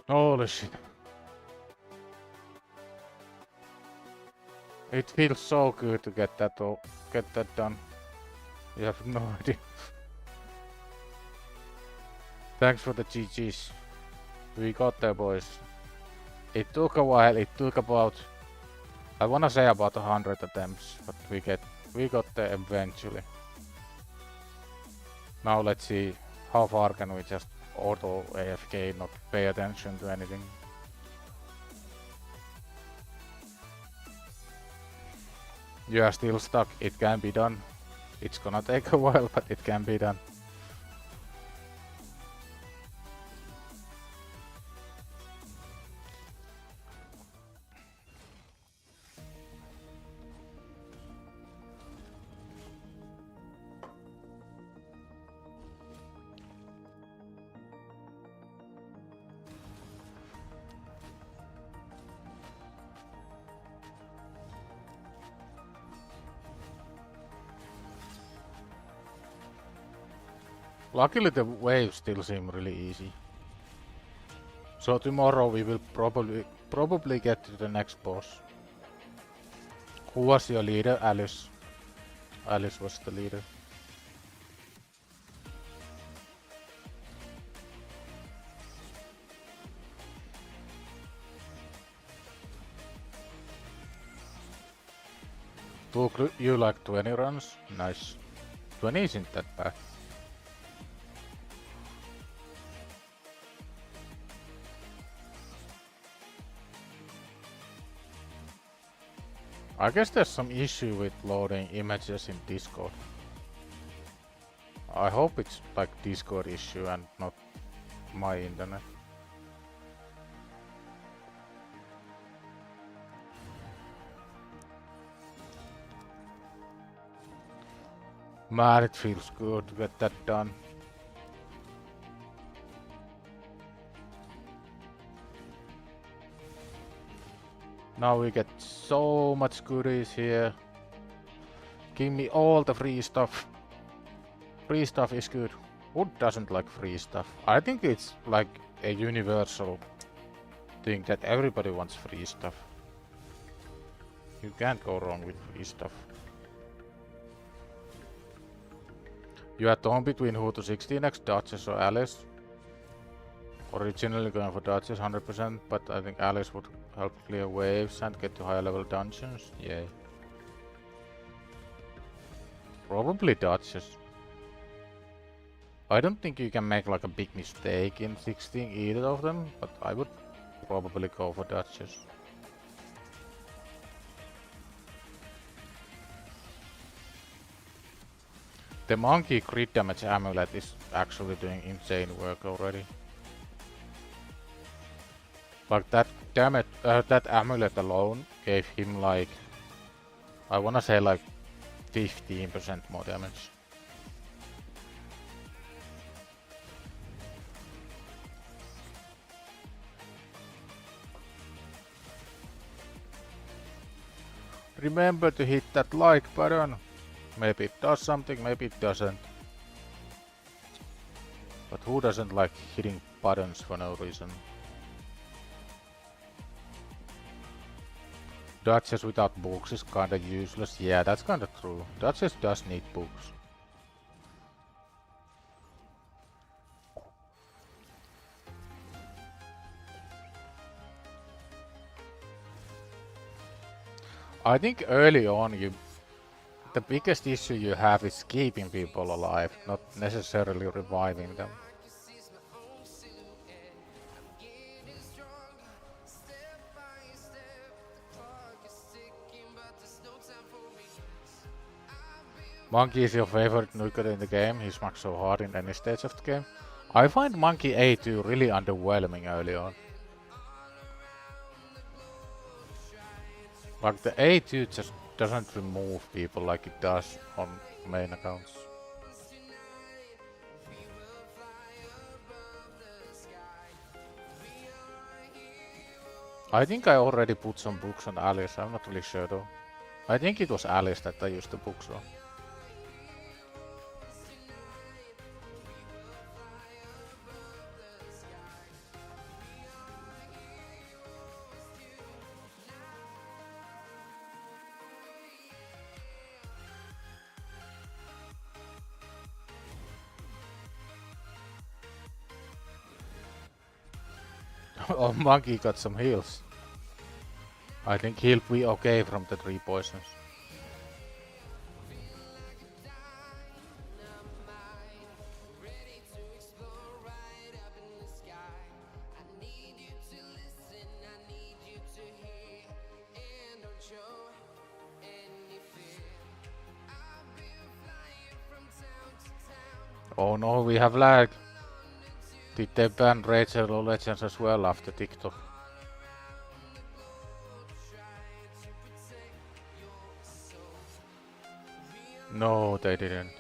Holy shit. It feels so good to get that done. You have no idea. Thanks for the GGs. We got there, boys. It took a while, it took about, I wanna say about 100 attempts, but we got there eventually. Now let's see how far can we just auto AFK, not pay attention to anything. You are still stuck, it can be done. It's gonna take a while, but it can be done. Luckily the waves still seem really easy. So tomorrow we will probably get to the next boss. Who was your leader? Alice. Alice was the leader. Took you like 20 runs? Nice. 20 isn't that bad. I guess there's some issue with loading images in Discord. I hope it's like Discord issue and not my internet. Man, it feels good to get that done. Now we get so much goodies here. Give me all the free stuff. Free stuff is good. Who doesn't like free stuff? I think it's like a universal thing that everybody wants free stuff. You can't go wrong with free stuff. You are torn between who to 16x, Duchess or Alice. Originally going for Duchess 100%, but I think Alice would help clear waves and get to higher level dungeons. Yay. Probably Duchess. I don't think you can make like a big mistake in 16 either of them, but I would probably go for Duchess. The monkey crit damage amulet is actually doing insane work already. Like that damage, that amulet alone gave him like, I wanna say like 15% more damage. Remember to hit that like button. Maybe it does something, maybe it doesn't. But who doesn't like hitting buttons for no reason? Duchess without books is kinda useless. Yeah, that's kinda true. Duchess does need books. I think early on the biggest issue you have is keeping people alive, not necessarily reviving them. Monkey is your favorite nuker in the game. He smacks so hard in any stage of the game. I find Monkey A2 really underwhelming early on. Like the A2 just doesn't remove people like it does on main accounts. I think I already put some books on Alice, I'm not really sure though. I think it was Alice that I used the books on. Oh, monkey got some heals. I think he'll be okay from the 3 poisons. Oh no, we have lag. Did they ban Rachel Legends as well after TikTok? No, they didn't.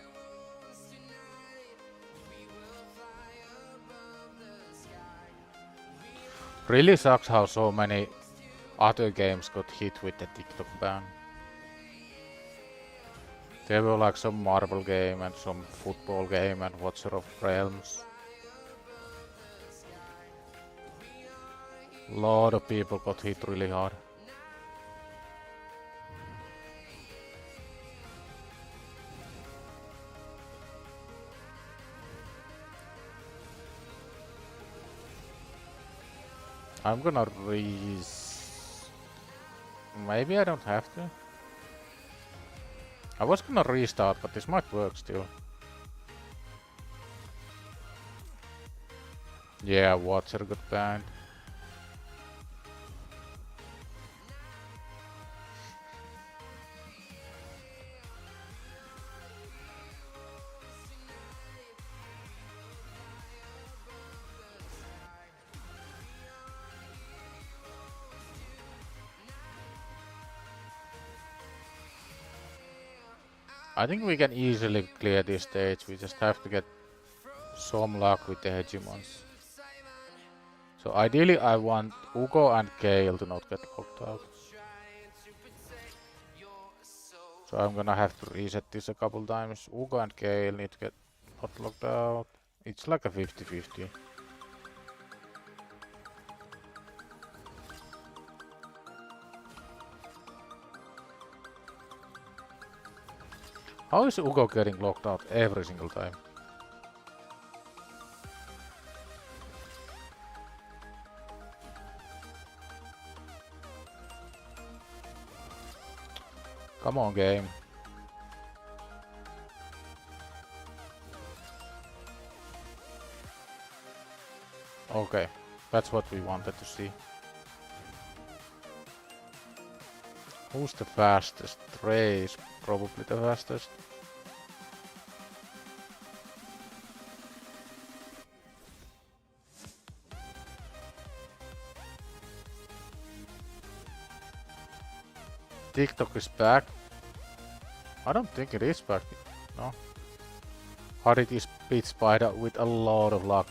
Really sucks how so many other games got hit with the TikTok ban. There were like some Marvel game and some football game and Watcher of Realms. Lot of people got hit really hard. I'm gonna maybe I don't have to. I was gonna restart, but this might work still. Yeah, Watcher got banned. I think we can easily clear this stage. We just have to get some luck with the hegemons. So ideally I want Ugo and Gale to not get locked out. So I'm gonna have to reset this a couple times. Ugo and Gale need to get not locked out. It's like a 50-50. How is Ugo getting locked out every single time? Come on, game. Okay, that's what we wanted to see. Who's the fastest? Ray is probably the fastest. TikTok is back. I don't think it is back. No. Harit is beat Spider with a lot of luck.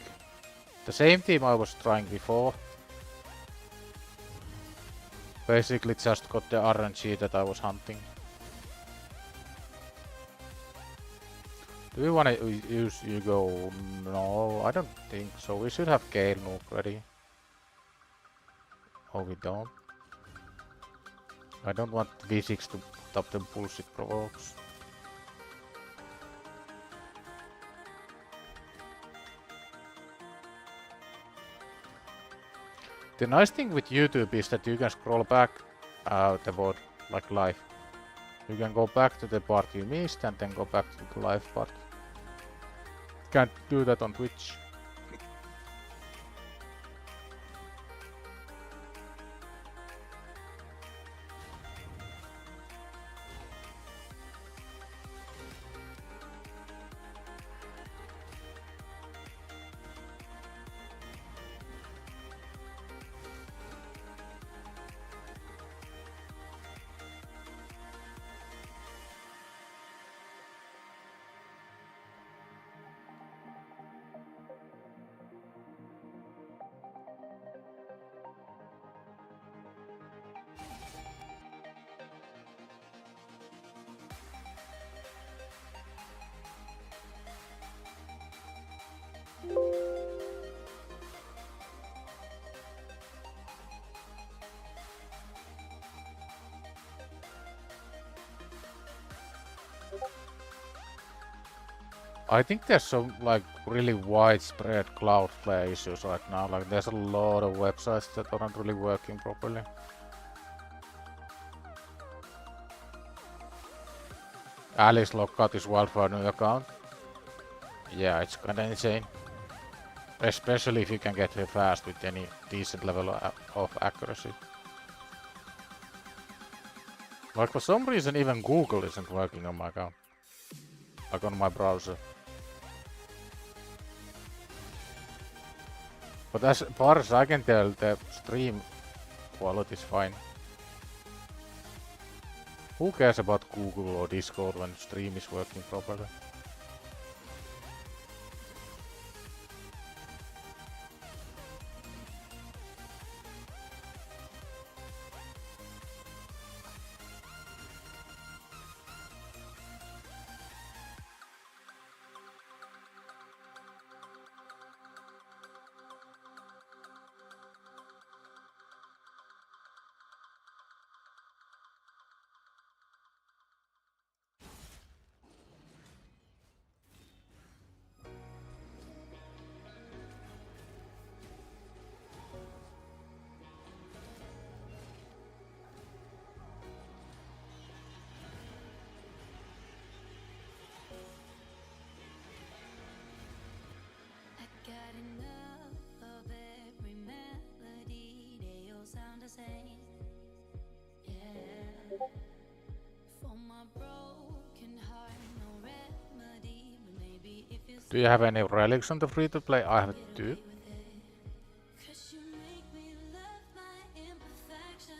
The same team I was trying before. Basically just got the RNG that I was hunting. Do we wanna use Hugo? No, I don't think so. We should have Gale Nuke ready. Oh, we don't. I don't want V6 to top the bullshit provokes. The nice thing with YouTube is that you can scroll back the board like live. You can go back to the part you missed and then go back to the live part. Can't do that on Twitch. I think there's some like really widespread Cloudflare issues right now. Like there's a lot of websites that aren't really working properly. Alice logged out his wildfire new account. Yeah, it's kinda insane. Especially if you can get here fast with any decent level of accuracy. Like for some reason even Google isn't working on my account. Like on my browser. But as far as I can tell, the stream quality is fine. Who cares about Google or Discord when stream is working properly? Do you have any relics on the free to play? I have two.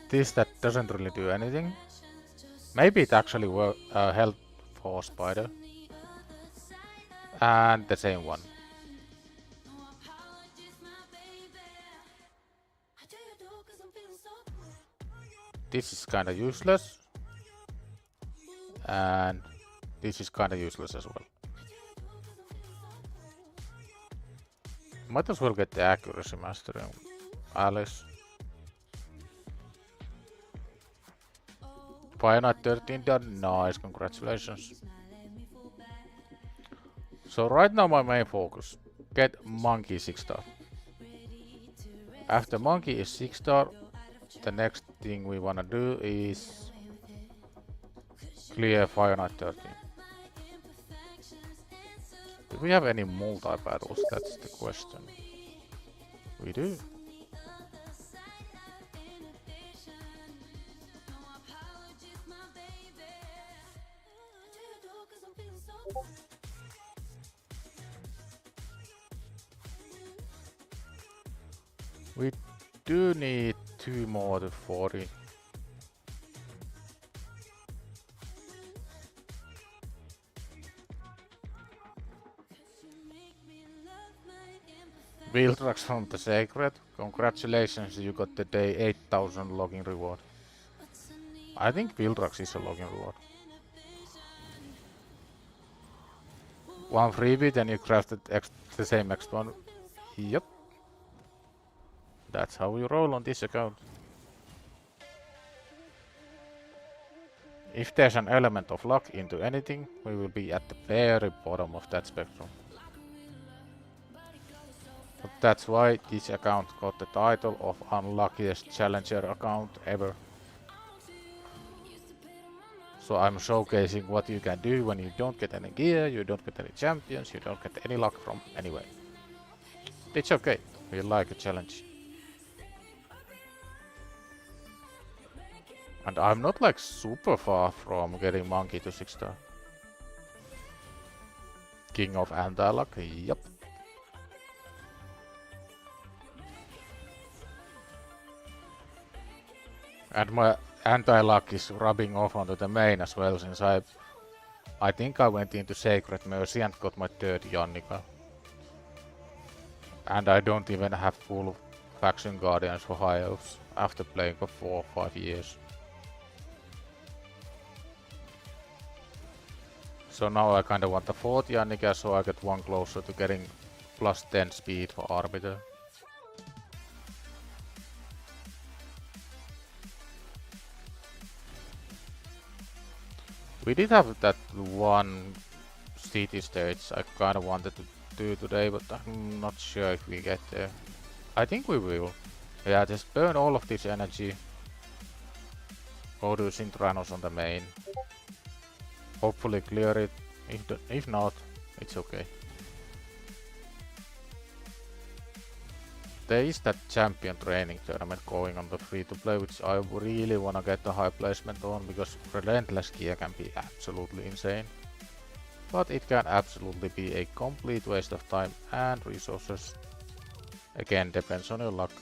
This that doesn't really do anything. Maybe it actually helped for Spider. And the same one. This is kinda useless. And this is kinda useless as well. Might as well get the accuracy mastery on Alice. Fire Knight 13 done. Nice, congratulations. So right now my main focus. Get Monkey 6 star. After Monkey is 6 star, the next thing we wanna do is clear Fire Knight 13. Do we have any multi-battles? That's the question. We do. We do need 2 more to 40. Vildrax from the Sacred. Congratulations, you got the day 8000 login reward. I think Vildrax is a login reward. One freebie, then you crafted the same X1. Yep. That's how we roll on this account. If there's an element of luck into anything, we will be at the very bottom of that spectrum. But that's why this account got the title of Unluckiest Challenger account ever. So I'm showcasing what you can do when you don't get any gear, you don't get any champions, you don't get any luck from anywhere. It's okay, we like a challenge. And I'm not like super far from getting Monkey to 6 star. King of Anti-Luck, yep. And my anti-luck is rubbing off onto the main as well, since I think I went into Sacred Mercy and got my 3rd Jannika. And I don't even have full Faction Guardians for High Elves after playing for 4 or 5 years. So now I kinda want the 4th Jannika so I get one closer to getting plus 10 speed for Arbiter. We did have that one city stage I kinda wanted to do today, but I'm not sure if we get there. I think we will. Yeah, just burn all of this energy. Go to Synthranos on the main. Hopefully clear it. If not, it's okay. There is that champion training tournament going on the free-to-play, which I really wanna get a high placement on, because Relentless gear can be absolutely insane. But it can absolutely be a complete waste of time and resources. Again, depends on your luck.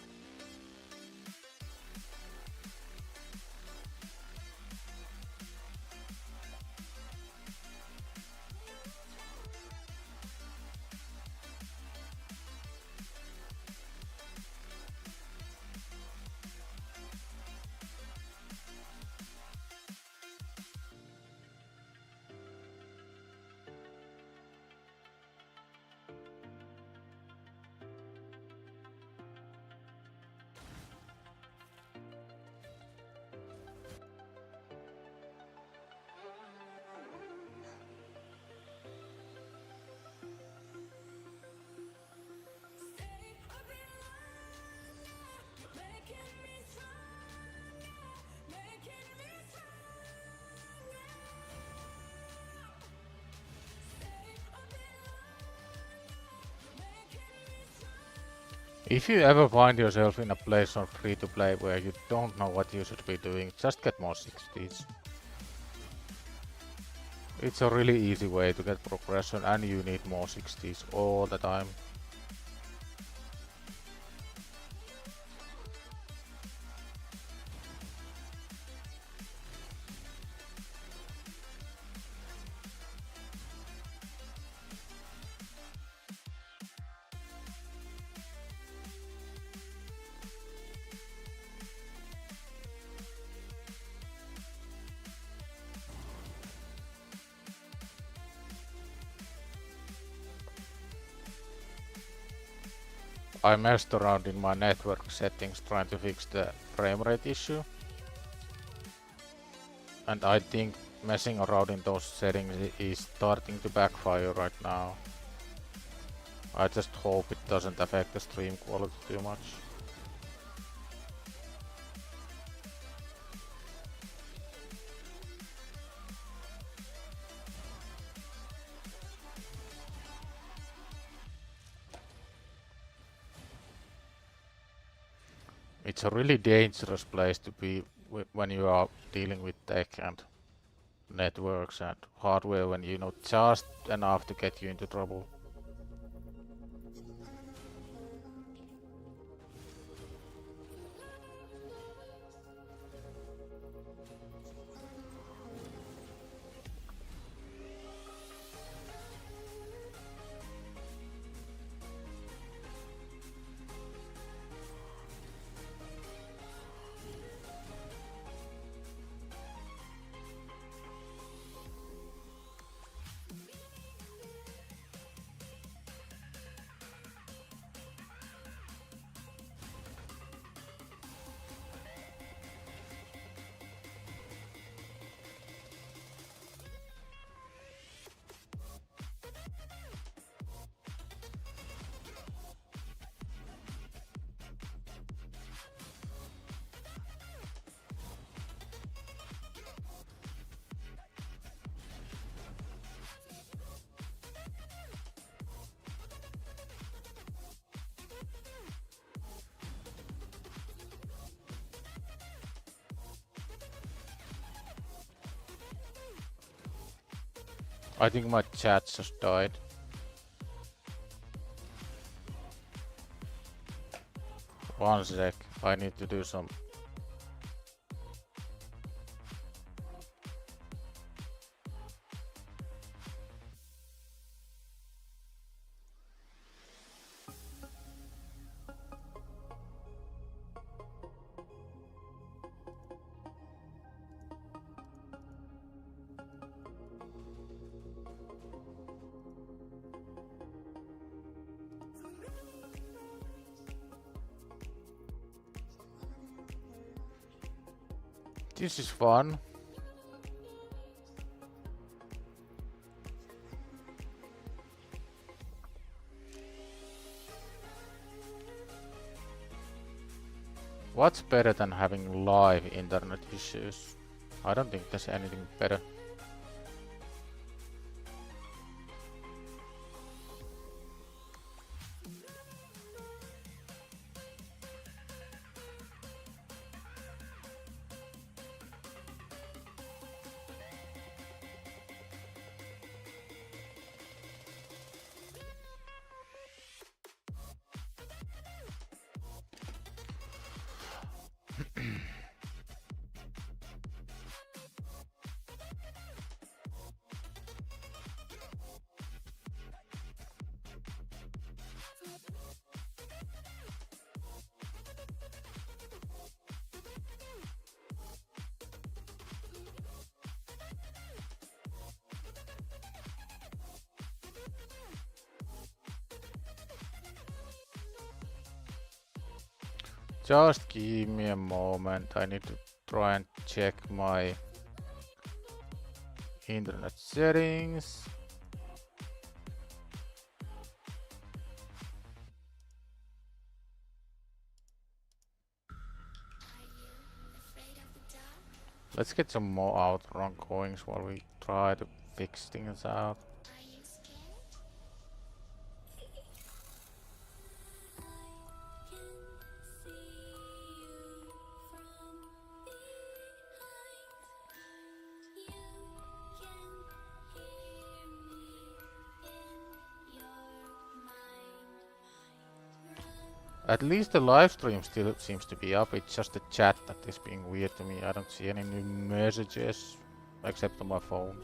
If you ever find yourself in a place on free-to-play where you don't know what you should be doing, just get more 60s. It's a really easy way to get progression, and you need more 60s all the time. I messed around in my network settings trying to fix the frame rate issue. And I think messing around in those settings is starting to backfire right now. I just hope it doesn't affect the stream quality too much. It's a really dangerous place to be when you are dealing with tech and networks and hardware, when you know just enough to get you into trouble. I think my chat just died. One sec, I need to do some. This is fun. What's better than having live internet issues? I don't think there's anything better. Just give me a moment, I need to try and check my internet settings. Let's get some more outrun coins while we try to fix things out. At least the live stream still seems to be up, it's just the chat that is being weird to me. I don't see any new messages except on my phone.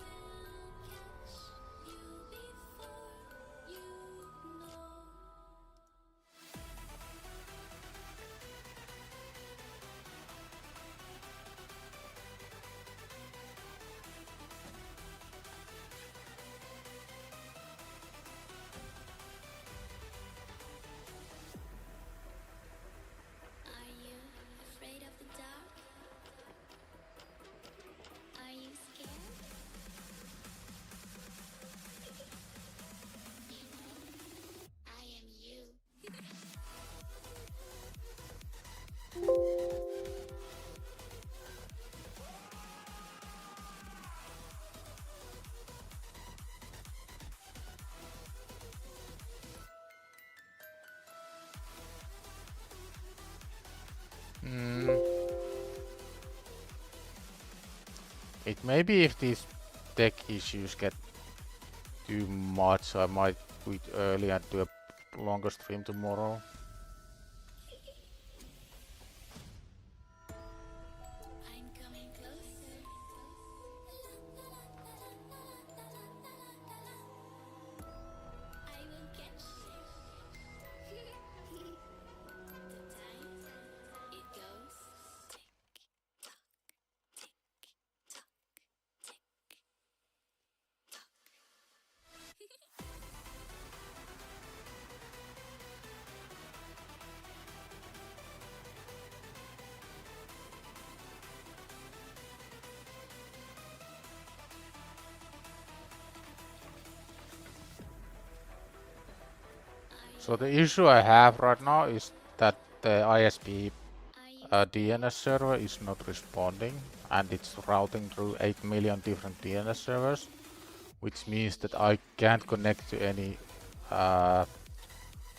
It may be if these tech issues get too much, I might quit early and do a longer stream tomorrow. So the issue I have right now is that the ISP DNS server is not responding and it's routing through 8 million different DNS servers, which means that I can't connect to any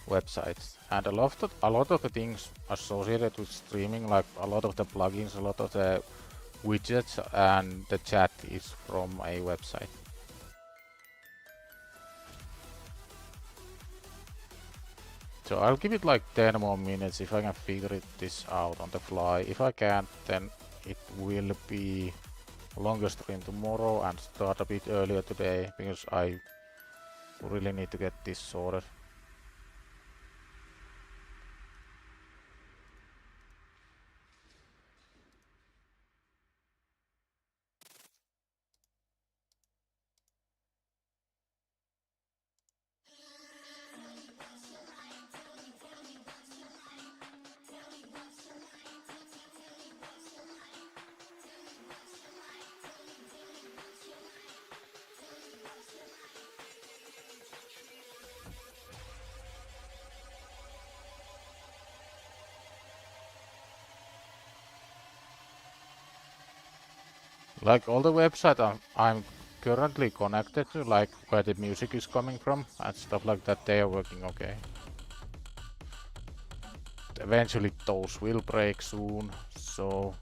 websites. And a lot of the things associated with streaming, like a lot of the plugins, a lot of the widgets and the chat is from a website. So I'll give it like 10 more minutes if I can figure this out on the fly. If I can't, then it will be a longer stream tomorrow and start a bit earlier today, because I really need to get this sorted. Like all the websites I'm currently connected to, like where the music is coming from and stuff like that, they are working okay. Eventually those will break soon, so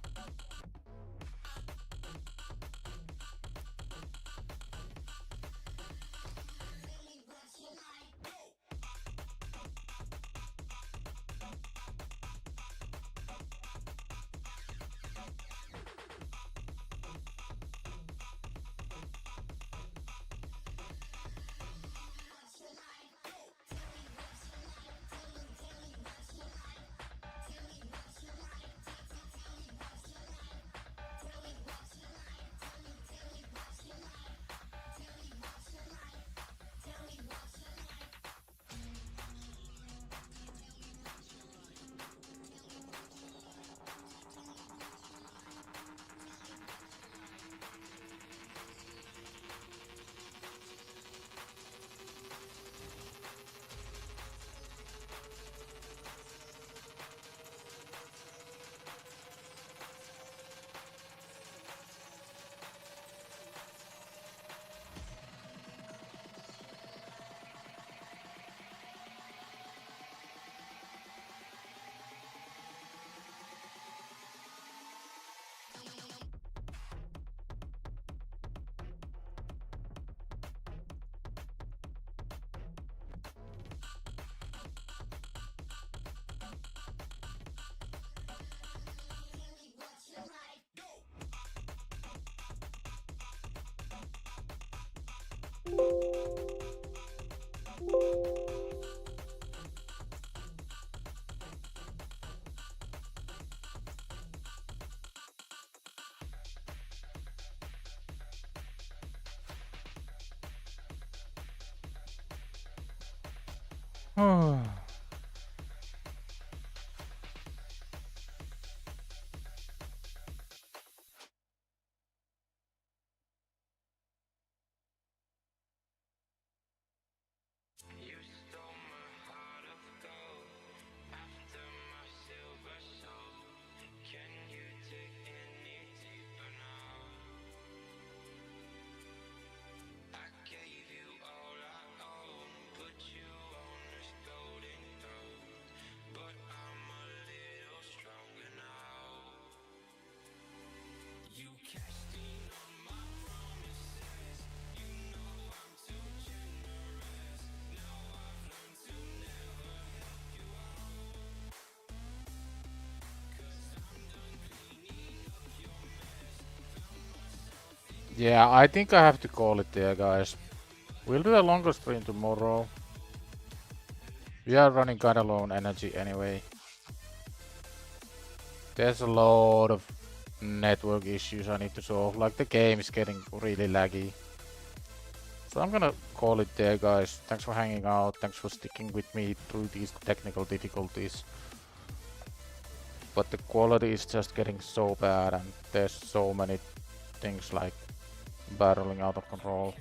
yeah, I think I have to call it there, guys. We'll do a longer stream tomorrow. We are running kinda low on energy anyway. There's a lot of network issues I need to solve, like the game is getting really laggy. So I'm gonna call it there, guys. Thanks for hanging out, thanks for sticking with me through these technical difficulties. But the quality is just getting so bad and there's so many things like barreling out of control.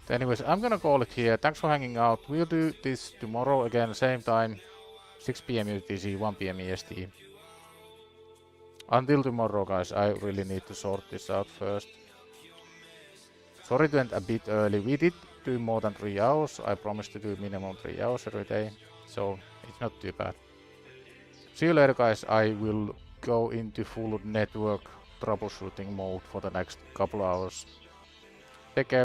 Anyways, I'm gonna call it here. Thanks for hanging out. We'll do this tomorrow again, same time, 6 PM UTC, 1 PM EST. Until tomorrow, guys, I really need to sort this out first. Sorry it went a bit early. We did do more than 3 hours. I promised to do minimum 3 hours every day, so it's not too bad. See you later, guys. I will go into full network troubleshooting mode for the next couple hours. Take care.